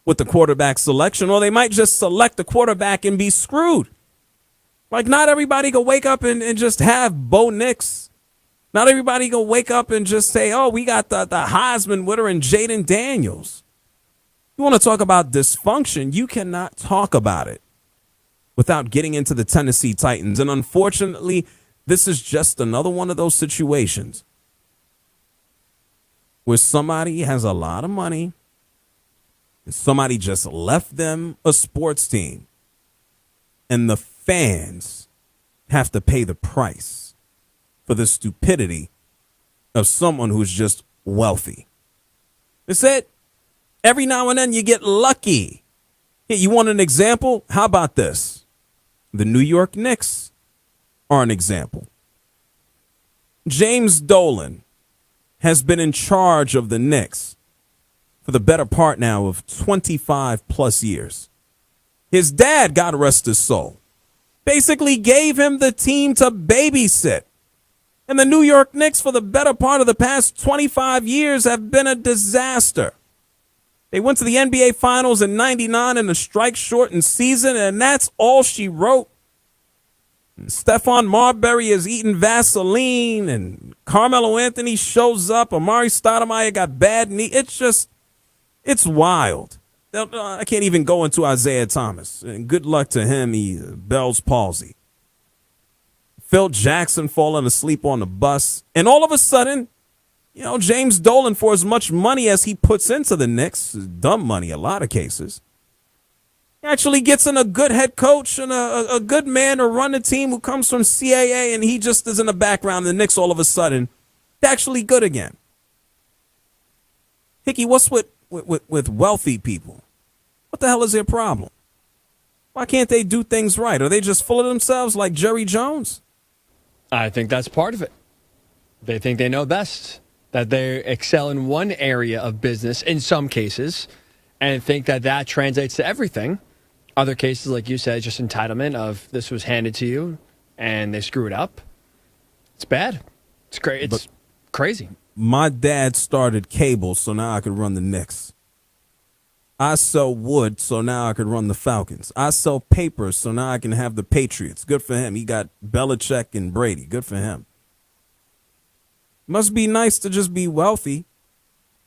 with the quarterback selection, or they might just select a quarterback and be screwed. Like, not everybody can wake up and just have Bo Nix. Not everybody can wake up and just say, oh, we got the Heisman winner and Jaden Daniels. You want to talk about dysfunction, you cannot talk about it without getting into the Tennessee Titans. And unfortunately, this is just another one of those situations where somebody has a lot of money and somebody just left them a sports team, and the fans have to pay the price for the stupidity of someone who's just wealthy. That's it. Every now and then you get lucky. Hey, you want an example? How about this? The New York Knicks are an example. James Dolan has been in charge of the Knicks for the better part now of 25 plus years. His dad, God rest his soul, basically gave him the team to babysit. And the New York Knicks for the better part of the past 25 years have been a disaster. They went to the NBA Finals in '99 in a strike-shortened season, and that's all she wrote. Stephon Marbury has eaten Vaseline, and Carmelo Anthony shows up. Amari Stoudemire got bad knee. It's wild. I can't even go into Isaiah Thomas. And good luck to him. He Bell's palsy. Phil Jackson falling asleep on the bus. And all of a sudden, James Dolan, for as much money as he puts into the Knicks, dumb money, a lot of cases, He actually gets in a good head coach and a good man to run the team who comes from CAA, and he just is in the background. The Knicks all of a sudden, they're actually good again. Hickey, what's with wealthy people? What the hell is their problem? Why can't they do things right? Are they just full of themselves like Jerry Jones? I think that's part of it. They think they know best, that they excel in one area of business in some cases, and think that translates to everything. Other cases, like you said, just entitlement of this was handed to you and they screw it up. It's bad. It's crazy. My dad started cable, so now I could run the Knicks. I sell wood, so now I could run the Falcons. I sell paper, so now I can have the Patriots. Good for him. He got Belichick and Brady. Good for him. Must be nice to just be wealthy.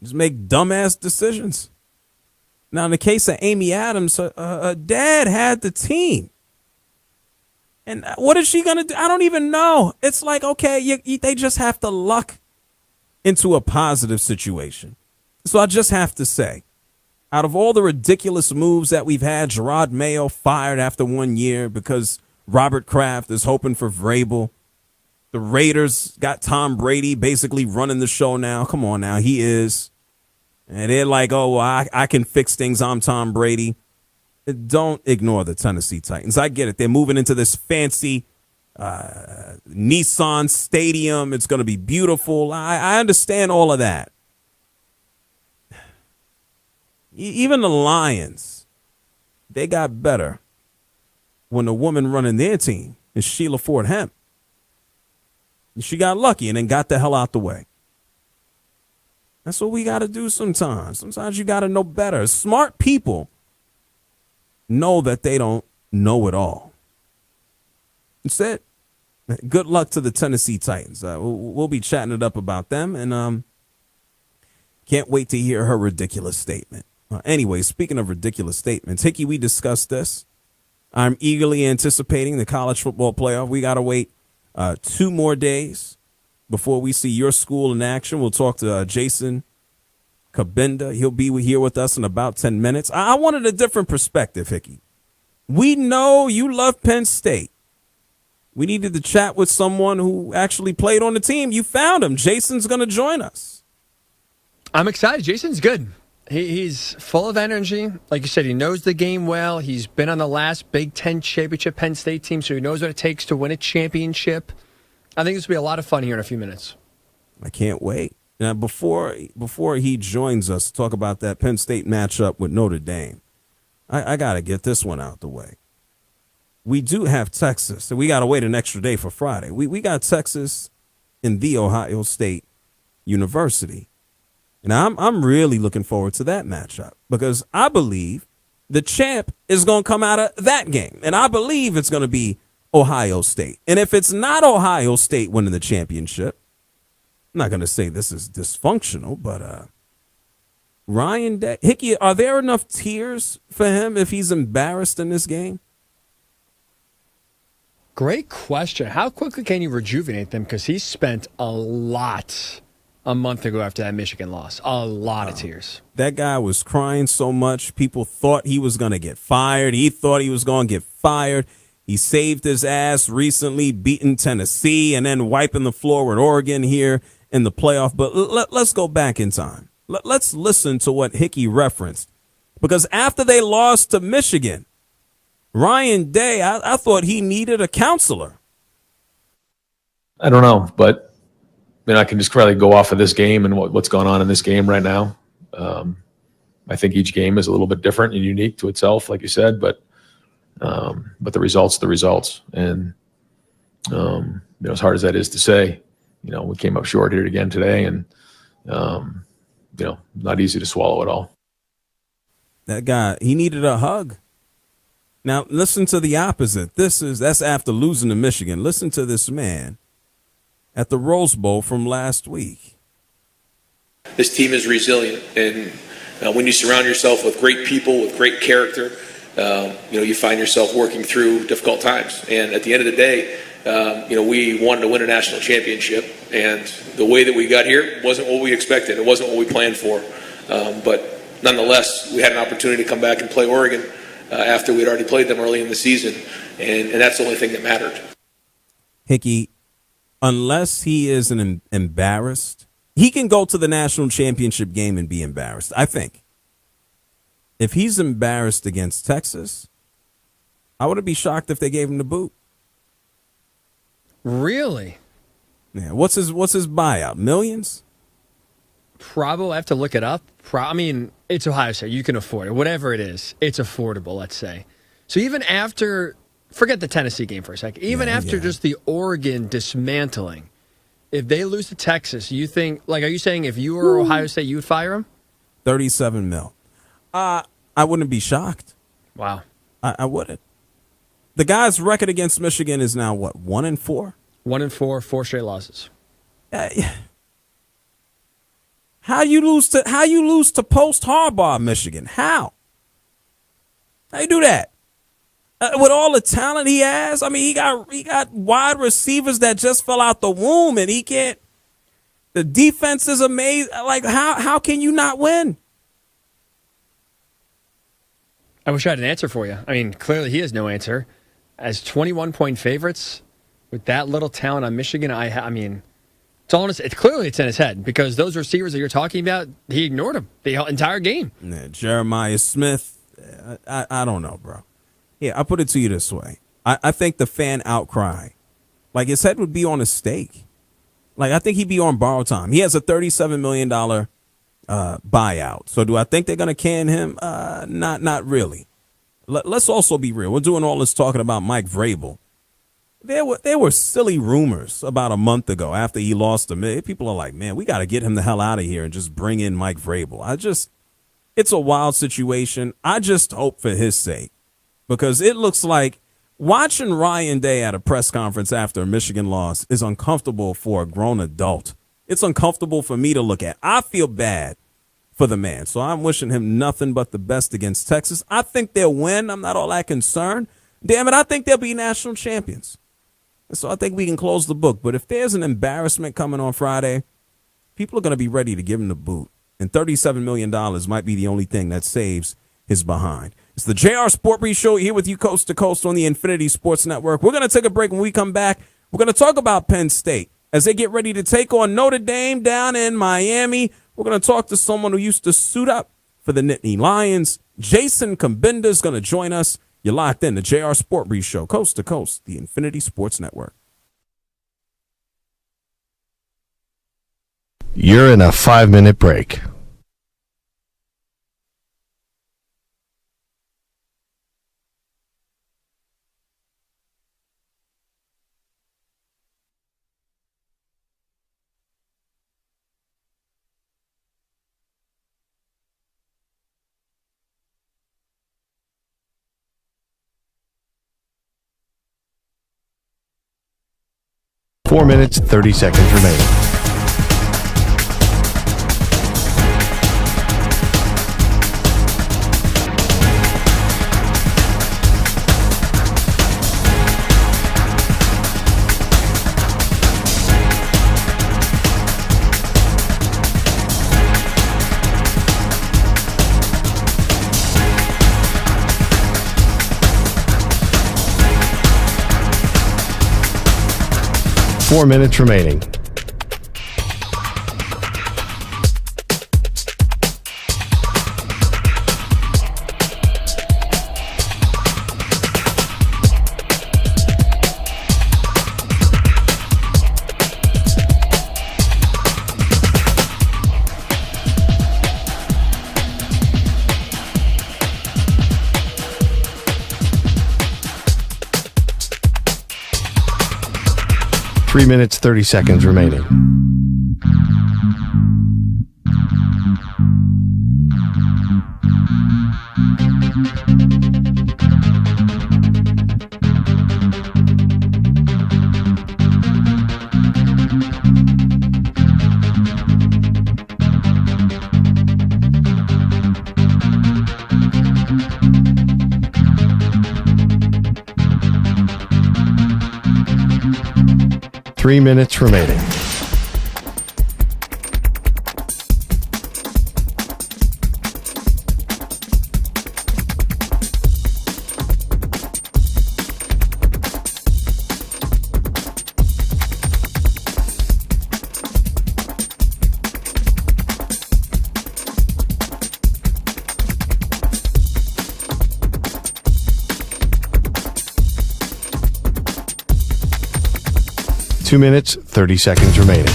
Just make dumbass decisions. Now, in the case of Amy Adams, her dad had the team. And what is she going to do? I don't even know. It's like, okay, they just have to luck into a positive situation. So I just have to say, out of all the ridiculous moves that we've had, Gerard Mayo fired after 1 year because Robert Kraft is hoping for Vrabel. The Raiders got Tom Brady basically running the show now. Come on now, he is. And they're like, oh, well, I can fix things. I'm Tom Brady. Don't ignore the Tennessee Titans. I get it. They're moving into this fancy Nissan Stadium. It's going to be beautiful. I understand all of that. Even the Lions, they got better when the woman running their team is Sheila Ford Hemp. She got lucky and then got the hell out the way. That's what we got to do sometimes. Sometimes you got to know better. Smart people know that they don't know it all. That's it. Good luck to the Tennessee Titans. We'll be chatting it up about them, and can't wait to hear her ridiculous statement. Anyway, speaking of ridiculous statements, Hickey, we discussed this. I'm eagerly anticipating the college football playoff. We got to wait 2 more days before we see your school in action. We'll talk to Jason Kabinda. He'll be here with us in about 10 minutes. I wanted a different perspective, Hickey. We know you love Penn State. We needed to chat with someone who actually played on the team. You found him. Jason's going to join us. I'm excited. Jason's good. He's full of energy. Like you said, he knows the game well. He's been on the last Big Ten championship Penn State team, so he knows what it takes to win a championship. I think this will be a lot of fun here in a few minutes. I can't wait. Now, before he joins us to talk about that Penn State matchup with Notre Dame, I got to get this one out the way. We do have Texas, so we got to wait an extra day for Friday. We got Texas in The Ohio State University. And I'm really looking forward to that matchup because I believe the champ is going to come out of that game. And I believe it's going to be Ohio State. And if it's not Ohio State winning the championship, I'm not going to say this is dysfunctional, but Ryan Day, Hickey, are there enough tears for him if he's embarrassed in this game? Great question. How quickly can you rejuvenate them? Because he spent a lot a month ago after that Michigan loss. A lot of tears. That guy was crying so much. People thought he was going to get fired. He thought he was going to get fired. He saved his ass recently, beating Tennessee and then wiping the floor with Oregon here in the playoff. But let's go back in time. Let's listen to what Hickey referenced. Because after they lost to Michigan, Ryan Day, I thought he needed a counselor. I don't know, but I can just really go off of this game and what's going on in this game right now. I think each game is a little bit different and unique to itself, like you said, but the results are the results. And, as hard as that is to say, we came up short here again today and, not easy to swallow at all. That guy, he needed a hug. Now, listen to the opposite. That's after losing to Michigan. Listen to this man at the Rose Bowl from last week. This team is resilient, and when you surround yourself with great people, with great character, you find yourself working through difficult times. And at the end of the day, we wanted to win a national championship, and the way that we got here wasn't what we expected. It wasn't what we planned for. But nonetheless, we had an opportunity to come back and play Oregon after we'd already played them early in the season, and that's the only thing that mattered. Hickey, unless he is embarrassed, he can go to the national championship game and be embarrassed, I think. If he's embarrassed against Texas, I wouldn't be shocked if they gave him the boot. Really? Yeah. What's his buyout? Millions? Probably. I have to look it up. I mean, it's Ohio State. You can afford it. Whatever it is, it's affordable, let's say. So even after, forget the Tennessee game for a second, even after just the Oregon dismantling, if they lose to Texas, you think, like, are you saying if you were Ohio State, you would fire him? $37 million. I wouldn't be shocked. Wow. I wouldn't. The guy's record against Michigan is now what, 1-4? 1-4, 4 straight losses. How you lose to post Harbaugh, Michigan? How you do that? With all the talent he has, I mean, he got wide receivers that just fell out the womb, and he can't. The defense is amazing. Like, how can you not win? I wish I had an answer for you. I mean, clearly he has no answer. As 21-point favorites with that little talent on Michigan, I mean, it's clearly it's in his head because those receivers that you're talking about, he ignored them the entire game. Yeah, Jeremiah Smith, I don't know, bro. Yeah, I'll put it to you this way. I think the fan outcry, like his head would be on a stake. Like I think he'd be on borrowed time. He has a $37 million buyout. So do I think they're going to can him? Not really. Let's also be real. We're doing all this talking about Mike Vrabel. There were silly rumors about a month ago after he lost to me. People are like, man, we got to get him the hell out of here and just bring in Mike Vrabel. It's a wild situation. I just hope for his sake because it looks like watching Ryan Day at a press conference after a Michigan loss is uncomfortable for a grown adult. It's uncomfortable for me to look at. I feel bad for the man. So I'm wishing him nothing but the best against Texas. I think they'll win. I'm not all that concerned. Damn it, I think they'll be national champions. So I think we can close the book. But if there's an embarrassment coming on Friday, people are going to be ready to give him the boot. And $37 million might be the only thing that saves his behind. It's the JR SportBrief Show here with you coast to coast on the Infinity Sports Network. We're going to take a break. When we come back, we're going to talk about Penn State as they get ready to take on Notre Dame down in Miami. We're going to talk to someone who used to suit up for the Nittany Lions. Jason Kambinda is going to join us. You're locked in the JR SportBrief Show, coast to coast, the Infinity Sports Network. You're in a 5-minute break. Four minutes, 30 seconds remaining. Four minutes remaining. Three minutes, 30 seconds remaining. Three minutes remaining. 2 minutes, 30 seconds remaining.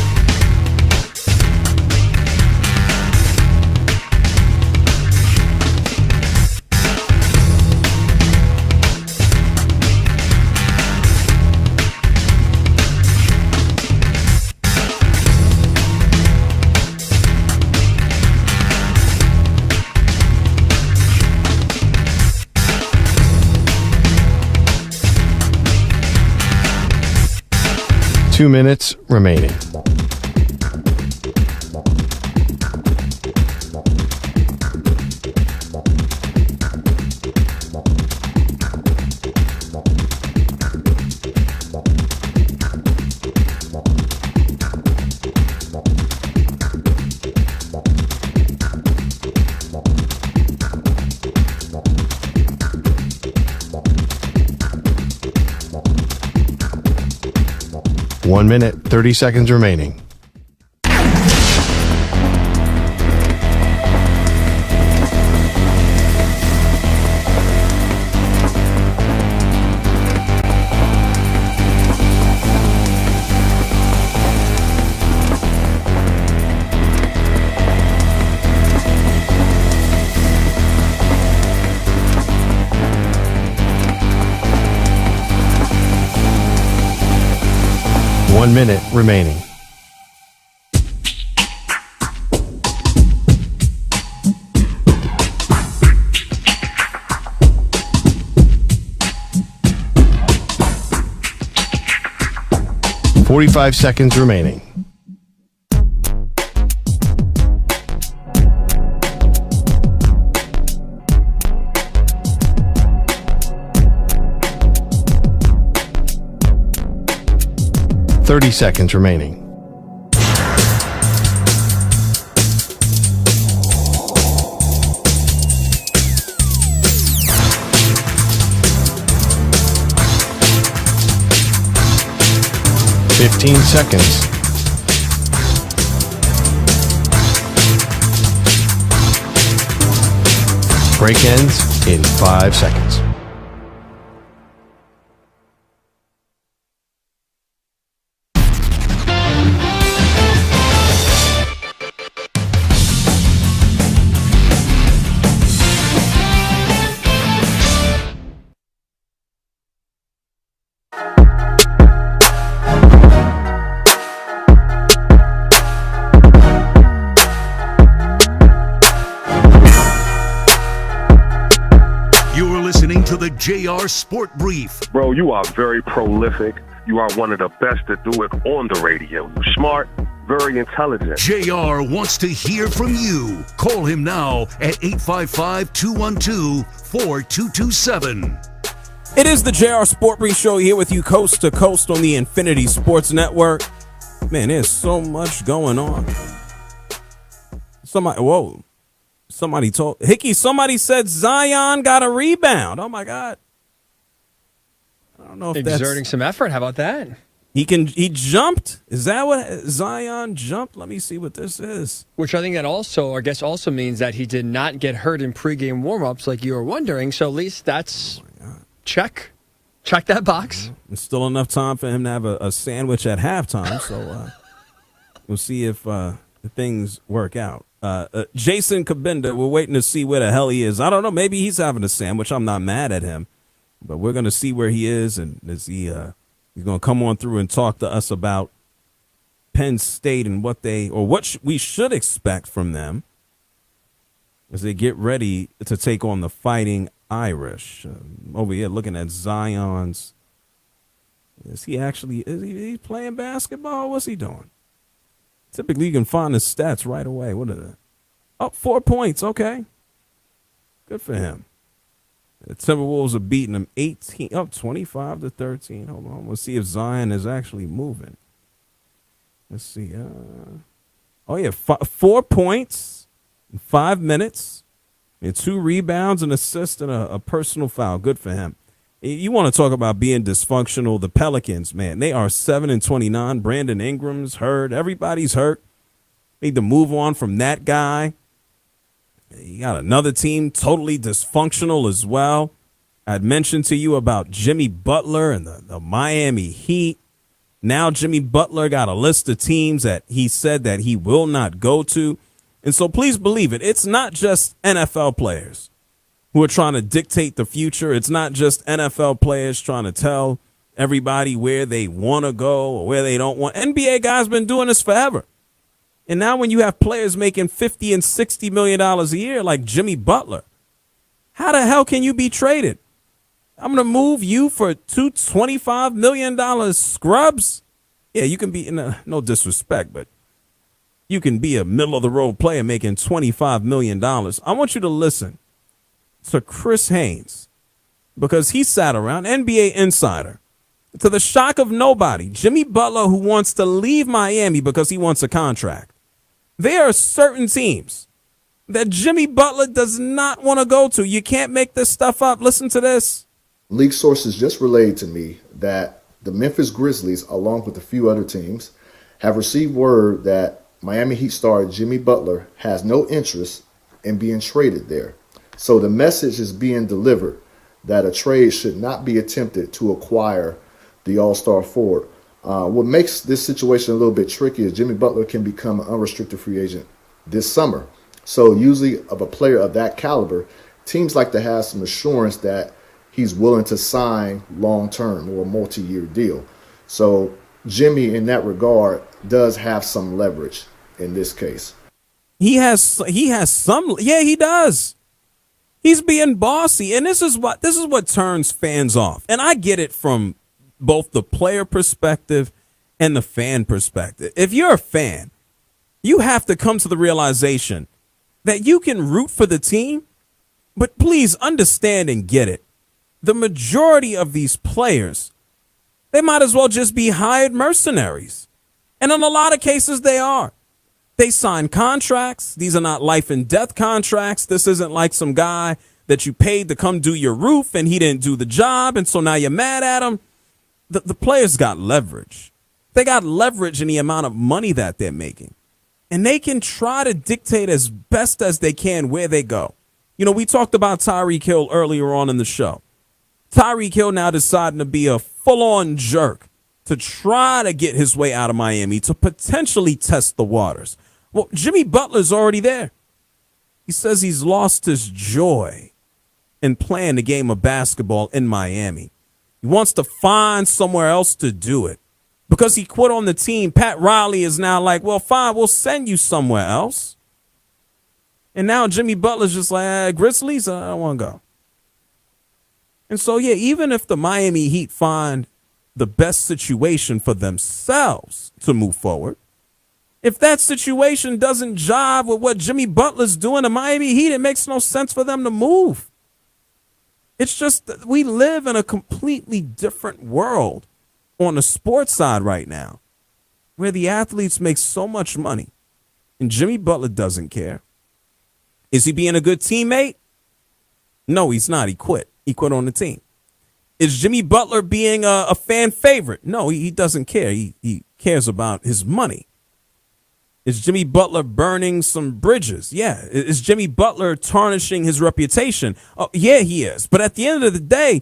Two minutes remaining. One minute, 30 seconds remaining. One minute remaining. Forty-five seconds remaining. Thirty seconds remaining. Fifteen seconds. Break ends in 5 seconds. To the JR SportBrief. Bro, you are very prolific. You are one of the best to do it on the radio. You're smart, very intelligent. JR wants to hear from you. Call him now at 855-212-4227. It is the JR SportBrief show here with you coast to coast on the Infinity Sports Network. Man, there's so much going on. Somebody told Hickey, somebody said Zion got a rebound. Oh my God. I don't know if exerting some effort. How about that? He jumped. Is that what Zion jumped? Let me see what this is. Which I think that also means that he did not get hurt in pregame warmups like you were wondering. So at least that's check that box. There's still enough time for him to have a sandwich at halftime. So we'll see if things work out. Jason Kabinda, we're waiting to see where the hell he is. I don't know. Maybe he's having a sandwich. I'm not mad at him, but we're going to see where he is, and is he's going to come on through and talk to us about Penn State and what we should expect from them as they get ready to take on the Fighting Irish. Over here, looking at Zion's. Is he playing basketball? What's he doing? Typically, you can find the stats right away. What are they? Oh, 4 points. Okay. Good for him. The Timberwolves are beating them 25-13. Hold on. We'll see if Zion is actually moving. Let's see. 4 points in 5 minutes. And 2 rebounds, an assist, and a personal foul. Good for him. You want to talk about being dysfunctional? The Pelicans, man, they are 7-29. Brandon Ingram's hurt. Everybody's hurt. Need to move on from that guy. You got another team totally dysfunctional as well. I'd mentioned to you about Jimmy Butler and the Miami Heat. Now Jimmy Butler got a list of teams that he said that he will not go to. And so please believe it. It's not just NFL players who are trying to dictate the future. It's not just NFL players trying to tell everybody where they want to go or where they don't want. NBA guys been doing this forever. And now when you have players making $50 and $60 million a year like Jimmy Butler, how the hell can you be traded? I'm going to move you for two $25 million scrubs. Yeah, you can be, no disrespect, but you can be a middle-of-the-road player making $25 million. I want you to listen to Chris Haynes because he sat around, NBA Insider, to the shock of nobody, Jimmy Butler, who wants to leave Miami because he wants a contract. There are certain teams that Jimmy Butler does not want to go to. You can't make this stuff up. Listen to this. League sources just relayed to me that the Memphis Grizzlies, along with a few other teams, have received word that Miami Heat star Jimmy Butler has no interest in being traded there. So the message is being delivered that a trade should not be attempted to acquire the all-star forward. What makes this situation a little bit tricky is Jimmy Butler can become an unrestricted free agent this summer. So usually of a player of that caliber, teams like to have some assurance that he's willing to sign long-term or a multi-year deal. So Jimmy, in that regard, does have some leverage in this case. He has some. Yeah, he does. He's being bossy, and this is what turns fans off. And I get it from both the player perspective and the fan perspective. If you're a fan, you have to come to the realization that you can root for the team, but please understand and get it. The majority of these players, they might as well just be hired mercenaries. And in a lot of cases, they are. They sign contracts. These are not life and death contracts. This isn't like some guy that you paid to come do your roof and he didn't do the job, and so now you're mad at him. The players got leverage. They got leverage in the amount of money that they're making. And they can try to dictate as best as they can where they go. You know, we talked about Tyreek Hill earlier on in the show. Tyreek Hill now deciding to be a full-on jerk to try to get his way out of Miami, to potentially test the waters. Well, Jimmy Butler's already there. He says he's lost his joy in playing the game of basketball in Miami. He wants to find somewhere else to do it. Because he quit on the team, Pat Riley is now like, well, fine, we'll send you somewhere else. And now Jimmy Butler's just like, Grizzlies, I don't want to go. And so, yeah, even if the Miami Heat find the best situation for themselves to move forward, if that situation doesn't jive with what Jimmy Butler's doing to Miami Heat, it makes no sense for them to move. It's just that we live in a completely different world on the sports side right now, where the athletes make so much money, and Jimmy Butler doesn't care. Is he being a good teammate? No, he's not. He quit. He quit on the team. Is Jimmy Butler being a fan favorite? No, he doesn't care. He cares about his money. Is Jimmy Butler burning some bridges? Yeah. Is Jimmy Butler tarnishing his reputation? Oh, yeah, he is. But at the end of the day,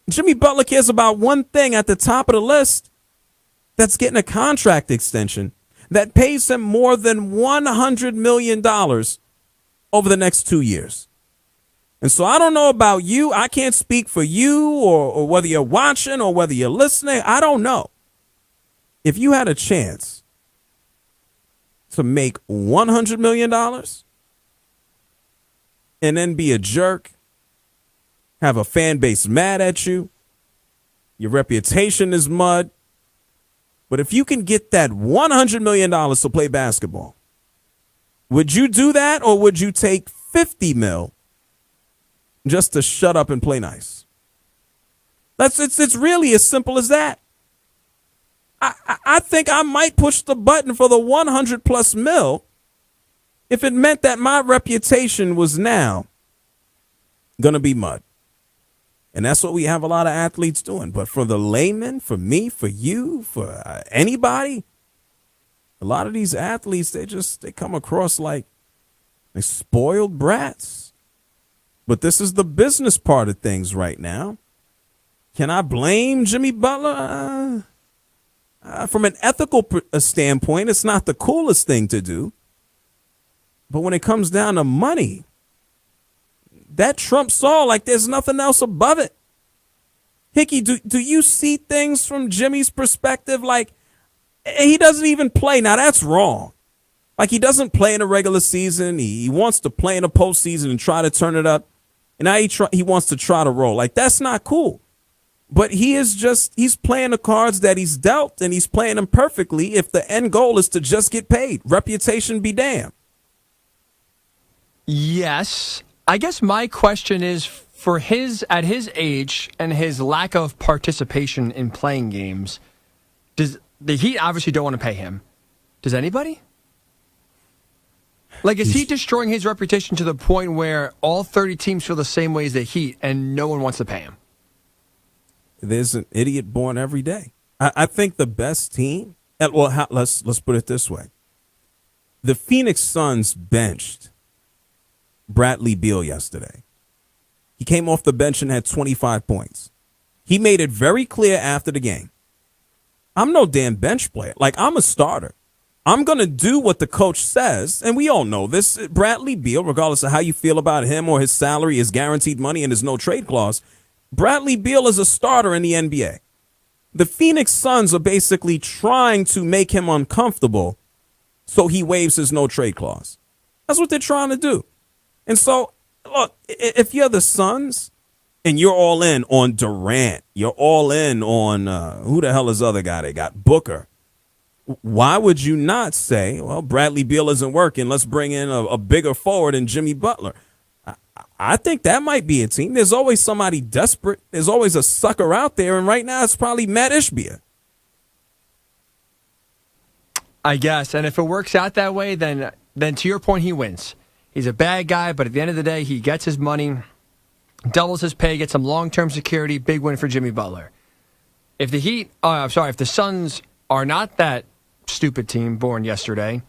Jimmy Butler cares about one thing at the top of the list. That's getting a contract extension that pays him more than $100 million over the next 2 years. And so I don't know about you. I can't speak for you or whether you're watching or whether you're listening. I don't know. If you had a chance to make $100 million and then be a jerk, have a fan base mad at you, your reputation is mud. But if you can get that $100 million to play basketball, would you do that, or would you take $50 million just to shut up and play nice? It's really as simple as that. I think I might push the button for the 100 plus mil if it meant that my reputation was now going to be mud. And that's what we have a lot of athletes doing. But for the layman, for me, for you, for anybody, a lot of these athletes, they come across like spoiled brats. But this is the business part of things right now. Can I blame Jimmy Butler? From an ethical standpoint, it's not the coolest thing to do. But when it comes down to money, that trumps all. Like there's nothing else above it. Hickey, do you see things from Jimmy's perspective? Like he doesn't even play. Now that's wrong. Like he doesn't play in the regular season. He wants to play in the postseason and try to turn it up. And now he wants to try to roll. Like that's not cool. But he's playing the cards that he's dealt, and he's playing them perfectly if the end goal is to just get paid. Reputation be damned. Yes. I guess my question is at his age and his lack of participation in playing games, does the Heat obviously don't want to pay him? Does anybody? Like, is he destroying his reputation to the point where all 30 teams feel the same way as the Heat and no one wants to pay him? There's an idiot born every day. I think the best team, let's put it this way. The Phoenix Suns benched Bradley Beal yesterday. He came off the bench and had 25 points. He made it very clear after the game. I'm no damn bench player. Like, I'm a starter. I'm going to do what the coach says, and we all know this. Bradley Beal, regardless of how you feel about him or his salary, his guaranteed money, and his no trade clause, Bradley Beal is a starter in the NBA. The Phoenix Suns are basically trying to make him uncomfortable so he waives his no trade clause. That's what they're trying to do. And so, look, if you're the Suns and you're all in on Durant, you're all in on who the hell is the other guy they got? Booker. Why would you not say, well, Bradley Beal isn't working, let's bring in a bigger forward than Jimmy Butler? I think that might be a team. There's always somebody desperate. There's always a sucker out there, and right now it's probably Matt Ishbia. I guess, and if it works out that way, then to your point, he wins. He's a bad guy, but at the end of the day, he gets his money, doubles his pay, gets some long-term security, big win for Jimmy Butler. If if the Suns are not that stupid team born yesterday,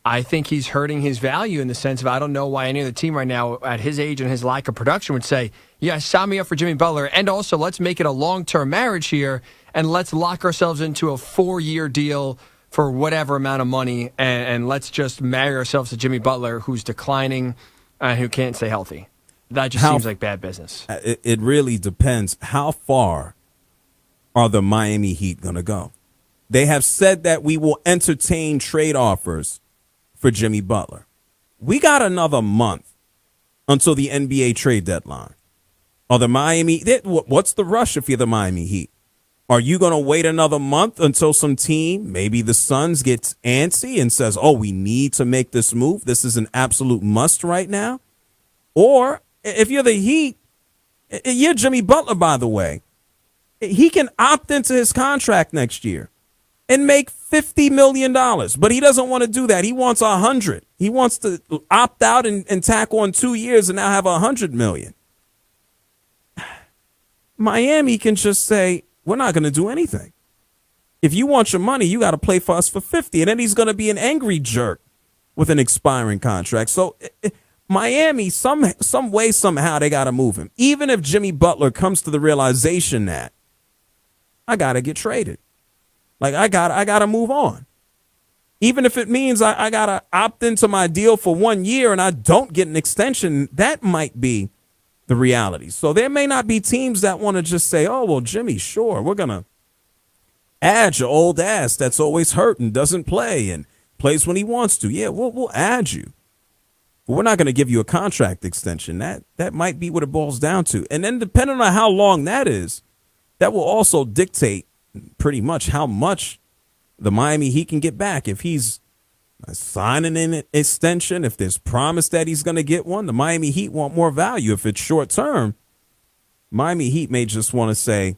I think he's hurting his value in the sense of I don't know why any other team right now at his age and his lack of production would say, yeah, sign me up for Jimmy Butler, and also let's make it a long-term marriage here, and let's lock ourselves into a 4-year deal for whatever amount of money, and let's just marry ourselves to Jimmy Butler, who's declining and who can't stay healthy. That just seems like bad business. It really depends. How far are the Miami Heat going to go? They have said that we will entertain trade offers for Jimmy Butler. We got another month until the NBA trade deadline. Are the what's the rush if you're the Miami Heat? Are you going to wait another month until some team, maybe the Suns, gets antsy and says, oh, we need to make this move? This is an absolute must right now. Or if you're the Heat, you're Jimmy Butler, by the way. He can opt into his contract next year and make $50 million, but he doesn't want to do that. He wants $100. He wants to opt out and tack on 2 years and now have $100 million. Miami can just say, we're not going to do anything. If you want your money, you got to play for us for 50, and then he's going to be an angry jerk with an expiring contract. So Miami, some way, somehow, they got to move him. Even if Jimmy Butler comes to the realization that I got to get traded. Like, I got to move on. Even if it means I got to opt into my deal for 1 year and I don't get an extension, that might be the reality. So there may not be teams that want to just say, oh, well, Jimmy, sure, we're going to add your old ass that's always hurt and doesn't play and plays when he wants to. Yeah, we'll add you. But we're not going to give you a contract extension. That might be what it boils down to. And then depending on how long that is, that will also dictate pretty much how much the Miami Heat can get back. If he's signing an extension, if there's promise that he's going to get one, the Miami Heat want more value. If it's short term, Miami Heat may just want to say,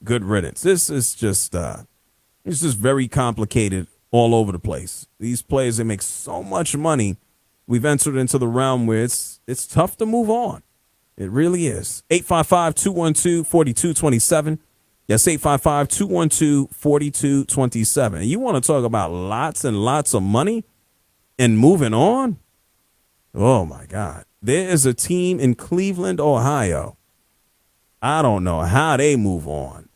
good riddance. This is just it's just very complicated all over the place. These players, they make so much money. We've entered into the realm where it's tough to move on. It really is. 855-212-4227. That's 855-212-4227. And you want to talk about lots and lots of money and moving on? Oh, my God. There is a team in Cleveland, Ohio. I don't know how they move on.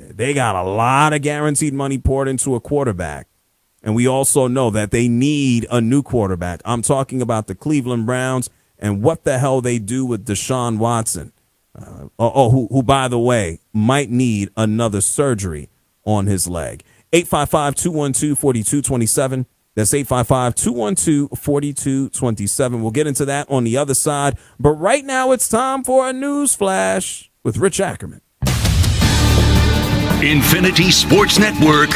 They got a lot of guaranteed money poured into a quarterback. And we also know that they need a new quarterback. I'm talking about the Cleveland Browns and what the hell they do with Deshaun Watson, who, by the way, might need another surgery on his leg. 855-212-4227. That's 855-212-4227. We'll get into that on the other side. But right now it's time for a news flash with Rich Ackerman. Infinity Sports Network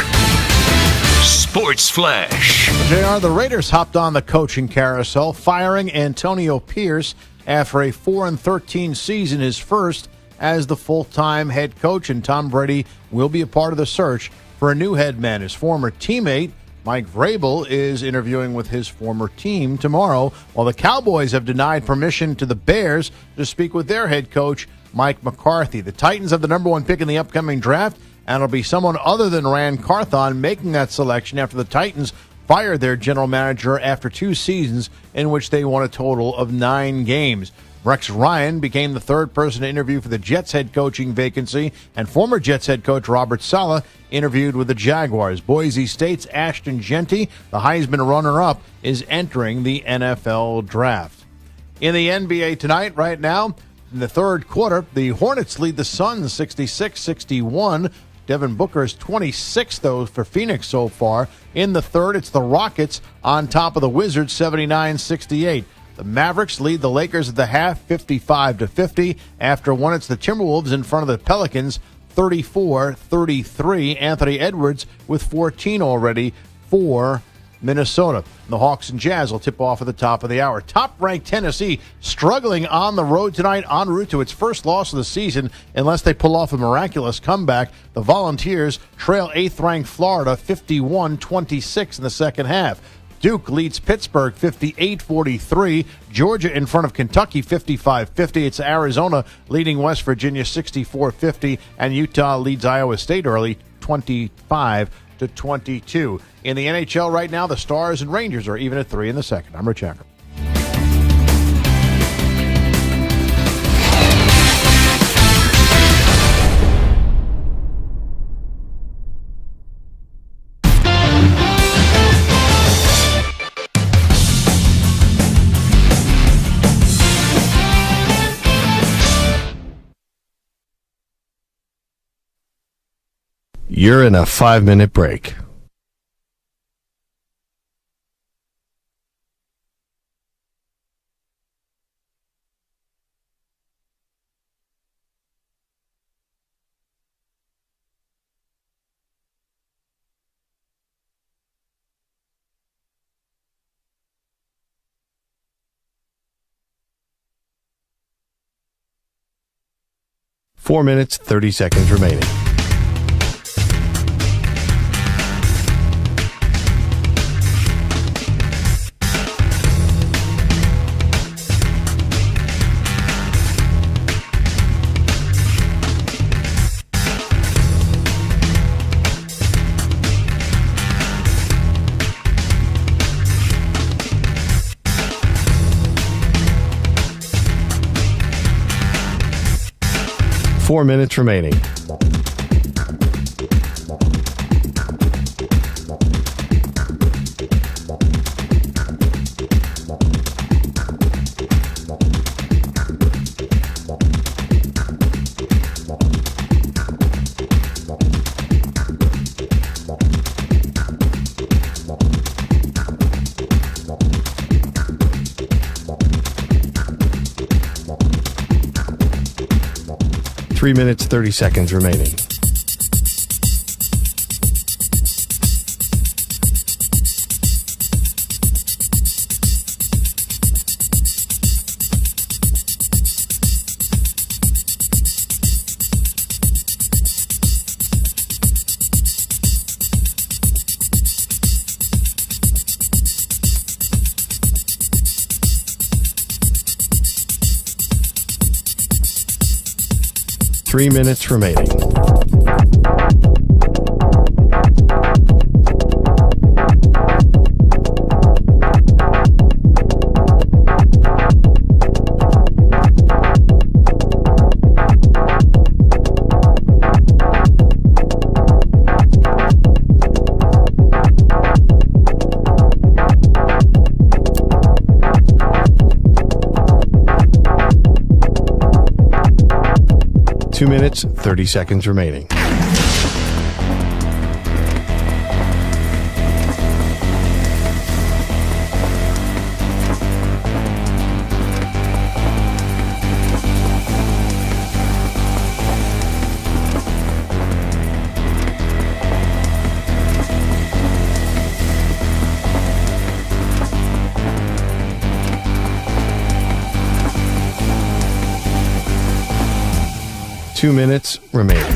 Sports Flash. JR, the Raiders hopped on the coaching carousel, firing Antonio Pierce after a 4-13 season, his first as the full-time head coach, and Tom Brady will be a part of the search for a new head man. His former teammate, Mike Vrabel, is interviewing with his former team tomorrow, while the Cowboys have denied permission to the Bears to speak with their head coach, Mike McCarthy. The Titans have the number one pick in the upcoming draft, and it'll be someone other than Rand Carthon making that selection after the Titans fired their general manager after 2 seasons in which they won a total of 9 games. Rex Ryan became the third person to interview for the Jets head coaching vacancy, and former Jets head coach Robert Saleh interviewed with the Jaguars. Boise State's Ashton Jeanty, the Heisman runner-up, is entering the NFL draft. In the NBA tonight, right now, in the third quarter, the Hornets lead the Suns 66-61. Devin Booker is 26, though, for Phoenix so far. In the third, it's the Rockets on top of the Wizards, 79-68. The Mavericks lead the Lakers at the half, 55-50. After one, it's the Timberwolves in front of the Pelicans, 34-33. Anthony Edwards with 14 already for Minnesota. The Hawks and Jazz will tip off at the top of the hour. Top-ranked Tennessee struggling on the road tonight, en route to its first loss of the season unless they pull off a miraculous comeback. The Volunteers trail 8th-ranked Florida 51-26 in the second half. Duke leads Pittsburgh 58-43. Georgia in front of Kentucky 55-50. It's Arizona leading West Virginia 64-50. And Utah leads Iowa State early 25-22. In the NHL right now, the Stars and Rangers are even at 3 in the second. I'm Rich Ackerman. You're in a 5-minute break. Four minutes, 30 seconds remaining. Four minutes remaining. Three minutes, 30 seconds remaining. Three minutes remaining. 2 minutes, 30 seconds remaining. Two minutes remaining.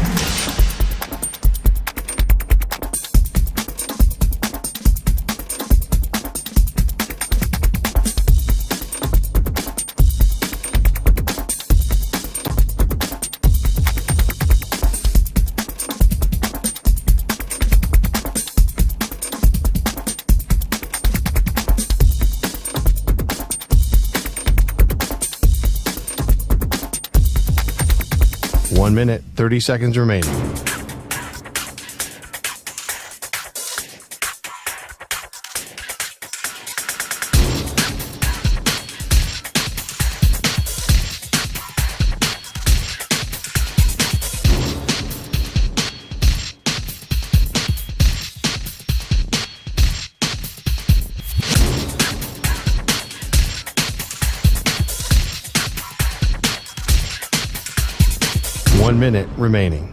One minute, 30 seconds remaining. One minute remaining.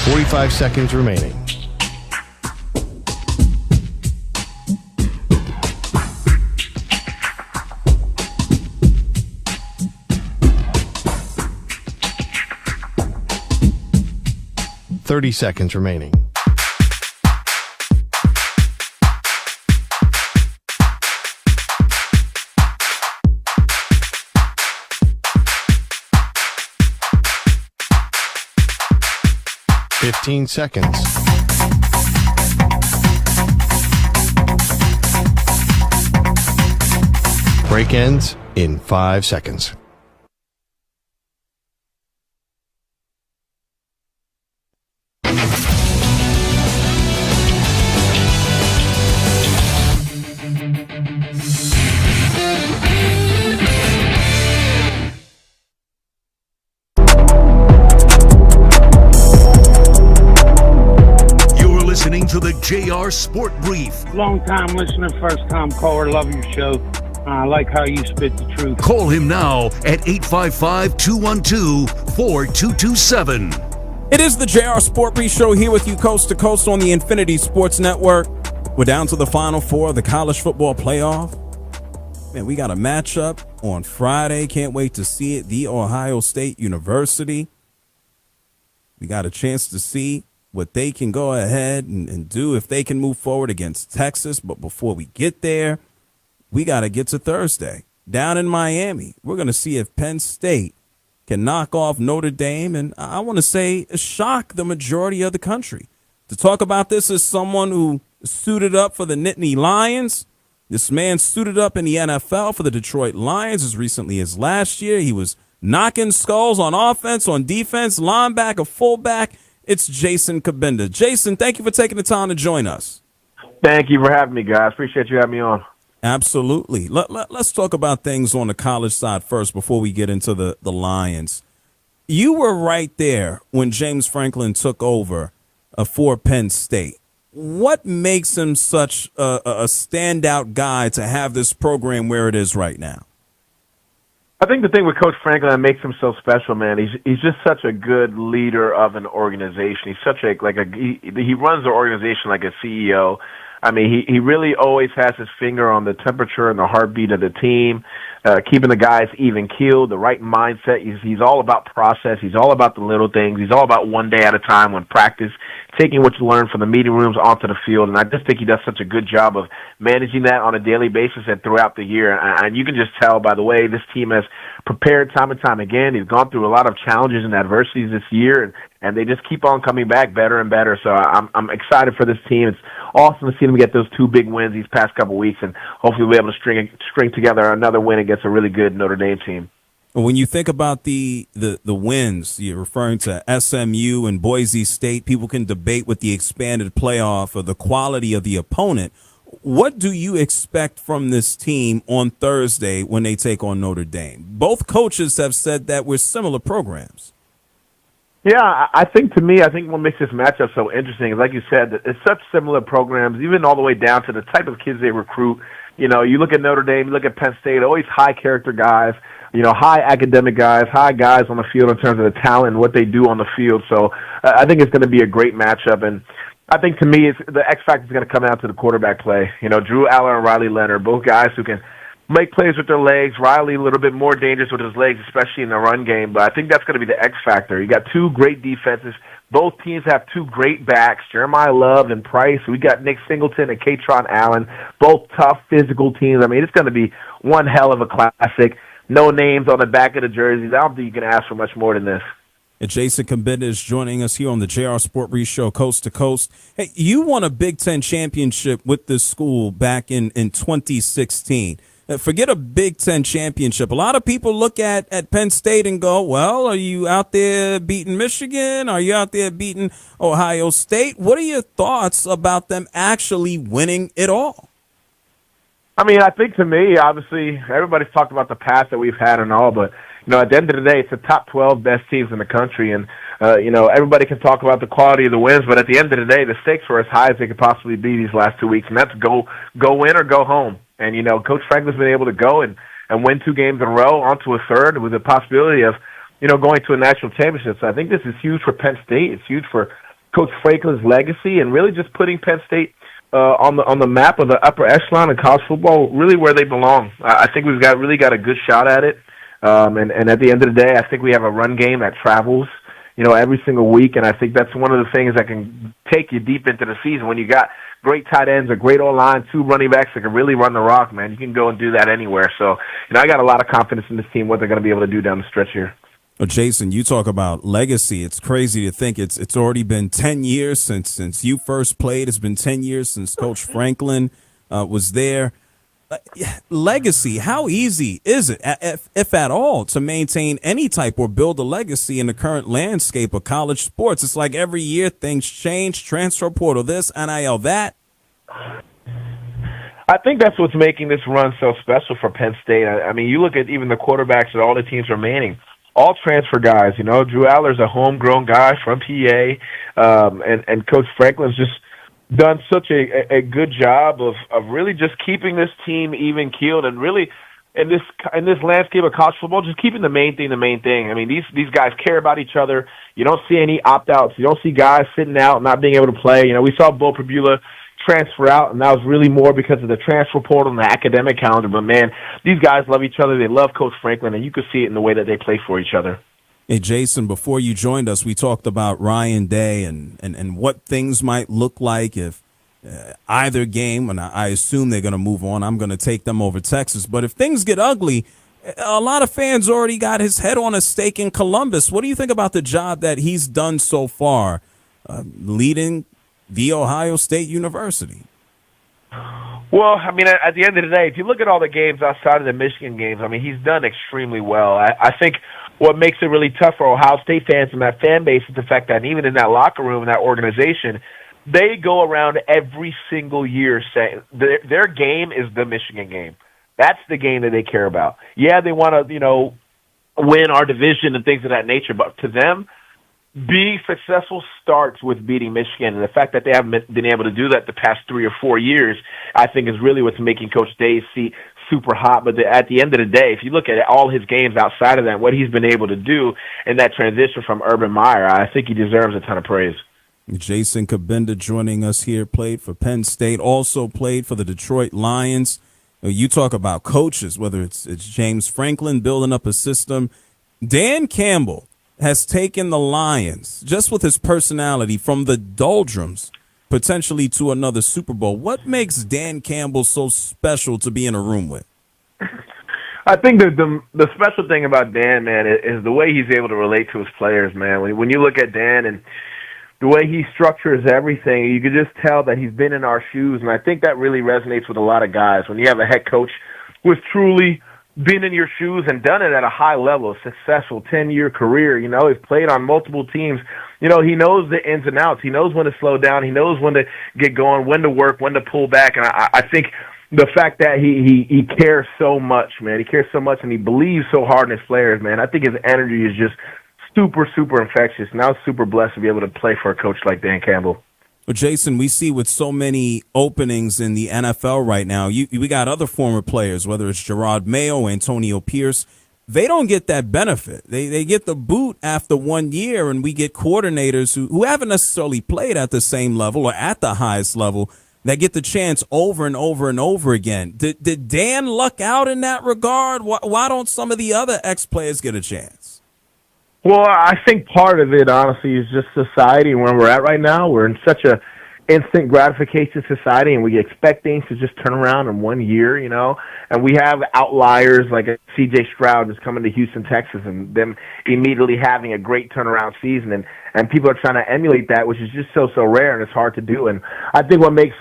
Forty-five seconds remaining. Thirty seconds remaining. Fifteen seconds. Break ends in 5 seconds. Listening to the JR Sport Brief. Long time listener, first time caller. Love your show. I like how you spit the truth. Call him now at 855-212-4227. It is the JR Sport Brief show here with you coast to coast on the Infinity Sports Network. We're down to the Final Four of the college football playoff. Man, we got a matchup on Friday. Can't wait to see it. The Ohio State University. We got a chance to see what they can go ahead and do if they can move forward against Texas. But before we get there, we got to get to Thursday. Down in Miami, we're going to see if Penn State can knock off Notre Dame and, I want to say, shock the majority of the country. To talk about this is someone who suited up for the Nittany Lions. This man suited up in the NFL for the Detroit Lions as recently as last year. He was knocking skulls on offense, on defense, linebacker, fullback. It's Jason Kabinda. Jason, thank you for taking the time to join us. Thank you for having me, guys. Appreciate you having me on. Absolutely. Let's talk about things on the college side first before we get into the Lions. You were right there when James Franklin took over for Penn State. What makes him such a standout guy to have this program where it is right now? I think the thing with Coach Franklin that makes him so special, man, he's just such a good leader of an organization. He's such he runs the organization like a CEO. I mean, he really always has his finger on the temperature and the heartbeat of the team, keeping the guys even keeled, the right mindset. He's all about process. He's all about the little things. He's all about one day at a time when practice, taking what you learn from the meeting rooms onto the field. And I just think he does such a good job of managing that on a daily basis and throughout the year. And you can just tell by the way this team has prepared time and time again. He's gone through a lot of challenges and adversities this year, and they just keep on coming back better and better. So I'm excited for this team. It's awesome to see them get those two big wins these past couple weeks, and hopefully we'll be able to string together another win against a really good Notre Dame team. When you think about the wins, you're referring to SMU and Boise State. People can debate with the expanded playoff or the quality of the opponent. What do you expect from this team on Thursday when they take on Notre Dame? Both coaches have said that we're similar programs. Yeah, I think what makes this matchup so interesting is, like you said, that it's such similar programs, even all the way down to the type of kids they recruit. You know, you look at Notre Dame, you look at Penn State, always high character guys, high academic guys, high guys on the field in terms of the talent and what they do on the field. So I think it's going to be a great matchup. And I think, to me, the X factor is going to come out to the quarterback play. Drew Aller and Riley Leonard, both guys who can make plays with their legs. Riley a little bit more dangerous with his legs, especially in the run game. But I think that's going to be the X factor. You got two great defenses. Both teams have two great backs, Jeremiah Love and Price. We got Nick Singleton and Katron Allen, both tough physical teams. I mean, it's going to be one hell of a classic. No names on the back of the jerseys. I don't think you can ask for much more than this. And Jason Kabinda is joining us here on the JR SportsBrief show, Coast to Coast. Hey, you won a Big Ten championship with this school back in 2016. Forget a Big Ten championship. A lot of people look at Penn State and go, well, are you out there beating Michigan? Are you out there beating Ohio State? What are your thoughts about them actually winning it all? I mean, I think, to me, obviously, everybody's talked about the path that we've had and all, but, at the end of the day, it's the top 12 best teams in the country, and, everybody can talk about the quality of the wins, but at the end of the day, the stakes were as high as they could possibly be these last 2 weeks, and that's go in or go home. And, Coach Franklin's been able to go and win 2 games in a row, onto a third, with the possibility of, going to a national championship. So I think this is huge for Penn State. It's huge for Coach Franklin's legacy, and really just putting Penn State on the map of the upper echelon of college football, really where they belong. I think we've really got a good shot at it. And at the end of the day, I think we have a run game that travels, every single week. And I think that's one of the things that can take you deep into the season. When you got great tight ends, a great O-line, 2 running backs that can really run the rock, man, you can go and do that anywhere. So, I got a lot of confidence in this team, what they're going to be able to do down the stretch here. Well, Jason, you talk about legacy. It's crazy to think it's already been 10 years since you first played. It's been 10 years since Coach Franklin was there. Legacy, how easy is it, if at all, to maintain any type or build a legacy in the current landscape of college sports? It's like every year things change, transfer portal this, NIL that. I think that's what's making this run so special for Penn State. I mean, you look at even the quarterbacks that all the teams remaining. All transfer guys, Drew Aller's a homegrown guy from PA, and Coach Franklin's just done such a good job of really just keeping this team even keeled, and really in this landscape of college football, just keeping the main thing. I mean, these guys care about each other. You don't see any opt-outs. You don't see guys sitting out, not being able to play. We saw Bo Prabula transfer out, and that was really more because of the transfer portal and the academic calendar. But, man, these guys love each other. They love Coach Franklin, and you could see it in the way that they play for each other. Hey, Jason, before you joined us, we talked about Ryan Day and what things might look like if either game, and I assume they're going to move on. I'm going to take them over Texas. But if things get ugly, a lot of fans already got his head on a stake in Columbus. What do you think about the job that he's done so far leading the Ohio State University? Well, I mean, at the end of the day, if you look at all the games outside of the Michigan games, I mean, he's done extremely well. I think what makes it really tough for Ohio State fans and that fan base is the fact that even in that locker room and that organization, they go around every single year saying their game is the Michigan game. That's the game that they care about. Yeah, they want to, win our division and things of that nature, but to them, being successful starts with beating Michigan, and the fact that they haven't been able to do that the past 3 or 4 years, I think is really what's making Coach Day's seat super hot. But at the end of the day, if you look at all his games outside of that, what he's been able to do in that transition from Urban Meyer, I think he deserves a ton of praise. Jason Kabinda joining us here, played for Penn State, also played for the Detroit Lions. You talk about coaches, whether it's James Franklin building up a system. Dan Campbell has taken the Lions, just with his personality, from the doldrums potentially to another Super Bowl. What makes Dan Campbell so special to be in a room with? I think the special thing about Dan, man, is the way he's able to relate to his players, man. When you look at Dan and the way he structures everything, you can just tell that he's been in our shoes, and I think that really resonates with a lot of guys. When you have a head coach who is truly been in your shoes and done it at a high level, a successful 10-year career. You know, he's played on multiple teams. You know, he knows the ins and outs. He knows when to slow down. He knows when to get going, when to work, when to pull back. And I think the fact that he cares so much, man, he cares so much, and he believes so hard in his players, man. I think his energy is just super, super infectious. And I was super blessed to be able to play for a coach like Dan Campbell. Well, Jason, we see with so many openings in the NFL right now, we got other former players, whether it's Gerard Mayo, Antonio Pierce. They don't get that benefit. They get the boot after 1 year, and we get coordinators who haven't necessarily played at the same level or at the highest level that get the chance over and over and over again. Did Dan luck out in that regard? Why don't some of the other ex-players get a chance? Well, I think part of it, honestly, is just society and where we're at right now. We're in such a instant gratification society, and we expect things to just turn around in 1 year, you know. And we have outliers like C.J. Stroud just coming to Houston, Texas, and them immediately having a great turnaround season. And people are trying to emulate that, which is just so rare, and it's hard to do. And I think what makes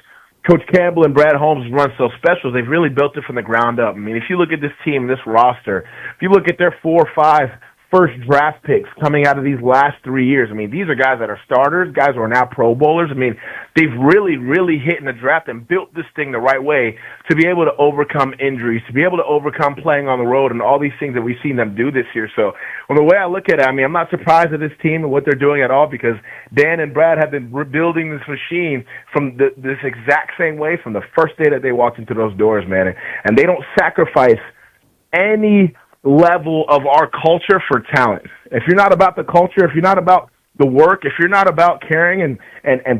Coach Campbell and Brad Holmes run so special is they've really built it from the ground up. I mean, if you look at this team, this roster, if you look at their 4 or 5 first draft picks coming out of these last 3 years. I mean, these are guys that are starters, guys who are now Pro Bowlers. I mean, they've really, really hit in the draft and built this thing the right way to be able to overcome injuries, to be able to overcome playing on the road and all these things that we've seen them do this year. So, well, the way I look at it, I mean, I'm not surprised at this team and what they're doing at all because Dan and Brad have been rebuilding this machine from this exact same way from the first day that they walked into those doors, man. And they don't sacrifice any level of our culture for talent. If you're not about the culture, if you're not about the work, if you're not about caring and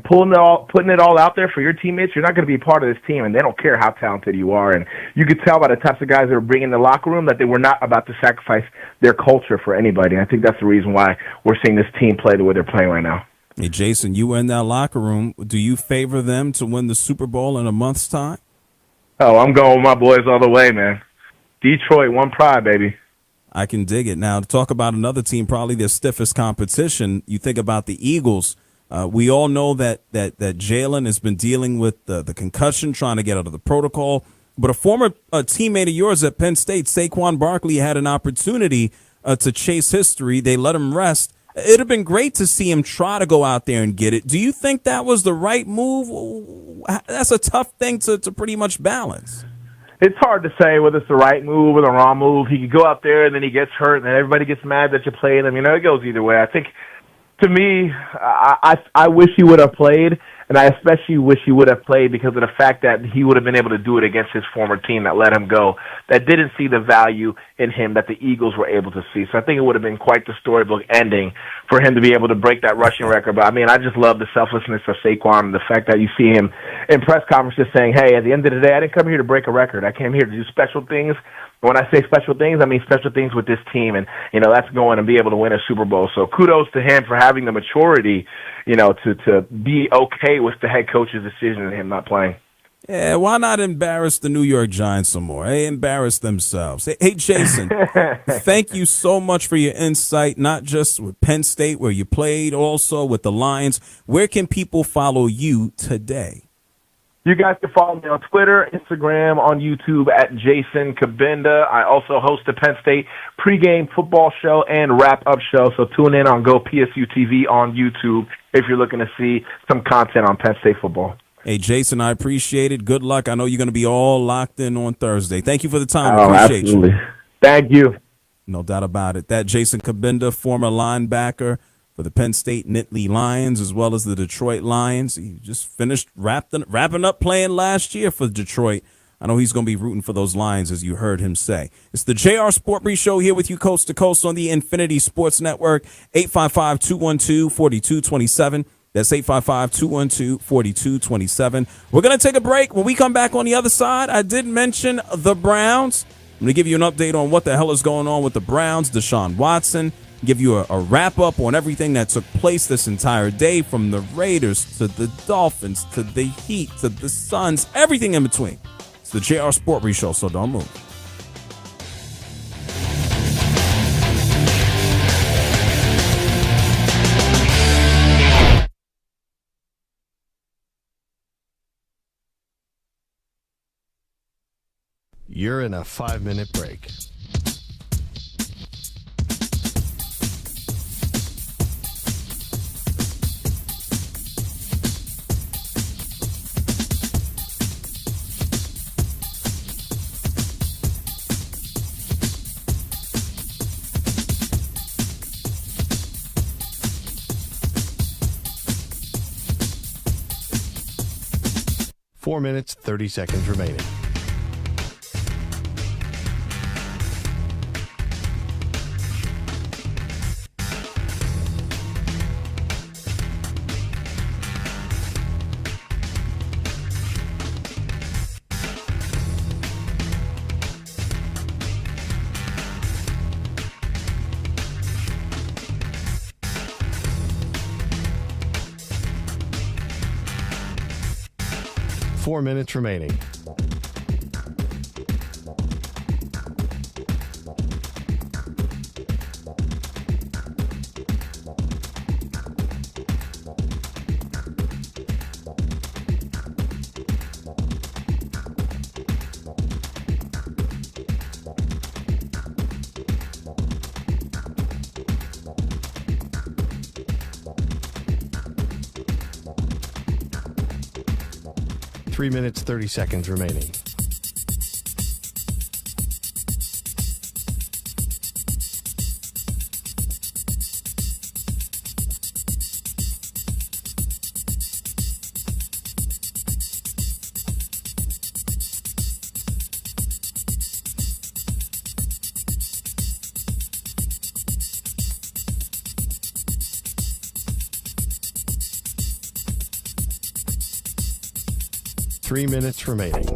putting it all out there for your teammates, you're not going to be part of this team, and they don't care how talented you are. And you could tell by the types of guys that are bringing in the locker room that they were not about to sacrifice their culture for anybody. And I think that's the reason why we're seeing this team play the way they're playing right now. Hey, Jason, you were in that locker room. Do you favor them to win the Super Bowl in a month's time? Oh, I'm going with my boys all the way, man. Detroit, one pride, baby. I can dig it. Now, to talk about another team, probably their stiffest competition, you think about the Eagles. We all know that Jalen has been dealing with the concussion, trying to get out of the protocol. But a former teammate of yours at Penn State, Saquon Barkley, had an opportunity to chase history. They let him rest. It would have been great to see him try to go out there and get it. Do you think that was the right move? That's a tough thing to pretty much balance. It's hard to say whether it's the right move or the wrong move. He could go out there and then he gets hurt and then everybody gets mad that you played him. You know, it goes either way. I think, to me, I wish he would have played, and I especially wish he would have played because of the fact that he would have been able to do it against his former team that let him go, that didn't see the value in him that the Eagles were able to see. So I think it would have been quite the storybook ending for him to be able to break that rushing record. But, I mean, I just love the selflessness of Saquon and the fact that you see him in press conferences saying, hey, at the end of the day, I didn't come here to break a record. I came here to do special things. When I say special things, I mean special things with this team, and, you know, that's going and be able to win a Super Bowl. So kudos to him for having the maturity, you know, to be okay with the head coach's decision and him not playing. Yeah, why not embarrass the New York Giants some more? Hey, embarrass themselves. Hey, Jason, thank you so much for your insight, not just with Penn State where you played, also with the Lions. Where can people follow you today? You guys can follow me on Twitter, Instagram, on YouTube at Jason Kabinda. I also host a Penn State pregame football show and wrap-up show, so tune in on Go PSU TV on YouTube if you're looking to see some content on Penn State football. Hey, Jason, I appreciate it. Good luck. I know you're going to be all locked in on Thursday. Thank you for the time. Appreciate absolutely. You. Thank you. No doubt about it. That Jason Kabinda, former linebacker for the Penn State Nittany Lions as well as the Detroit Lions. He just finished wrapping up playing last year for Detroit. I know he's going to be rooting for those Lions, as you heard him say. It's the JR SportBrief Show here with you coast to coast on the Infinity Sports Network, 855-212-4227. That's 855-212-4227. We're going to take a break. When we come back on the other side, I did mention the Browns. I'm going to give you an update on what the hell is going on with the Browns, Deshaun Watson, give you a wrap-up on everything that took place this entire day, from the Raiders to the Dolphins to the Heat to the Suns, everything in between. It's the JR SportBrief Show, so don't move. You're in a 5-minute break. Four minutes, 30 seconds remaining. Four minutes remaining. Three minutes, 30 seconds remaining. Three minutes remaining.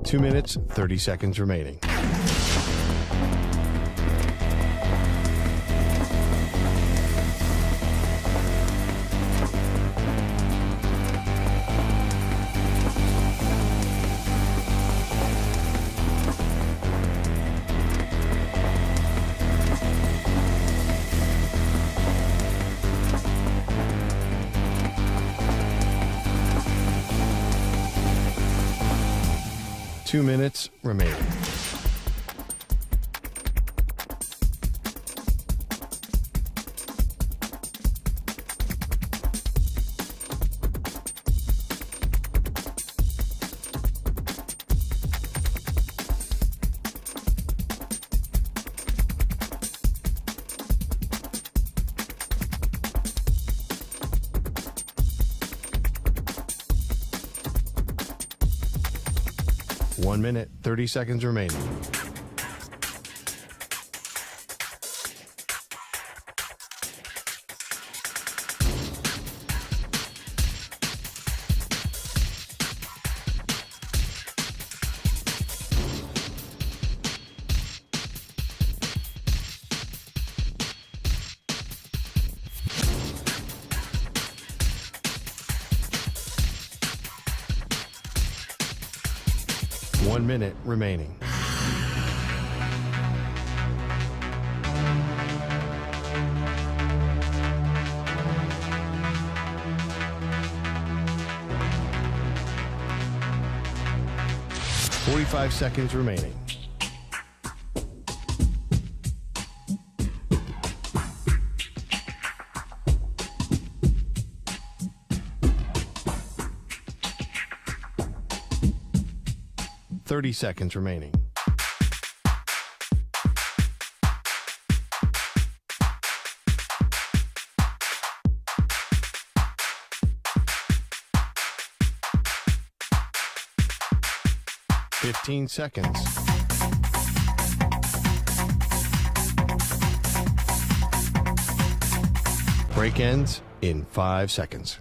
Two minutes, 30 seconds remaining. Two minutes remaining. One minute, 30 seconds remaining. One minute remaining. Forty-five seconds remaining. Thirty seconds remaining. Fifteen seconds. Break ends in 5 seconds.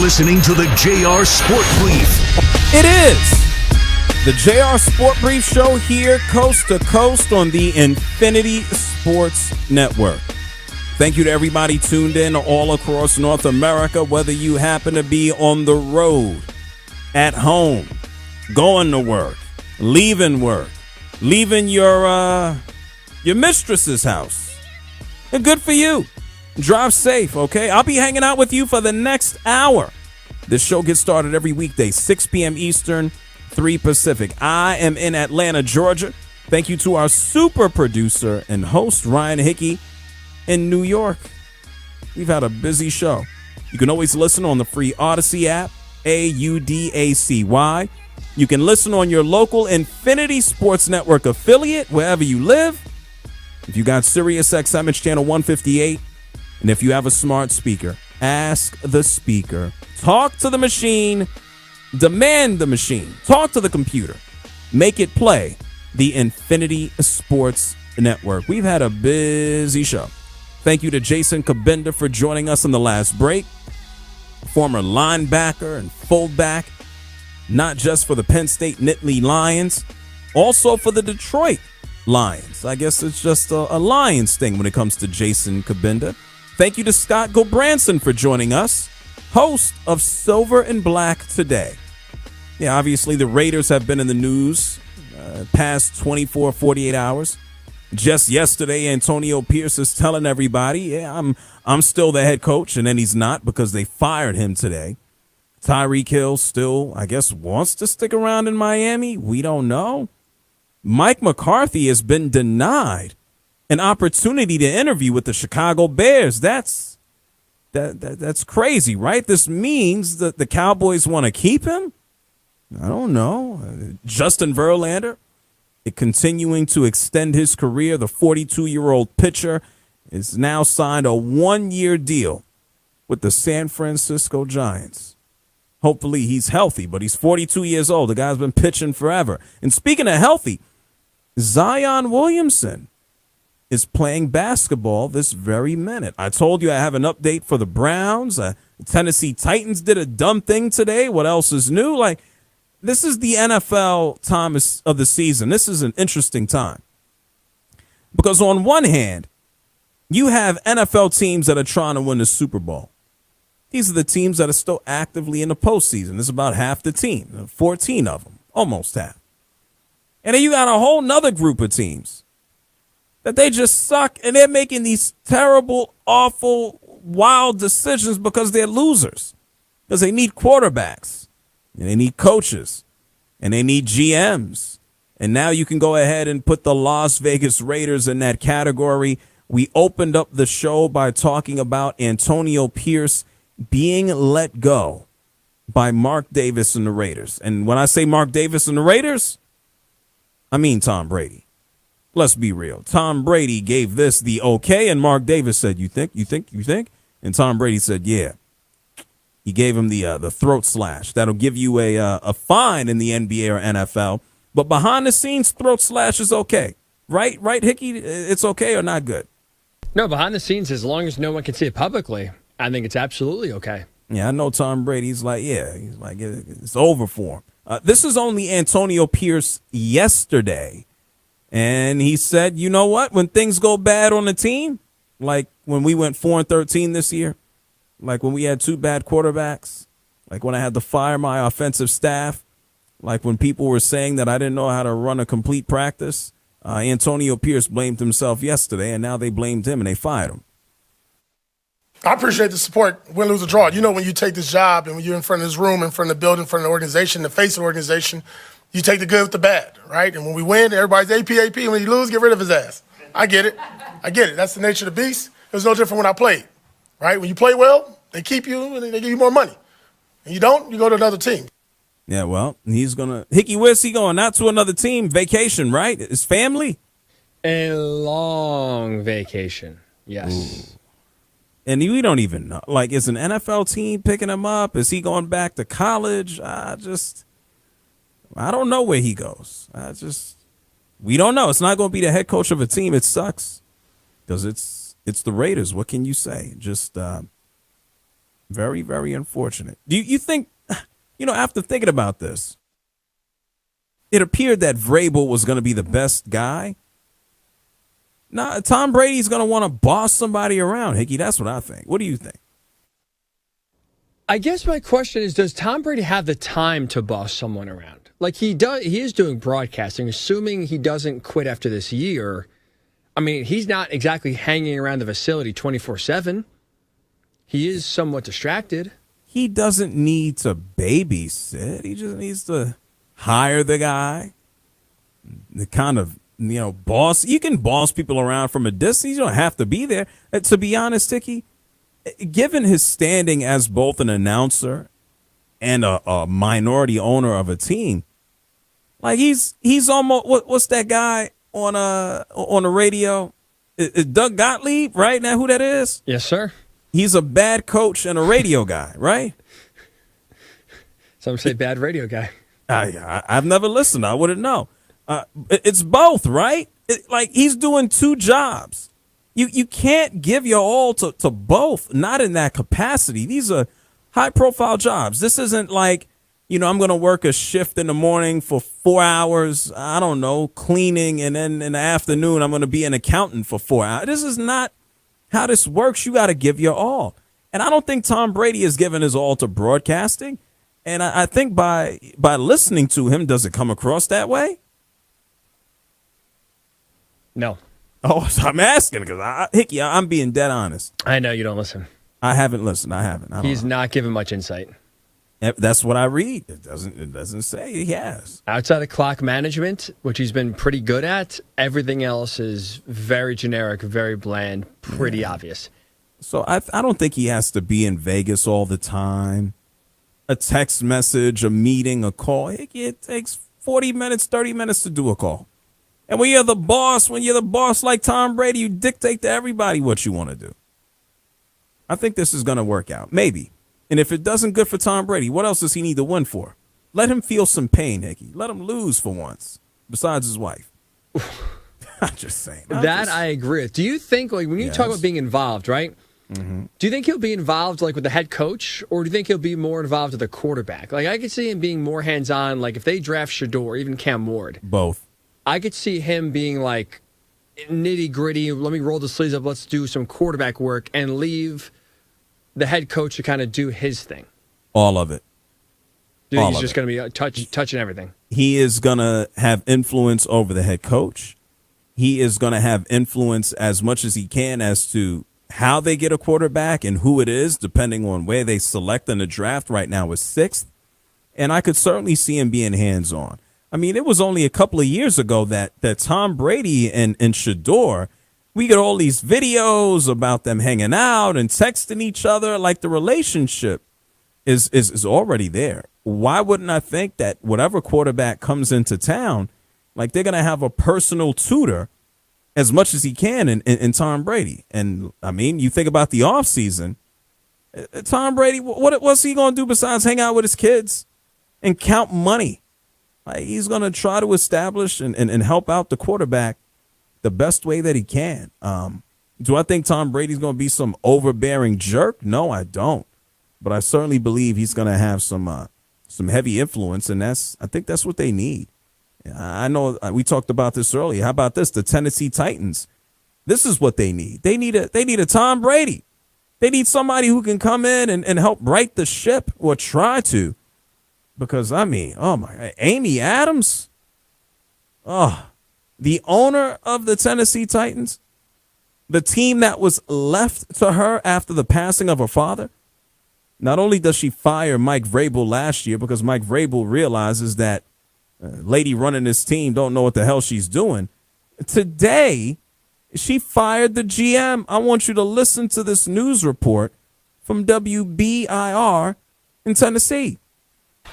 listening to the JR Sport Brief. It is the JR Sport Brief show here coast to coast on the Infinity Sports Network. Thank you to everybody tuned in all across North America, whether you happen to be on the road, at home, going to work, leaving your mistress's house. And good for you. Drive safe, okay? I'll be hanging out with you for the next hour. This show gets started every weekday, 6 p.m. Eastern, 3 Pacific. I am in Atlanta, Georgia. Thank you to our super producer and host, Ryan Hickey, in New York. We've had a busy show. You can always listen on the free Odyssey app, AUDACY. You can listen on your local Infinity Sports Network affiliate, wherever you live. If you got Sirius XM, it's channel 158. And if you have a smart speaker, ask the speaker. Talk to the machine. Demand the machine. Talk to the computer. Make it play the Infinity Sports Network. We've had a busy show. Thank you to Jason Kabinda for joining us in the last break. Former linebacker and fullback, not just for the Penn State Nittany Lions, also for the Detroit Lions. I guess it's just a Lions thing when it comes to Jason Kabinda. Thank you to Scott Gobranson for joining us, host of Silver and Black Today. Yeah, obviously the Raiders have been in the news past 24, 48 hours. Just yesterday, Antonio Pierce is telling everybody, yeah, I'm still the head coach, and then he's not because they fired him today. Tyreek Hill still, I guess, wants to stick around in Miami. We don't know. Mike McCarthy has been denied an opportunity to interview with the Chicago Bears. That's crazy, right? This means that the Cowboys want to keep him? I don't know. Justin Verlander, continuing to extend his career. The 42-year-old pitcher is now signed a 1-year deal with the San Francisco Giants. Hopefully he's healthy, but he's 42 years old. The guy's been pitching forever. And speaking of healthy, Zion Williamson is playing basketball this very minute. I told you I have an update for the Browns. The Tennessee Titans did a dumb thing today. What else is new? This is the NFL time of the season. This is an interesting time. Because on one hand, you have NFL teams that are trying to win the Super Bowl. These are the teams that are still actively in the postseason. This is about half the team, 14 of them, almost half. And then you got a whole nother group of teams that they just suck, and they're making these terrible, awful, wild decisions because they're losers. Because they need quarterbacks, and they need coaches, and they need GMs. And now you can go ahead and put the Las Vegas Raiders in that category. We opened up the show by talking about Antonio Pierce being let go by Mark Davis and the Raiders. And when I say Mark Davis and the Raiders, I mean Tom Brady. Let's be real. Tom Brady gave this the okay, and Mark Davis said, you think? And Tom Brady said, yeah. He gave him the throat slash. That'll give you a fine in the NBA or NFL. But behind the scenes, throat slash is okay. Right, Hickey? It's okay or not good? No, behind the scenes, as long as no one can see it publicly, I think it's absolutely okay. Yeah, I know Tom Brady's like, it's over for him. This is only Antonio Pierce yesterday. And he said, you know what? When things go bad on the team, like when we went 4-13 this year, like when we had 2 bad quarterbacks, like when I had to fire my offensive staff, like when people were saying that I didn't know how to run a complete practice, Antonio Pierce blamed himself yesterday, and now they blamed him and they fired him. I appreciate the support, win, lose, or draw. You know, when you take this job and when you're in front of this room, in front of the building, in front of the organization, the face of the organization, you take the good with the bad, right? And when we win, everybody's AP. When you lose, get rid of his ass. I get it. That's the nature of the beast. It was no different when I played, right? When you play well, they keep you and they give you more money. And you don't, you go to another team. Yeah, well, he's going to – Hickey, where's he going? Not to another team. Vacation, right? His family? A long vacation, yes. Ooh. And we don't even know. Like, is an NFL team picking him up? Is he going back to college? I don't know where he goes. We don't know. It's not going to be the head coach of a team. It sucks because it's the Raiders. What can you say? Just Very, very unfortunate. Do you think, after thinking about this, it appeared that Vrabel was going to be the best guy? Nah, Tom Brady's going to want to boss somebody around, Hickey. That's what I think. What do you think? I guess my question is, does Tom Brady have the time to boss someone around? Like he is doing broadcasting, assuming he doesn't quit after this year. I mean, he's not exactly hanging around the facility 24/7. He is somewhat distracted. He doesn't need to babysit. He just needs to hire the guy. The kind of, boss. You can boss people around from a distance. You don't have to be there. To be honest, Hickey, given his standing as both an announcer and a minority owner of a team, like he's almost what's that guy on the radio? Doug Gottlieb, right? Now who that is? Yes, sir. He's a bad coach and a radio guy, right? Some say bad radio guy. I've never listened. I wouldn't know. It's both, right? Like he's doing two jobs. You can't give your all to both, not in that capacity. These are high-profile jobs. This isn't like, I'm going to work a shift in the morning for 4 hours, I don't know, cleaning, and then in the afternoon I'm going to be an accountant for 4 hours. This is not how this works. You got to give your all. And I don't think Tom Brady is giving his all to broadcasting. And I think by listening to him, does it come across that way? No. Oh, so I'm asking because, Hickey, I'm being dead honest. I know you don't listen. I haven't listened. I haven't. He's not giving much insight. That's what I read. It doesn't say he has. Outside of clock management, which he's been pretty good at, everything else is very generic, very bland, pretty obvious. So I don't think he has to be in Vegas all the time. A text message, a meeting, a call. It takes 40 minutes, 30 minutes to do a call. And when you're the boss like Tom Brady, you dictate to everybody what you want to do. I think this is going to work out. Maybe. And if it doesn't, good for Tom Brady. What else does he need to win for? Let him feel some pain, Hickey. Let him lose for once, besides his wife. I'm just saying. I agree with. Do you think, like, when you talk about being involved, right? Mm-hmm. Do you think he'll be involved, like, with the head coach, or do you think he'll be more involved with the quarterback? Like, I could see him being more hands-on, like, if they draft Shador, even Cam Ward. Both. I could see him being, like, nitty-gritty, let me roll the sleeves up, let's do some quarterback work, and leave the head coach to kind of do his thing. All of it. Do you think he's just going to be touching everything? He is going to have influence over the head coach. He is going to have influence as much as he can as to how they get a quarterback and who it is, depending on where they select in the draft. Right now is 6th. And I could certainly see him being hands-on. I mean, it was only a couple of years ago that Tom Brady and Shador, we get all these videos about them hanging out and texting each other. Like the relationship is already there. Why wouldn't I think that whatever quarterback comes into town, like they're going to have a personal tutor as much as he can in Tom Brady? And, I mean, you think about the offseason, Tom Brady, what's he going to do besides hang out with his kids and count money? Like, he's going to try to establish and help out the quarterback the best way that he can. Do I think Tom Brady's going to be some overbearing jerk? No, I don't. But I certainly believe he's going to have some heavy influence, and I think that's what they need. I know we talked about this earlier. How about this? The Tennessee Titans. This is what they need. They need a Tom Brady. They need somebody who can come in and help right the ship or try to. Because, I mean, oh, my God, Amy Adams, the owner of the Tennessee Titans, the team that was left to her after the passing of her father, not only does she fire Mike Vrabel last year because Mike Vrabel realizes that lady running this team don't know what the hell she's doing, today she fired the GM. I want you to listen to this news report from WBIR in Tennessee.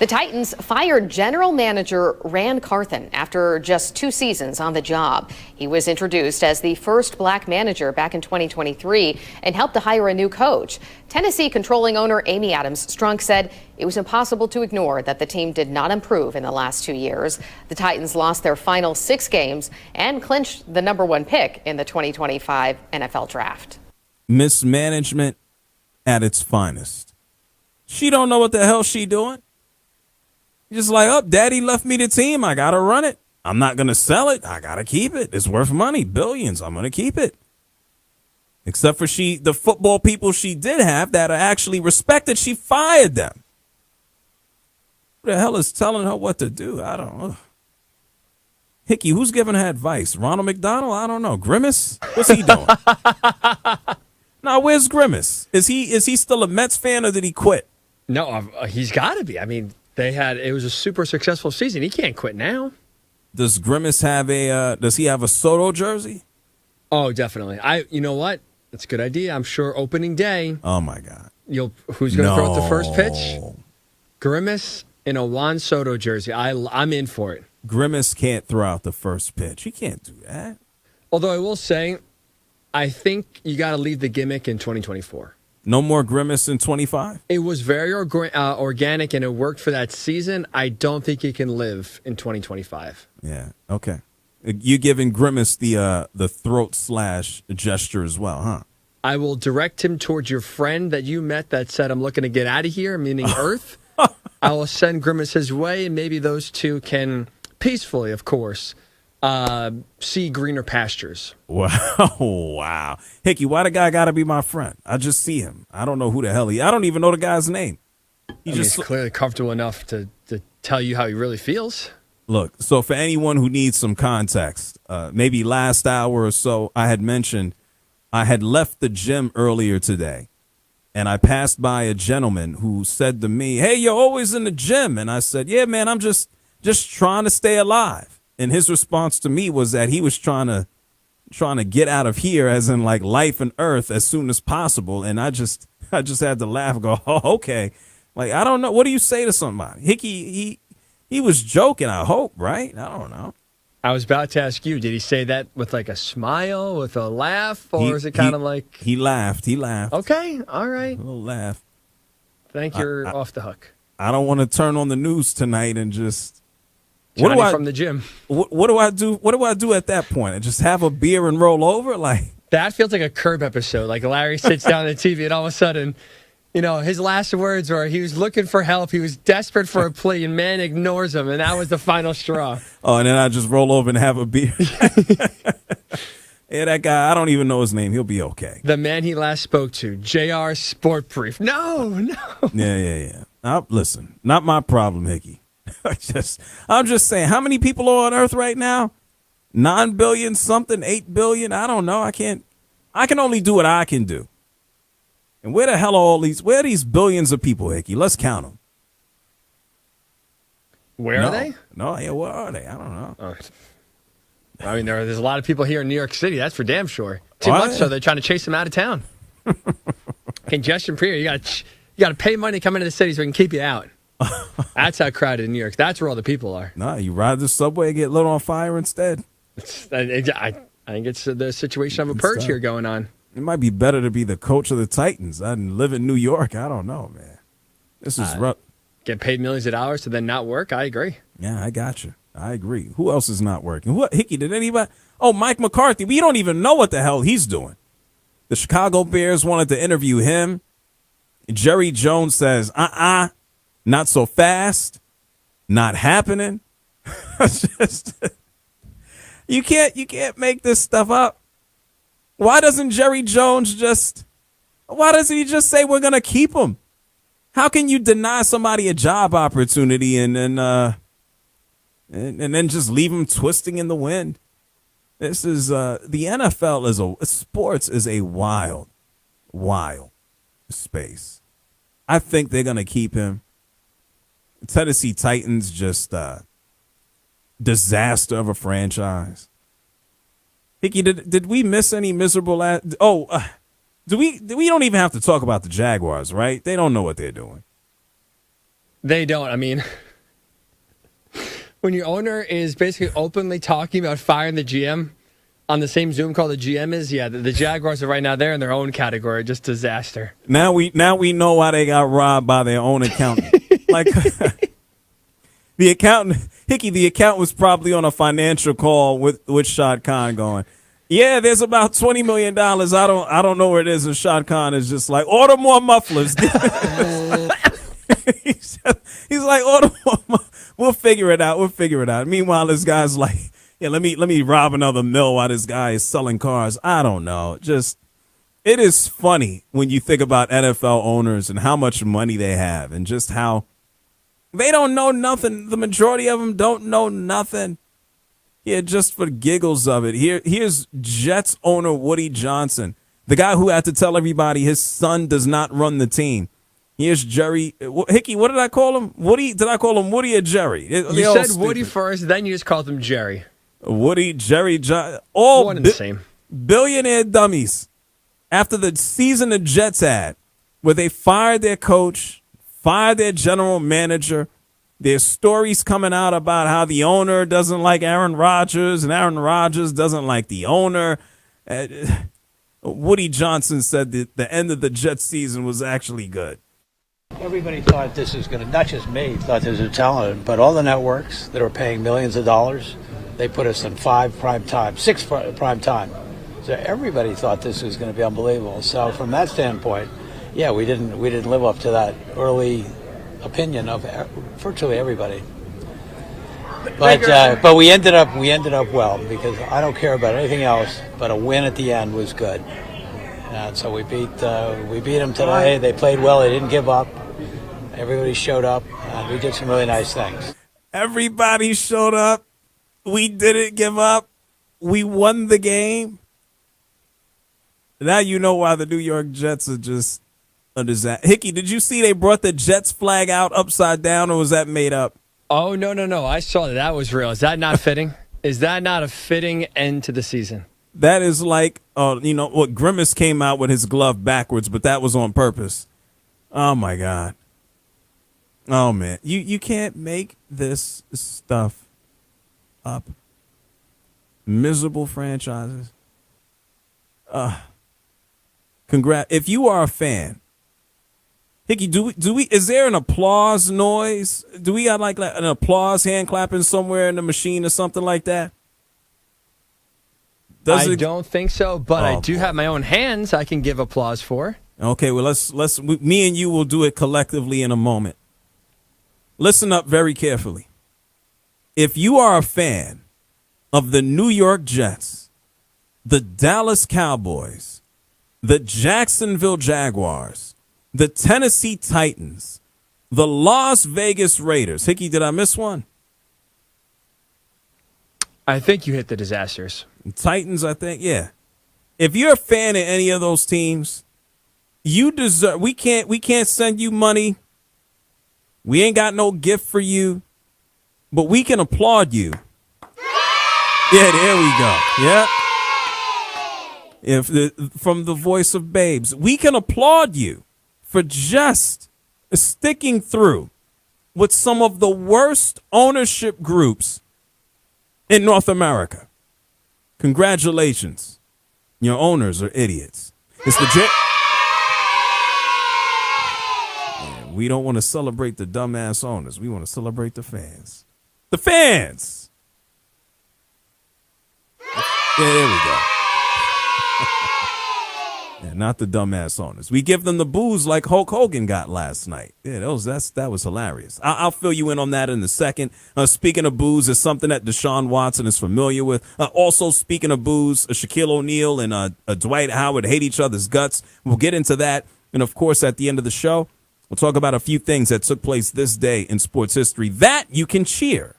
The Titans fired general manager Ran Carthon after just 2 seasons on the job. He was introduced as the first black manager back in 2023 and helped to hire a new coach. Tennessee controlling owner Amy Adams Strunk said it was impossible to ignore that the team did not improve in the last 2 years. The Titans lost their final 6 games and clinched the #1 pick in the 2025 NFL draft. Mismanagement at its finest. She don't know what the hell she doing. Just like, oh, daddy left me the team. I got to run it. I'm not going to sell it. I got to keep it. It's worth money, billions. I'm going to keep it. Except for the football people she did have that are actually respected, she fired them. Who the hell is telling her what to do? I don't know. Hickey, who's giving her advice? Ronald McDonald? I don't know. Grimace? What's he doing? Now, where's Grimace? Is he still a Mets fan or did he quit? No, he's got to be. I mean, it was a super successful season. He can't quit now. Does Grimace have does he have a Soto jersey? Oh, definitely. You know what? That's a good idea. I'm sure opening day. Oh my God. Who's going to throw out the first pitch? Grimace in a Juan Soto jersey. I'm in for it. Grimace can't throw out the first pitch. He can't do that. Although I will say, I think you got to leave the gimmick in 2024. No more Grimace in 25? It was very organic and it worked for that season. I don't think it can live in 2025. Yeah. Okay. You giving Grimace the throat slash gesture as well, huh? I will direct him towards your friend that you met that said, I'm looking to get out of here, meaning Earth. I will send Grimace his way, and maybe those two can peacefully, of course, see greener pastures. Wow. Wow. Hickey, why the guy got to be my friend? I just see him. I don't know who the hell I don't even know the guy's name. He's clearly comfortable enough to tell you how he really feels. Look, so for anyone who needs some context, maybe last hour or so, I had mentioned I had left the gym earlier today, and I passed by a gentleman who said to me, hey, you're always in the gym. And I said, yeah, man, I'm just trying to stay alive. And his response to me was that he was trying to get out of here, as in like life and earth, as soon as possible. And I just had to laugh and go, oh, okay. Like, I don't know. What do you say to somebody? Hickey, he was joking, I hope, right? I don't know. I was about to ask you, did he say that with like a smile, with a laugh, or is it kind of like... He laughed. Okay, all right. A little laugh. Think you're off the hook. I don't want to turn on the news tonight and just... Johnny from the gym. What do I do? What do I do at that point? I just have a beer and roll over? Like, that feels like a Curb episode. Like Larry sits down at the TV and all of a sudden... his last words were he was looking for help. He was desperate for a plea, and man ignores him, and that was the final straw. Oh, and then I just roll over and have a beer. Yeah, that guy, I don't even know his name. He'll be okay. The man he last spoke to, JR SportBrief. No. Yeah. Listen, not my problem, Hickey. I'm just saying, how many people are on Earth right now? 9 billion something, 8 billion? I don't know. I can only do what I can do. And where the hell are where are these billions of people, Hickey? Let's count them. Where are they? No, yeah, where are they? I don't know. Oh. I mean, there's a lot of people here in New York City. That's for damn sure. Too much so they're trying to chase them out of town. Congestion free. You got to pay money to come into the city so we can keep you out. That's how crowded in New York. That's where all the people are. No, you ride the subway and get lit on fire instead. I think it's the situation of a purge here going on. It might be better to be the coach of the Titans. I didn't live in New York. I don't know, man. This is rough. Get paid millions of dollars to then not work? I agree. Yeah, I got you. I agree. Who else is not working? Hickey, did anybody? Oh, Mike McCarthy. We don't even know what the hell he's doing. The Chicago Bears wanted to interview him. Jerry Jones says, not so fast. Not happening. You can't make this stuff up. Why doesn't Jerry Jones why doesn't he just say we're going to keep him? How can you deny somebody a job opportunity and then just leave him twisting in the wind? This is the NFL sports is a wild space. I think they're going to keep him. Tennessee Titans just disaster of a franchise. Hickey, did we miss any miserable? We don't even have to talk about the Jaguars, right? They don't know what they're doing. They don't. I mean, when your owner is basically openly talking about firing the GM on the same Zoom call the GM is, the Jaguars are right now they're in their own category, just disaster. Now we know why they got robbed by their own accountant. Like the accountant, Hickey, the accountant was probably on a financial call with Shad Khan going, yeah, there's about $20 million. I don't know where it is. And Shad Khan is just like, order more mufflers. he's like, we'll figure it out. We'll figure it out. Meanwhile, this guy's like, yeah, let me rob another mill while this guy is selling cars. I don't know. Just, it is funny when you think about NFL owners and how much money they have and just how they don't know nothing. The majority of them don't know nothing. Yeah, just for giggles of it. Here's Jets owner Woody Johnson, the guy who had to tell everybody his son does not run the team. Here's Jerry. Hickey, what did I call him? Woody? Did I call him Woody or Jerry? You said Woody first, then you just called him Jerry. Woody, Jerry, all one and the same. Billionaire dummies. After the season the Jets had, where they fired their coach, fired their general manager, there's stories coming out about how the owner doesn't like Aaron Rodgers and Aaron Rodgers doesn't like the owner. Woody Johnson said that the end of the Jets season was actually good. Everybody thought this was going to, not just me, thought this was talented, but all the networks that are paying millions of dollars, they put us in 6 prime time. So everybody thought this was going to be unbelievable. So from that standpoint, yeah, we didn't live up to that early opinion of virtually everybody. But we ended up well, because I don't care about anything else, but a win at the end was good. And so we beat them today. They played well. They didn't give up. Everybody showed up, and we did some really nice things. Everybody showed up. We didn't give up. We won the game. Now you know why the New York Jets are just a disaster. Hickey, did you see they brought the Jets flag out upside down, or was that made up? Oh, no. I saw that. That was real. Is that not fitting? Is that not a fitting end to the season? That is like, what Grimace came out with his glove backwards, but that was on purpose. Oh, my God. Oh, man. You can't make this stuff up. Miserable franchises. If you are a fan, Hickey, do we? Is there an applause noise? Do we got like an applause hand clapping somewhere in the machine or something like that? I don't think so, but I do have my own hands I can give applause for. Okay, well let's me and you will do it collectively in a moment. Listen up very carefully. If you are a fan of the New York Jets, the Dallas Cowboys, the Jacksonville Jaguars, the Tennessee Titans, the Las Vegas Raiders. Hickey, did I miss one? I think you hit the disasters. Titans, I think, yeah. If you're a fan of any of those teams, you deserve. We can't send you money. We ain't got no gift for you, but we can applaud you. Yeah, there we go. Yeah. From the voice of babes, we can applaud you for just sticking through with some of the worst ownership groups in North America. Congratulations. Your owners are idiots. It's the we don't want to celebrate the dumbass owners. We want to celebrate the fans. The fans. Yeah, there we go. Yeah, not the dumbass owners. We give them the booze like Hulk Hogan got last night. Yeah, that was hilarious. I'll fill you in on that in a second. Speaking of booze, is something that Deshaun Watson is familiar with. Also, speaking of booze, Shaquille O'Neal and Dwight Howard hate each other's guts. We'll get into that. And, of course, at the end of the show, we'll talk about a few things that took place this day in sports history that you can cheer.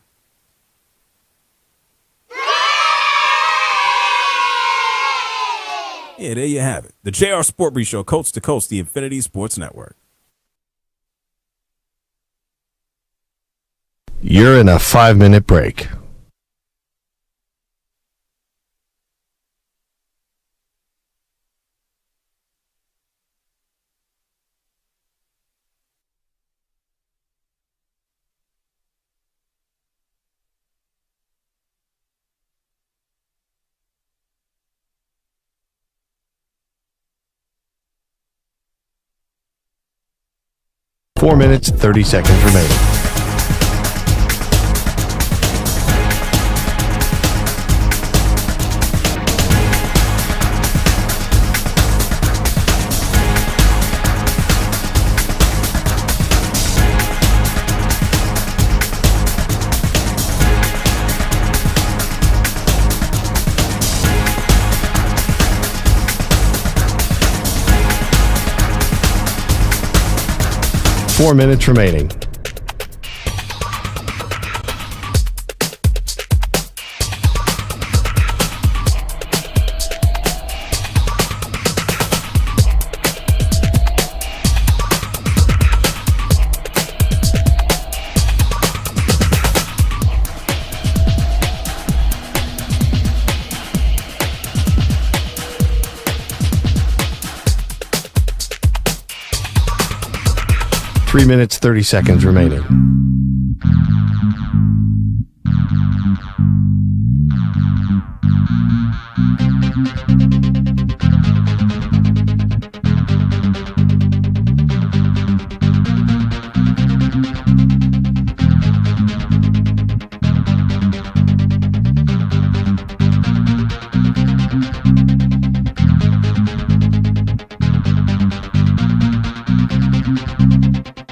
Yeah, there you have it. The JR SportBrief Show, coast to coast, the Infinity Sports Network. You're in a 5-minute break. Four minutes, 30 seconds remaining. 4 minutes remaining. Three minutes, 30 seconds remaining.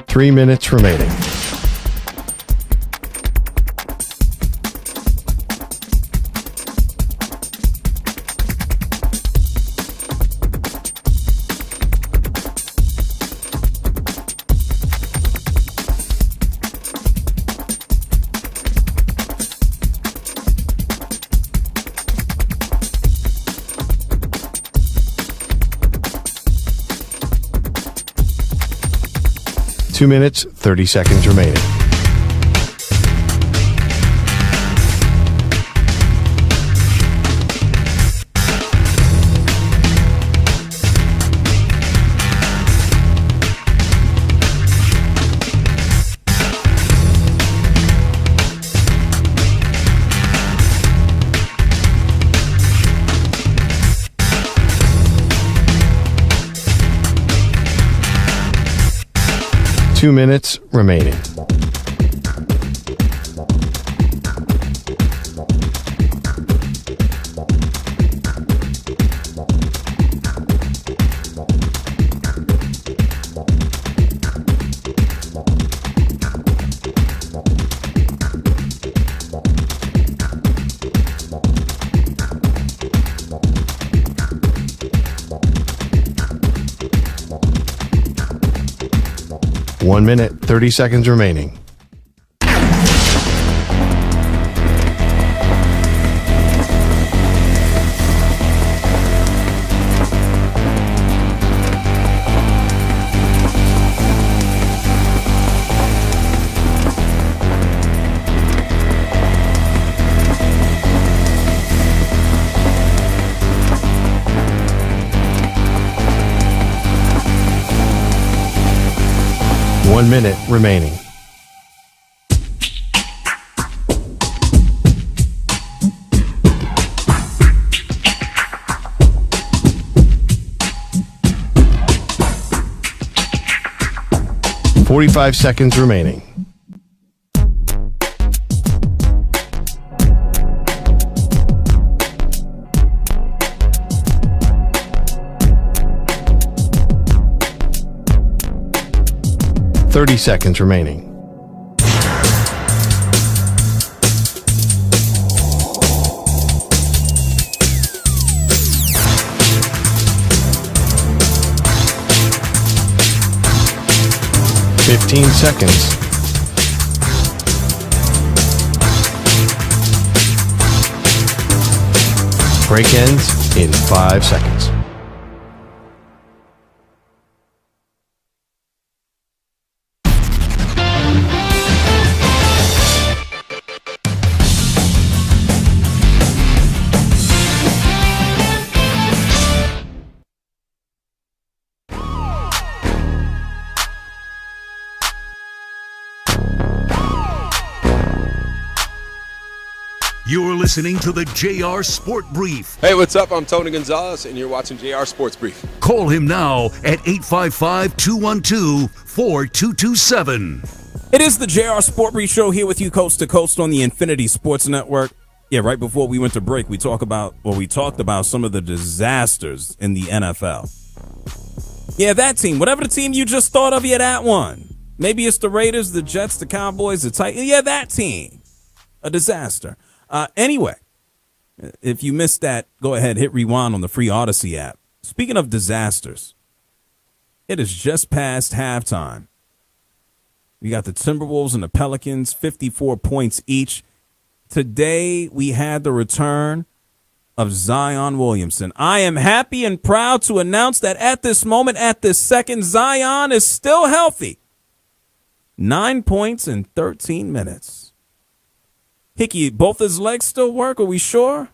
Three minutes remaining. Two minutes, 30 seconds remaining. Two minutes remaining. One minute, 30 seconds remaining. One minute remaining. Forty-five seconds remaining. Thirty seconds remaining. Fifteen seconds. Break ends in 5 seconds. You're listening to the JR Sport Brief. Hey, what's up? I'm Tony Gonzalez, and you're watching JR Sports Brief. Call him now at 855-212-4227. It is the JR Sport Brief show here with you coast to coast on the Infinity Sports Network. Yeah, right before we went to break, we talked about some of the disasters in the NFL. Yeah, that team. Whatever the team you just thought of, yeah, that one. Maybe it's the Raiders, the Jets, the Cowboys, the Titans. Yeah, that team. A disaster. Anyway, if you missed that, go ahead, hit rewind on the free Odyssey app. Speaking of disasters, it is just past halftime We got the Timberwolves and the Pelicans, 54 points each. Today, we had the return of Zion Williamson. I am happy and proud to announce that at this moment, at this second, Zion is still healthy. 9 points in 13 minutes. Hickey, both his legs still work? Are we sure?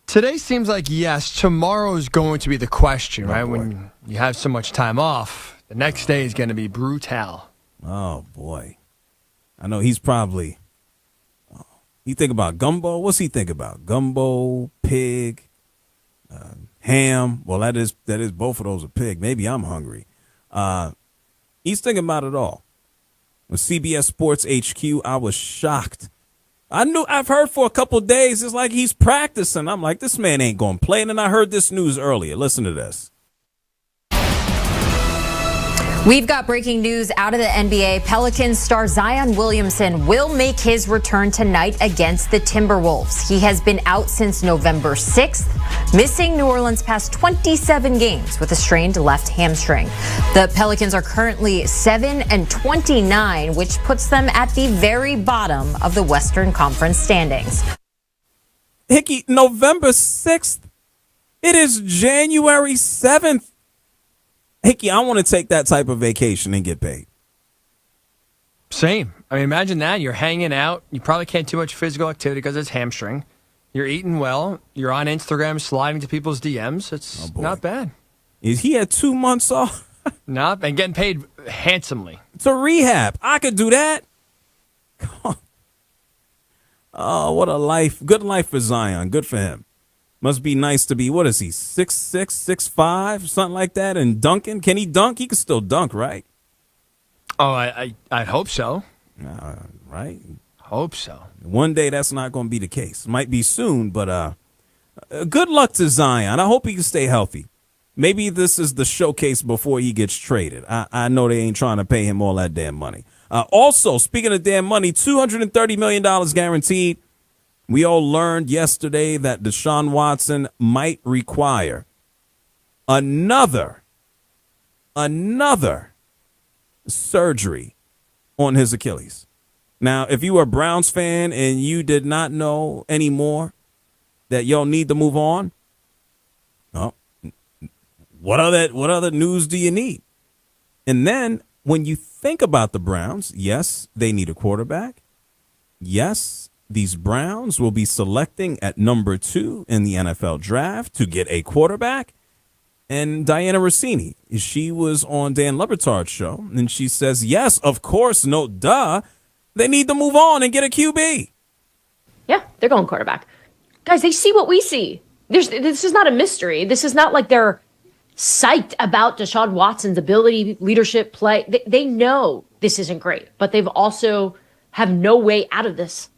Today seems like yes. Tomorrow is going to be the question, right? When you have so much time off. The next day is going to be brutal. Oh, boy. I know he's probably... You think about gumbo? What's he think about? Gumbo, pig, ham. Well, that is both of those are pig. Maybe I'm hungry. He's thinking about it all. With CBS Sports HQ, I was shocked. I've heard for a couple of days, it's like he's practicing. I'm like, this man ain't going to play. And then I heard this news earlier. Listen to this. We've got breaking news out of the NBA. Pelicans star Zion Williamson will make his return tonight against the Timberwolves. He has been out since November 6th, missing New Orleans' past 27 games with a strained left hamstring. The Pelicans are currently 7-29, which puts them at the very bottom of the Western Conference standings. Hickey, November 6th. It is January 7th. Hickey, I want to take that type of vacation and get paid. Same. I mean, imagine that. You're hanging out. You probably can't do much physical activity because it's hamstring. You're eating well. You're on Instagram sliding to people's DMs. It's not bad. He had 2 months off. And getting paid handsomely. It's a rehab. I could do that. Come on. Oh, what a life. Good life for Zion. Good for him. Must be nice to be, what is he, 6'6", 6'5", something like that, and dunking? Can he dunk? He can still dunk, right? Oh, I hope so. Right? Hope so. One day that's not going to be the case. Might be soon, but good luck to Zion. I hope he can stay healthy. Maybe this is the showcase before he gets traded. I know they ain't trying to pay him all that damn money. Also, speaking of damn money, $230 million guaranteed. We all learned yesterday that Deshaun Watson might require another surgery on his Achilles. Now, if you are a Browns fan and you did not know anymore that y'all need to move on, well, what other news do you need? And then when you think about the Browns, yes, they need a quarterback. Yes, these Browns will be selecting at number 2 in the NFL draft to get a quarterback. And Diana Rossini, she was on Dan Le Batard's show, and she says, yes, of course, no duh. They need to move on and get a QB. Yeah, they're going quarterback. Guys, they see what we see. This is not a mystery. This is not like they're psyched about Deshaun Watson's ability, leadership, play. They know this isn't great, but they've also have no way out of this.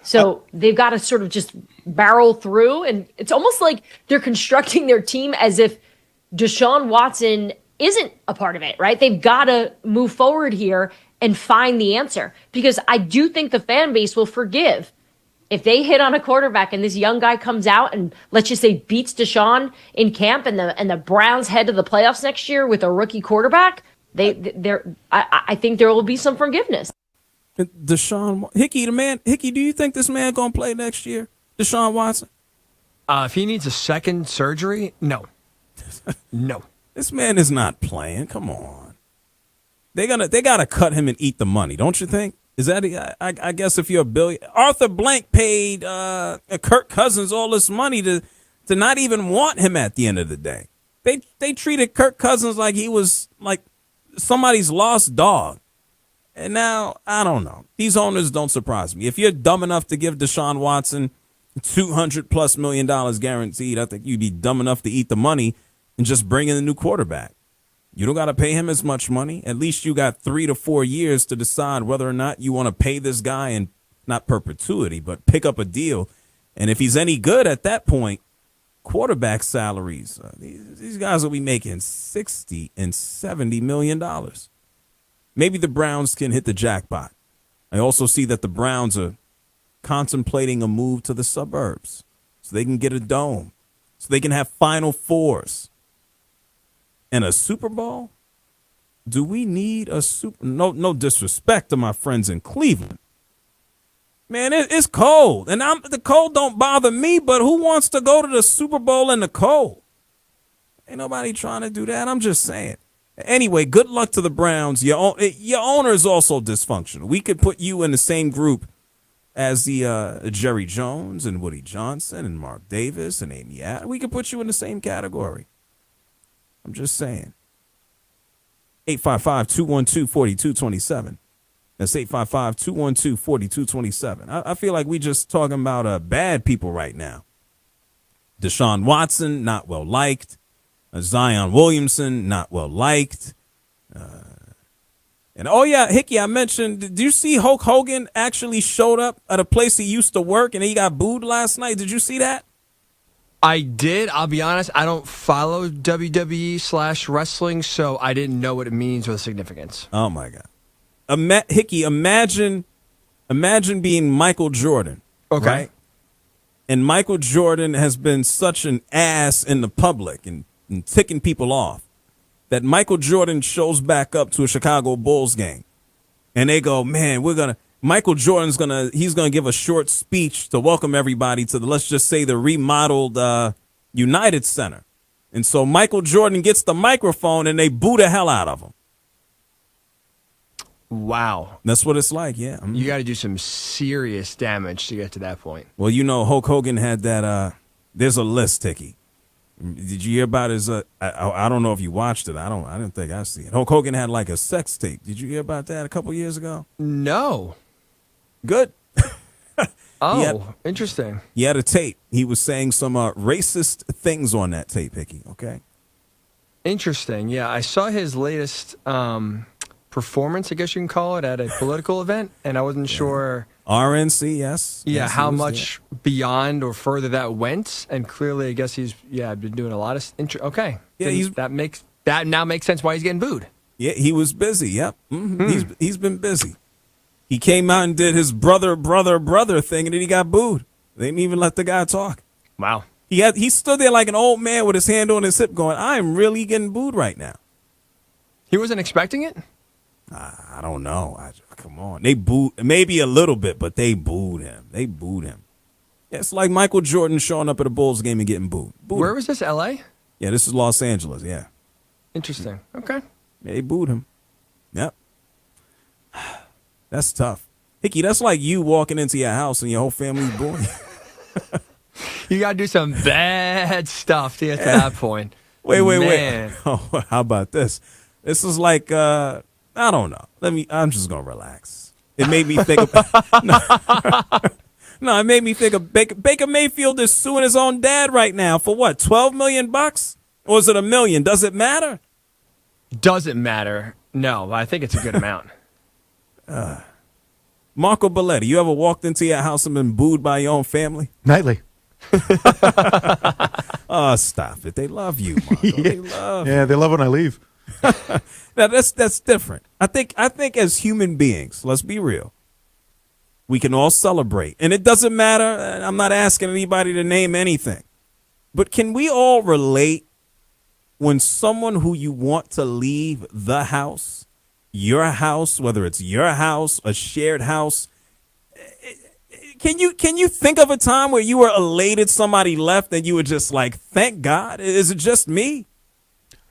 So they've got to sort of just barrel through, and it's almost like they're constructing their team as if Deshaun Watson isn't a part of it, right? They've got to move forward here and find the answer, because I do think the fan base will forgive if they hit on a quarterback and this young guy comes out and, let's just say, beats Deshaun in camp, and the Browns head to the playoffs next year with a rookie quarterback. I think there will be some forgiveness. Deshaun, Hickey, do you think this man going to play next year? Deshaun Watson? If he needs a second surgery, no. No. This man is not playing. Come on. They got to cut him and eat the money, don't you think? Is that, I guess if you're a billion, Arthur Blank paid Kirk Cousins all this money to not even want him at the end of the day. They treated Kirk Cousins like he was like somebody's lost dog. And now, I don't know. These owners don't surprise me. If you're dumb enough to give Deshaun Watson $200+ million guaranteed, I think you'd be dumb enough to eat the money and just bring in a new quarterback. You don't got to pay him as much money. At least you got 3 to 4 years to decide whether or not you want to pay this guy in not perpetuity, but pick up a deal. And if he's any good at that point, quarterback salaries, these guys will be making $60 and $70 million. Maybe the Browns can hit the jackpot. I also see that the Browns are contemplating a move to the suburbs so they can get a dome, so they can have Final Fours. And a Super Bowl? Do we need a super? No disrespect to my friends in Cleveland. Man, it's cold, and the cold don't bother me. But who wants to go to the Super Bowl in the cold? Ain't nobody trying to do that. I'm just saying. Anyway, good luck to the Browns. Your owner is also dysfunctional. We could put you in the same group as the Jerry Jones and Woody Johnson and Mark Davis and Amy Adams. We could put you in the same category. I'm just saying. 855-212-4227. That's 855-212-4227. I feel like we just talking about bad people right now. Deshaun Watson, not well liked. Zion Williamson, not well liked. And oh yeah, Hickey, I mentioned, did you see Hulk Hogan actually showed up at a place he used to work and he got booed last night? Did you see that? I did. I'll be honest. I don't follow WWE/wrestling, so I didn't know what it means or the significance. Oh my God. Hickey, imagine being Michael Jordan. Okay. Right? And Michael Jordan has been such an ass in the public and ticking people off that Michael Jordan shows back up to a Chicago Bulls game. And they go, man, Michael Jordan's he's gonna give a short speech to welcome everybody to let's just say the remodeled United Center. And so Michael Jordan gets the microphone and they boo the hell out of him. Wow. That's what it's like, yeah. Mm-hmm. You got to do some serious damage to get to that point. Well, Hulk Hogan had that, there's a list, Hickey. Did you hear about his, I don't know if you watched it. I didn't think I see it. Hulk Hogan had like a sex tape. Did you hear about that a couple years ago? No. Good. Interesting. He had a tape. He was saying some racist things on that tape, Hickey, okay? Interesting. Yeah, I saw his latest performance, I guess you can call it, at a political event, and I wasn't sure. RNC, yes. Yeah, yes, how much beyond or further that went, and clearly, I guess he's been doing a lot of. Okay, yeah, that now makes sense why he's getting booed. Yeah, he was busy. Yep, he's been busy. He came out and did his brother thing, and then he got booed. They didn't even let the guy talk. Wow. He stood there like an old man with his hand on his hip, going, "I'm really getting booed right now." He wasn't expecting it. I don't know. Come on. They booed, maybe a little bit, but they booed him. Yeah, it's like Michael Jordan showing up at a Bulls game and getting booed. Where was this, L.A.? Yeah, this is Los Angeles, yeah. Interesting. Okay. Yeah, they booed him. Yep. That's tough. Hickey, that's like you walking into your house and your whole family's booing you. You got to do some bad stuff to get to that point. Wait. Oh, how about this? This is like... I don't know. I'm just gonna relax. It made me think of it made me think of Baker Mayfield is suing his own dad right now for what, $12 million? Or is it $1 million? Does it matter? Doesn't matter. No, I think it's a good amount. Marco Belletti, you ever walked into your house and been booed by your own family? Nightly. Oh, stop it. They love you, Marco. They love you. Yeah, they love when I leave. Now that's different. I think as human beings, let's be real, we can all celebrate, and it doesn't matter. I'm not asking anybody to name anything, but can we all relate when someone who you want to leave the house, your house, whether it's your house, a shared house? Can you think of a time where you were elated somebody left and you were just like, thank God? Is it just me?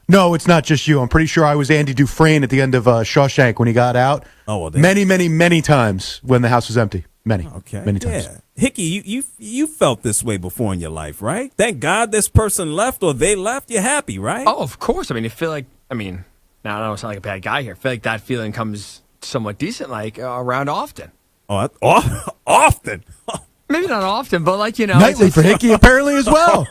No, it's not just you. I'm pretty sure I was Andy Dufresne at the end of Shawshank when he got out. Oh, well, many times when the house was empty. Many times. Yeah. Hickey, you felt this way before in your life, right? Thank God this person left or they left. You're happy, right? Oh, of course. I mean, now I don't want to sound like a bad guy here. I feel like that feeling comes somewhat decent, around often. Oh, often? Maybe not often, but nightly for Hickey apparently as well.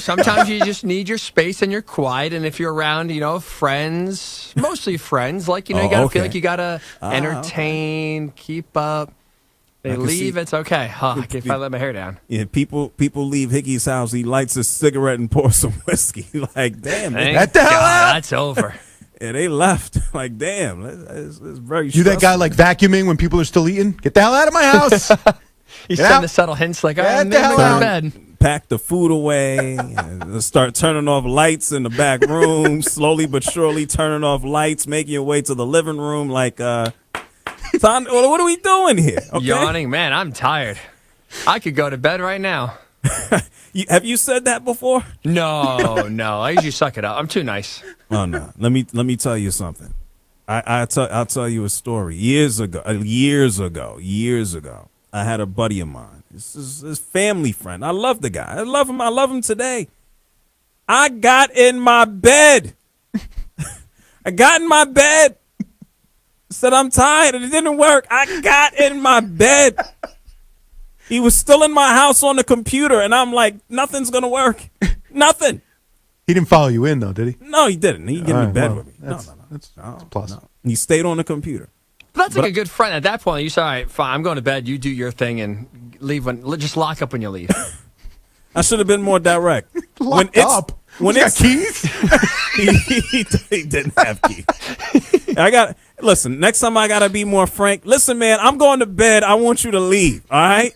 Sometimes you just need your space and you're quiet, and if you're around, friends, mostly friends, you gotta feel like you gotta entertain, keep up. They leave, it's okay. I can finally let my hair down. Yeah, people leave Hickey's house. He lights a cigarette and pours some whiskey. Like, damn, get the hell out. That's over. Yeah, they left. Like, damn, it's very. You that guy vacuuming when people are still eating? Get the hell out of my house. You send the subtle hints I'm in bed. pack the food away, and start turning off lights in the back room, slowly but surely turning off lights, making your way to the living room. Like, what are we doing here? Okay? Yawning, man, I'm tired. I could go to bed right now. Have you said that before? No. I usually suck it up. I'm too nice. Oh no. Let me tell you something. I'll tell you a story. Years ago, I had a buddy of mine. This is his family friend. I love the guy. I love him today. I got in my bed. Said I'm tired and it didn't work. I got in my bed. He was still in my house on the computer, and I'm like, nothing's going to work. Nothing. He didn't follow you in, though, did he? No, he didn't. He get in bed with me. That's a plus. No. He stayed on the computer. But that's like a good friend. At that point, you say, all right, fine, I'm going to bed. You do your thing and leave just lock up when you leave. I should have been more direct. Locked up? When it's got keys? he didn't have keys. Listen, next time I got to be more frank. Listen, man, I'm going to bed. I want you to leave, all right?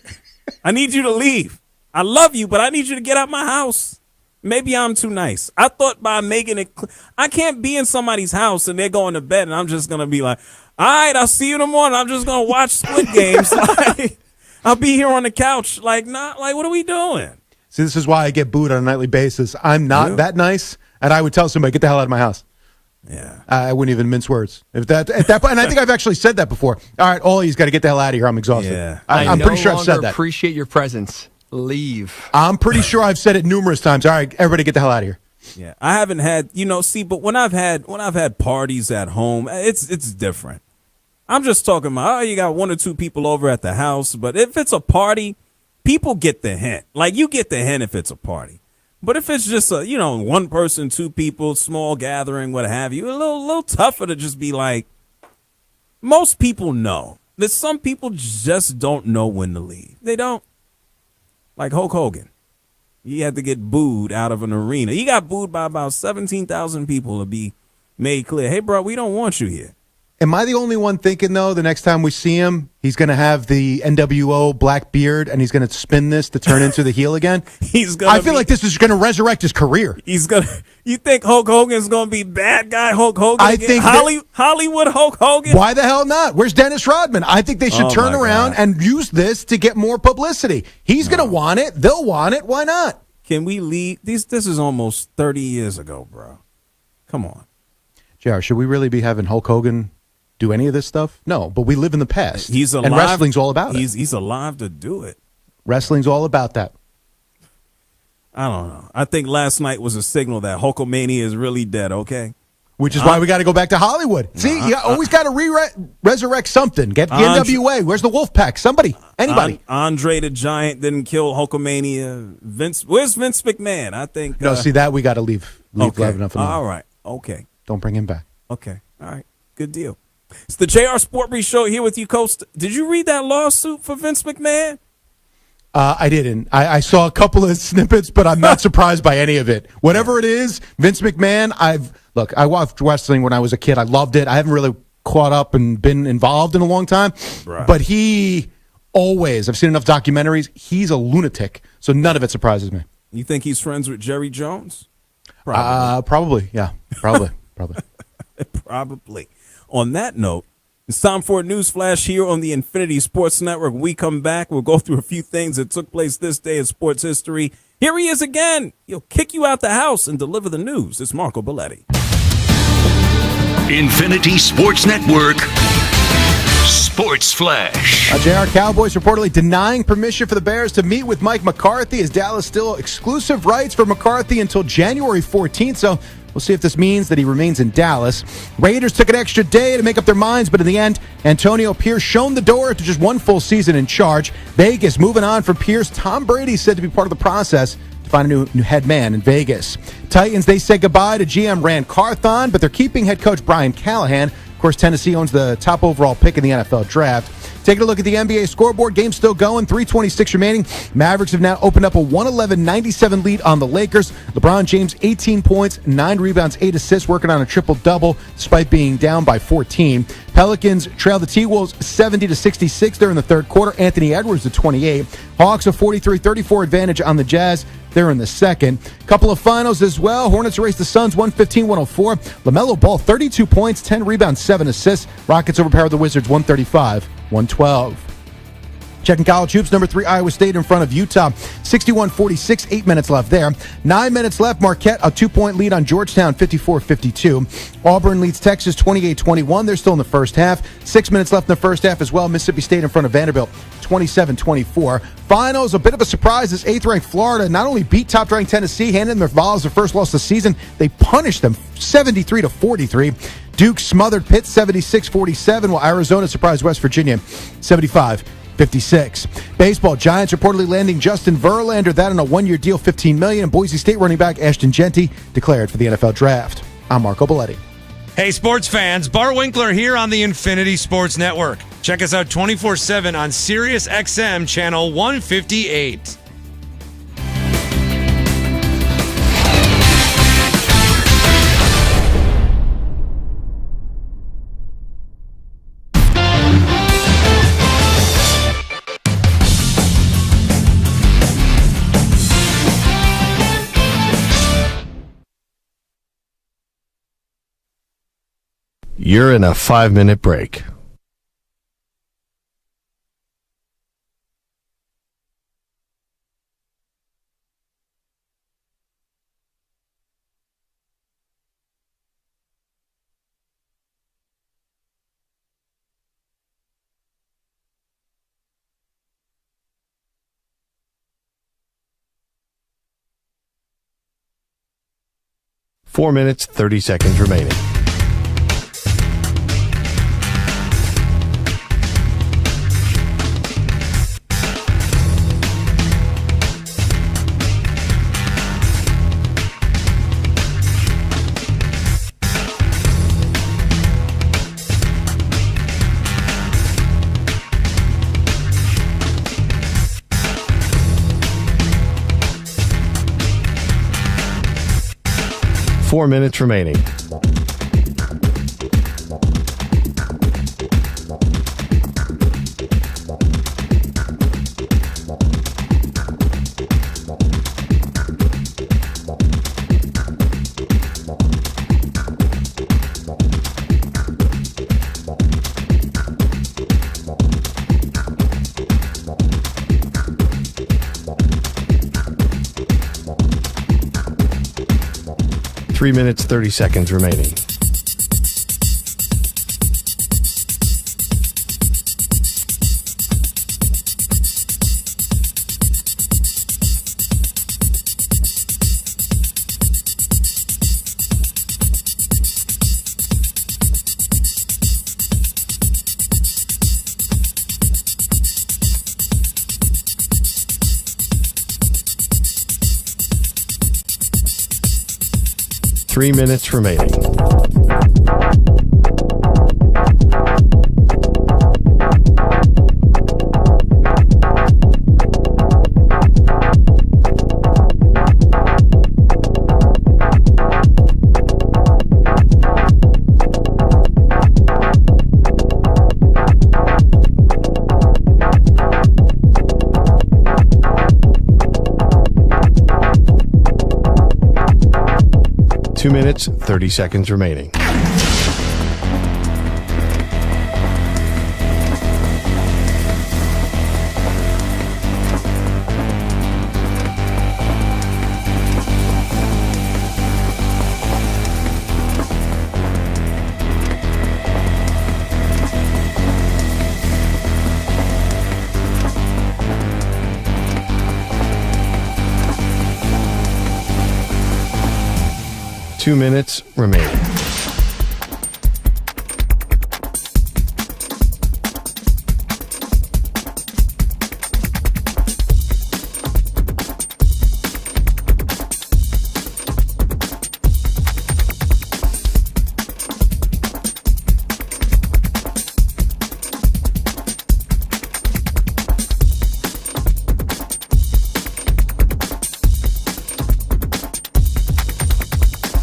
I need you to leave. I love you, but I need you to get out my house. Maybe I'm too nice. I thought by making it I can't be in somebody's house and they're going to bed and I'm just going to be like, all right, I'll see you in the morning. I'm just going to watch Squid Games. Like, I'll be here on the couch. Like, what are we doing? See, this is why I get booed on a nightly basis. I'm not that nice, and I would tell somebody, get the hell out of my house. Yeah. I wouldn't even mince words. At that point, and I think I've actually said that before. All right, Ollie's got to get the hell out of here. I'm exhausted. Yeah. I'm pretty sure I've said that. Appreciate your presence. Leave. I'm pretty sure I've said it numerous times. All right, everybody get the hell out of here. Yeah. I haven't had, but when I've had parties at home, it's different. I'm just talking about, you got one or two people over at the house, but if it's a party, people get the hint. Like, you get the hint if it's a party. But if it's just one person, two people, small gathering, what have you, a little tougher to just be like, most people know. There's some people just don't know when to leave. They don't. Like Hulk Hogan. He had to get booed out of an arena. He got booed by about 17,000 people to be made clear, hey, bro, we don't want you here. Am I the only one thinking, though, the next time we see him, he's going to have the NWO black beard and he's going to spin this to turn into the heel again? I feel like this is going to resurrect his career. You think Hulk Hogan's going to be bad guy Hulk Hogan? I think Hollywood Hulk Hogan? Why the hell not? Where's Dennis Rodman? I think they should turn around and use this to get more publicity. He's going to want it. They'll want it. Why not? Can we leave? This is almost 30 years ago, bro. Come on. JR, should we really be having Hulk Hogan do any of this stuff? No, but we live in the past. He's alive. And wrestling's all about it. He's alive to do it. Wrestling's all about that. I don't know. I think last night was a signal that Hulkamania is really dead, okay? Which is why we got to go back to Hollywood. See, you always got to resurrect something. Get the NWA. Where's the Wolfpack? Somebody. Anybody. Andre the Giant didn't kill Hulkamania. Where's Vince McMahon? I think. No, see, that we got to leave enough alone. All right. Okay. Don't bring him back. Okay. All right. Good deal. It's the JR SportBrief show here with you, Coast. Did you read that lawsuit for Vince McMahon? I didn't. I saw a couple of snippets, but I'm not surprised by any of it. Whatever it is, Vince McMahon, I watched wrestling when I was a kid. I loved it. I haven't really caught up and been involved in a long time. Right. But I've seen enough documentaries, he's a lunatic. So none of it surprises me. You think he's friends with Jerry Jones? Probably. Yeah. Probably. Probably. On that note, it's time for a news flash here on the Infinity Sports Network. When we come back, we'll go through a few things that took place this day in sports history. Here he is again. He'll kick you out the house and deliver the news. It's Marco Belletti. Infinity Sports Network Sports Flash. JR Cowboys reportedly denying permission for the Bears to meet with Mike McCarthy, as Dallas still exclusive rights for McCarthy until January 14th. So we'll see if this means that he remains in Dallas. Raiders took an extra day to make up their minds, but in the end, Antonio Pierce shown the door after just one full season in charge. Vegas moving on from Pierce. Tom Brady said to be part of the process to find a new head man in Vegas. Titans, they said goodbye to GM Rand Carthon, but they're keeping head coach Brian Callahan. Of course, Tennessee owns the top overall pick in the NFL draft. Taking a look at the NBA scoreboard, game still going, 3:26 remaining. Mavericks have now opened up a 111-97 lead on the Lakers. LeBron James, 18 points, 9 rebounds, 8 assists, working on a triple-double despite being down by 14. Pelicans trail the T-Wolves 70-66 there in the third quarter. Anthony Edwards at 28. Hawks a 43-34 advantage on the Jazz. They're in the second. Couple of finals as well. Hornets erase the Suns 115-104. LaMelo Ball 32 points, 10 rebounds, 7 assists. Rockets overpowered the Wizards 135-112. Checking college hoops, number 3 Iowa State in front of Utah, 61-46, 8 minutes left there. 9 minutes left, Marquette a 2-point lead on Georgetown, 54-52. Auburn leads Texas 28-21. They're still in the first half. 6 minutes left in the first half as well. Mississippi State in front of Vanderbilt, 27-24. Finals, a bit of a surprise as 8th-ranked Florida not only beat top-ranked Tennessee, handed them their Vols their first loss of the season, they punished them 73-43. Duke smothered Pitt 76-47, while Arizona surprised West Virginia 75-56. Baseball, Giants reportedly landing Justin Verlander, that on a 1-year deal, $15 million. And Boise State running back Ashton Genty declared for the NFL Draft. I'm Marco Belletti. Hey, sports fans, Bart Winkler here on the Infinity Sports Network. Check us out 24/7 on Sirius XM Channel 158. You're in a 5-minute break. Four minutes, 30 seconds remaining. Four minutes remaining. Three minutes, 30 seconds remaining. Three minutes remaining. Two minutes, 30 seconds remaining. Two minutes remaining.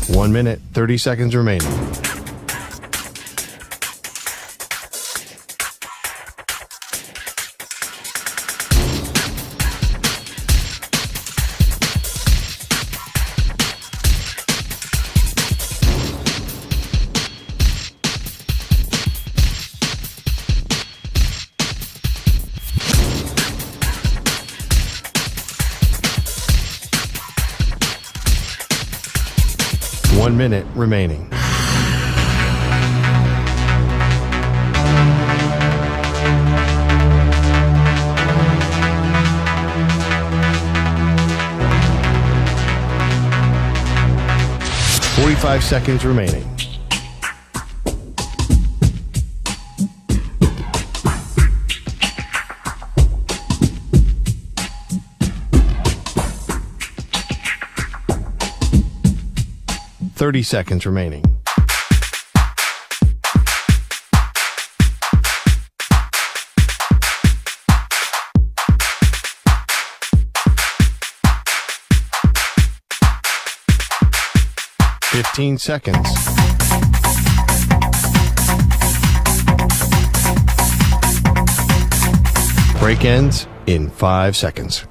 One minute, 30 seconds remaining. 1 minute remaining. Five seconds remaining. Thirty seconds remaining. Fifteen seconds. Break ends in 5 seconds.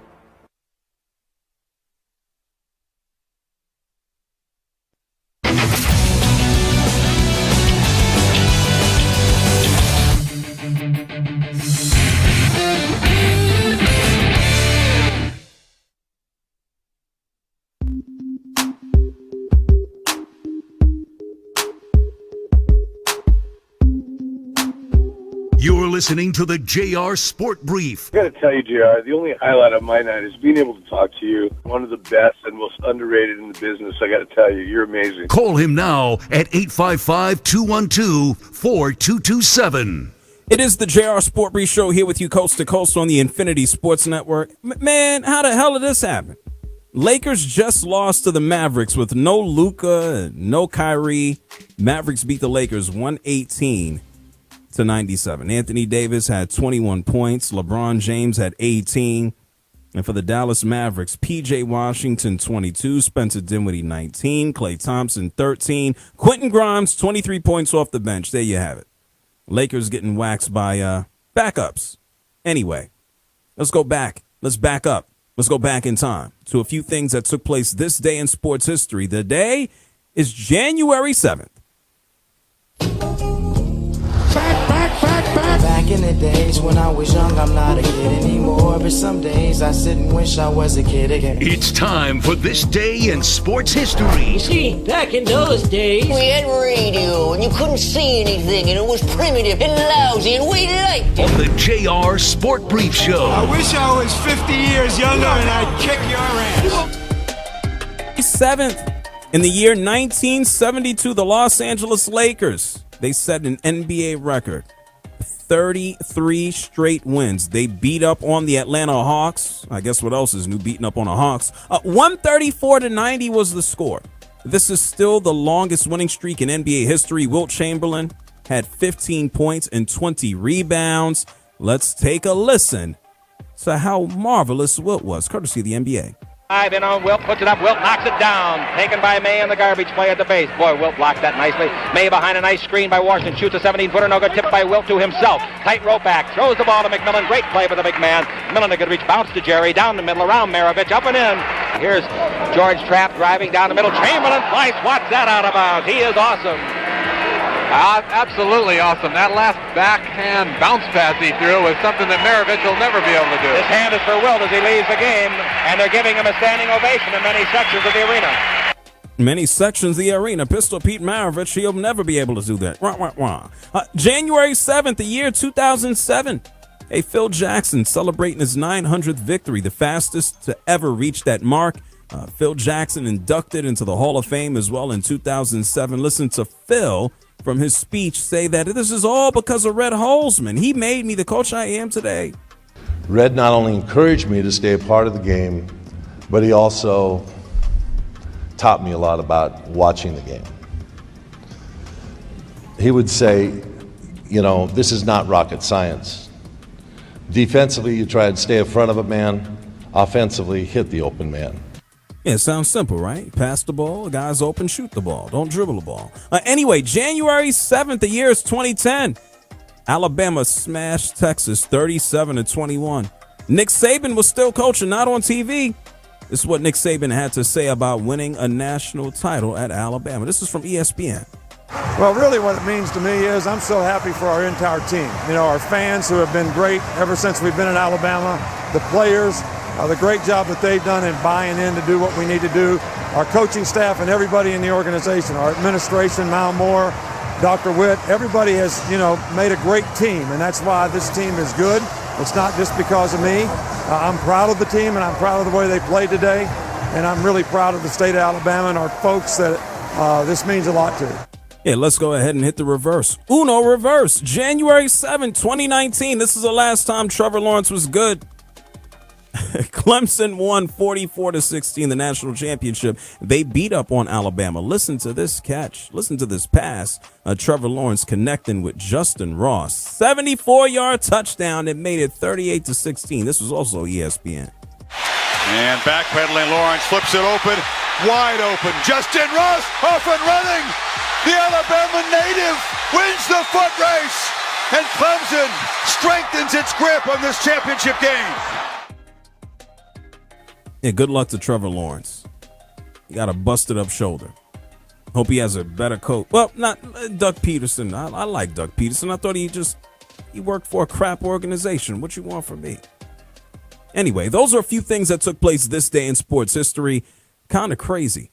You're listening to the JR Sport Brief. I got to tell you, JR, the only highlight of my night is being able to talk to you. One of the best and most underrated in the business. I got to tell you, you're amazing. Call him now at 855-212-4227. It is the JR Sport Brief show here with you coast to coast on the Infinity Sports Network. Man, how the hell did this happen? Lakers just lost to the Mavericks with no Luka, no Kyrie. Mavericks beat the Lakers 118 to 97. Anthony Davis had 21 points. LeBron James had 18. And for the Dallas Mavericks, P.J. Washington, 22. Spencer Dinwiddie, 19. Klay Thompson, 13. Quentin Grimes, 23 points off the bench. There you have it. Lakers getting waxed by backups. Anyway, let's go back. Let's back up. Let's go back in time to a few things that took place this day in sports history. The day is January 7th. Back in the days when I was young, I'm not a kid anymore. But some days I sit and wish I was a kid again. It's time for this day in sports history. You see, back in those days, we had radio and you couldn't see anything and it was primitive and lousy and we liked it. On the JR Sport Brief Show. I wish I was 50 years younger and I'd kick your ass. 7th. In the year 1972, the Los Angeles Lakers, they set an NBA record. 33 straight wins. They beat up on the Atlanta Hawks. I guess what else is new, beating up on the Hawks. 134-90 was the score. This is still the longest winning streak in NBA history. Wilt Chamberlain had 15 points and 20 rebounds. Let's take a listen to how marvelous Wilt was, courtesy of the NBA. In on Wilt, puts it up. Wilt knocks it down. Taken by May on the garbage play at the base. Boy, Wilt blocked that nicely. May behind a nice screen by Washington. Shoots a 17-footer. No good. Tipped by Wilt to himself. Tight rope back. Throws the ball to McMillan. Great play by the big man. McMillan a good reach. Bounce to Jerry. Down the middle. Around Maravich. Up and in. Here's George Trapp driving down the middle. Chamberlain slice. Watch that out of bounds. He is awesome. Absolutely awesome. That last backhand bounce pass he threw was something that Maravich will never be able to do. This hand is for Wilt as he leaves the game, and they're giving him a standing ovation in many sections of the arena. Many sections of the arena. Pistol Pete Maravich, he'll never be able to do that. January 7th, the year 2007. Hey, Phil Jackson celebrating his 900th victory, the fastest to ever reach that mark. Phil Jackson inducted into the Hall of Fame as well in 2007. Listen to Phil from his speech say that this is all because of Red Holzman. He made me the coach I am today. Red not only encouraged me to stay a part of the game, but he also taught me a lot about watching the game. He would say, you know, this is not rocket science. Defensively, you try and stay in front of a man. Offensively, hit the open man. Yeah, it sounds simple, right? Pass the ball, the guy's open, shoot the ball. Don't dribble the ball. Anyway, January 7th, the year is 2010. Alabama smashed Texas 37-21. Nick Saban was still coaching, not on TV. This is what Nick Saban had to say about winning a national title at Alabama. This is from ESPN. Well, really what it means to me is I'm so happy for our entire team. You know, our fans who have been great ever since we've been in Alabama, the players, the great job that they've done in buying in to do what we need to do. Our coaching staff and everybody in the organization, our administration, Mal Moore, Dr. Witt, everybody has, made a great team, and that's why this team is good. It's not just because of me. I'm proud of the team, and I'm proud of the way they played today, and I'm really proud of the state of Alabama and our folks that this means a lot to. Yeah, let's go ahead and hit the reverse. Uno reverse. January 7, 2019. This is the last time Trevor Lawrence was good. Clemson won 44-16 the national championship. They beat up on Alabama. Listen to this catch. Listen to this pass. Trevor Lawrence connecting with Justin Ross. 74-yard touchdown that made it 38-16. This was also ESPN. And backpedaling, Lawrence flips it open, wide open. Justin Ross off and running. The Alabama native wins the foot race, and Clemson strengthens its grip on this championship game. Yeah, good luck to Trevor Lawrence. He got a busted up shoulder. Hope he has a better coach. Well, not Doug Peterson. I like Doug Peterson. I thought he worked for a crap organization. What you want from me? Anyway, those are a few things that took place this day in sports history. Kind of crazy.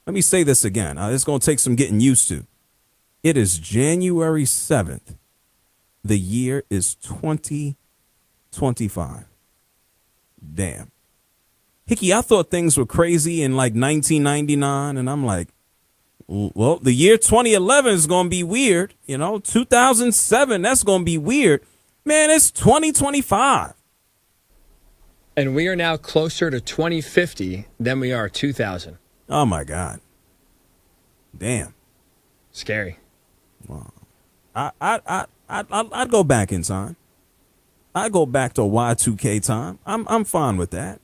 Let me say this again. It's going to take some getting used to. It is January 7th. The year is 2025. Damn. Hickey, I thought things were crazy in like 1999, and I'm like, well, the year 2011 is going to be weird. 2007, that's going to be weird. Man, it's 2025. And we are now closer to 2050 than we are 2000. Oh, my God. Damn. Scary. Wow. I'd go back in time. I'd go back to Y2K time. I'm fine with that.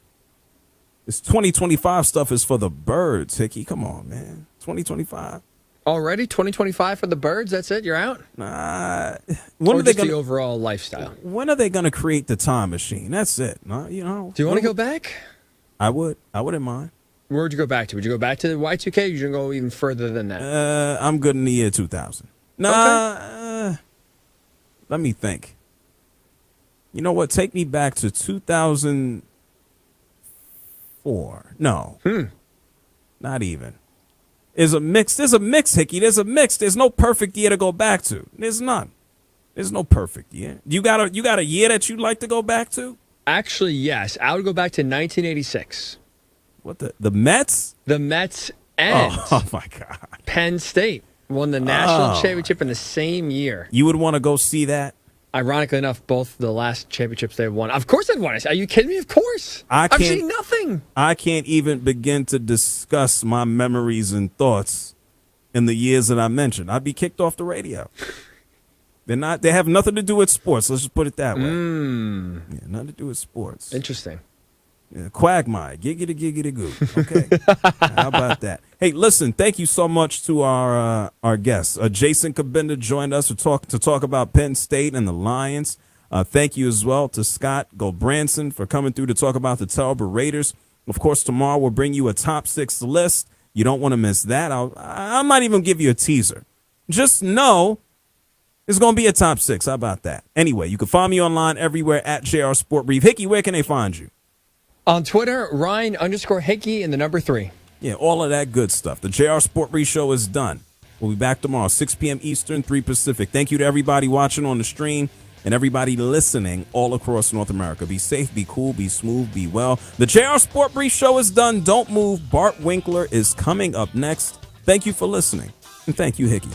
This 2025 stuff is for the birds, Hickey. Come on, man. 2025. Already 2025 for the birds? That's it? You're out? Nah. Or just the overall lifestyle? When are they going to create the time machine? That's it. Do you want to go back? I would. I wouldn't mind. Where would you go back to? Would you go back to Y2K, or would you go even further than that? I'm good in the year 2000. Nah. Let me think. You know what? Take me back to 2004. No. Not even. There's a mix, Hickey. There's a mix. There's no perfect year to go back to. There's none. There's no perfect year. You got a year that you'd like to go back to? Actually, yes. I would go back to 1986. What the Mets? The Mets and oh my God. Penn State won the national championship in the same year. You would want to go see that? Ironically enough, both the last championships they won. Of course I'd want to. Are you kidding me? Of course. I've seen nothing. I can't even begin to discuss my memories and thoughts in the years that I mentioned. I'd be kicked off the radio. They have nothing to do with sports. Let's just put it that way. Yeah, nothing to do with sports. Interesting. Yeah, quagmire, giggity goo. Okay, how about that? Hey, listen, thank you so much to our guests. Jason Kabinda joined us to talk about Penn State and the Lions. Thank you as well to Scott Goldbranson for coming through to talk about the Terrible Raiders. Of course, tomorrow we'll bring you a top 6 list. You don't want to miss that. I might even give you a teaser. Just know it's going to be a top 6. How about that? Anyway, you can find me online everywhere at JR SportBrief. Hickey, where can they find you? On Twitter, Ryan_Hickey and the number 3. Yeah, all of that good stuff. The JR SportBrief show is done. We'll be back tomorrow, 6 p.m. Eastern, 3 Pacific. Thank you to everybody watching on the stream and everybody listening all across North America. Be safe, be cool, be smooth, be well. The JR SportBrief show is done. Don't move. Bart Winkler is coming up next. Thank you for listening. And thank you, Hickey.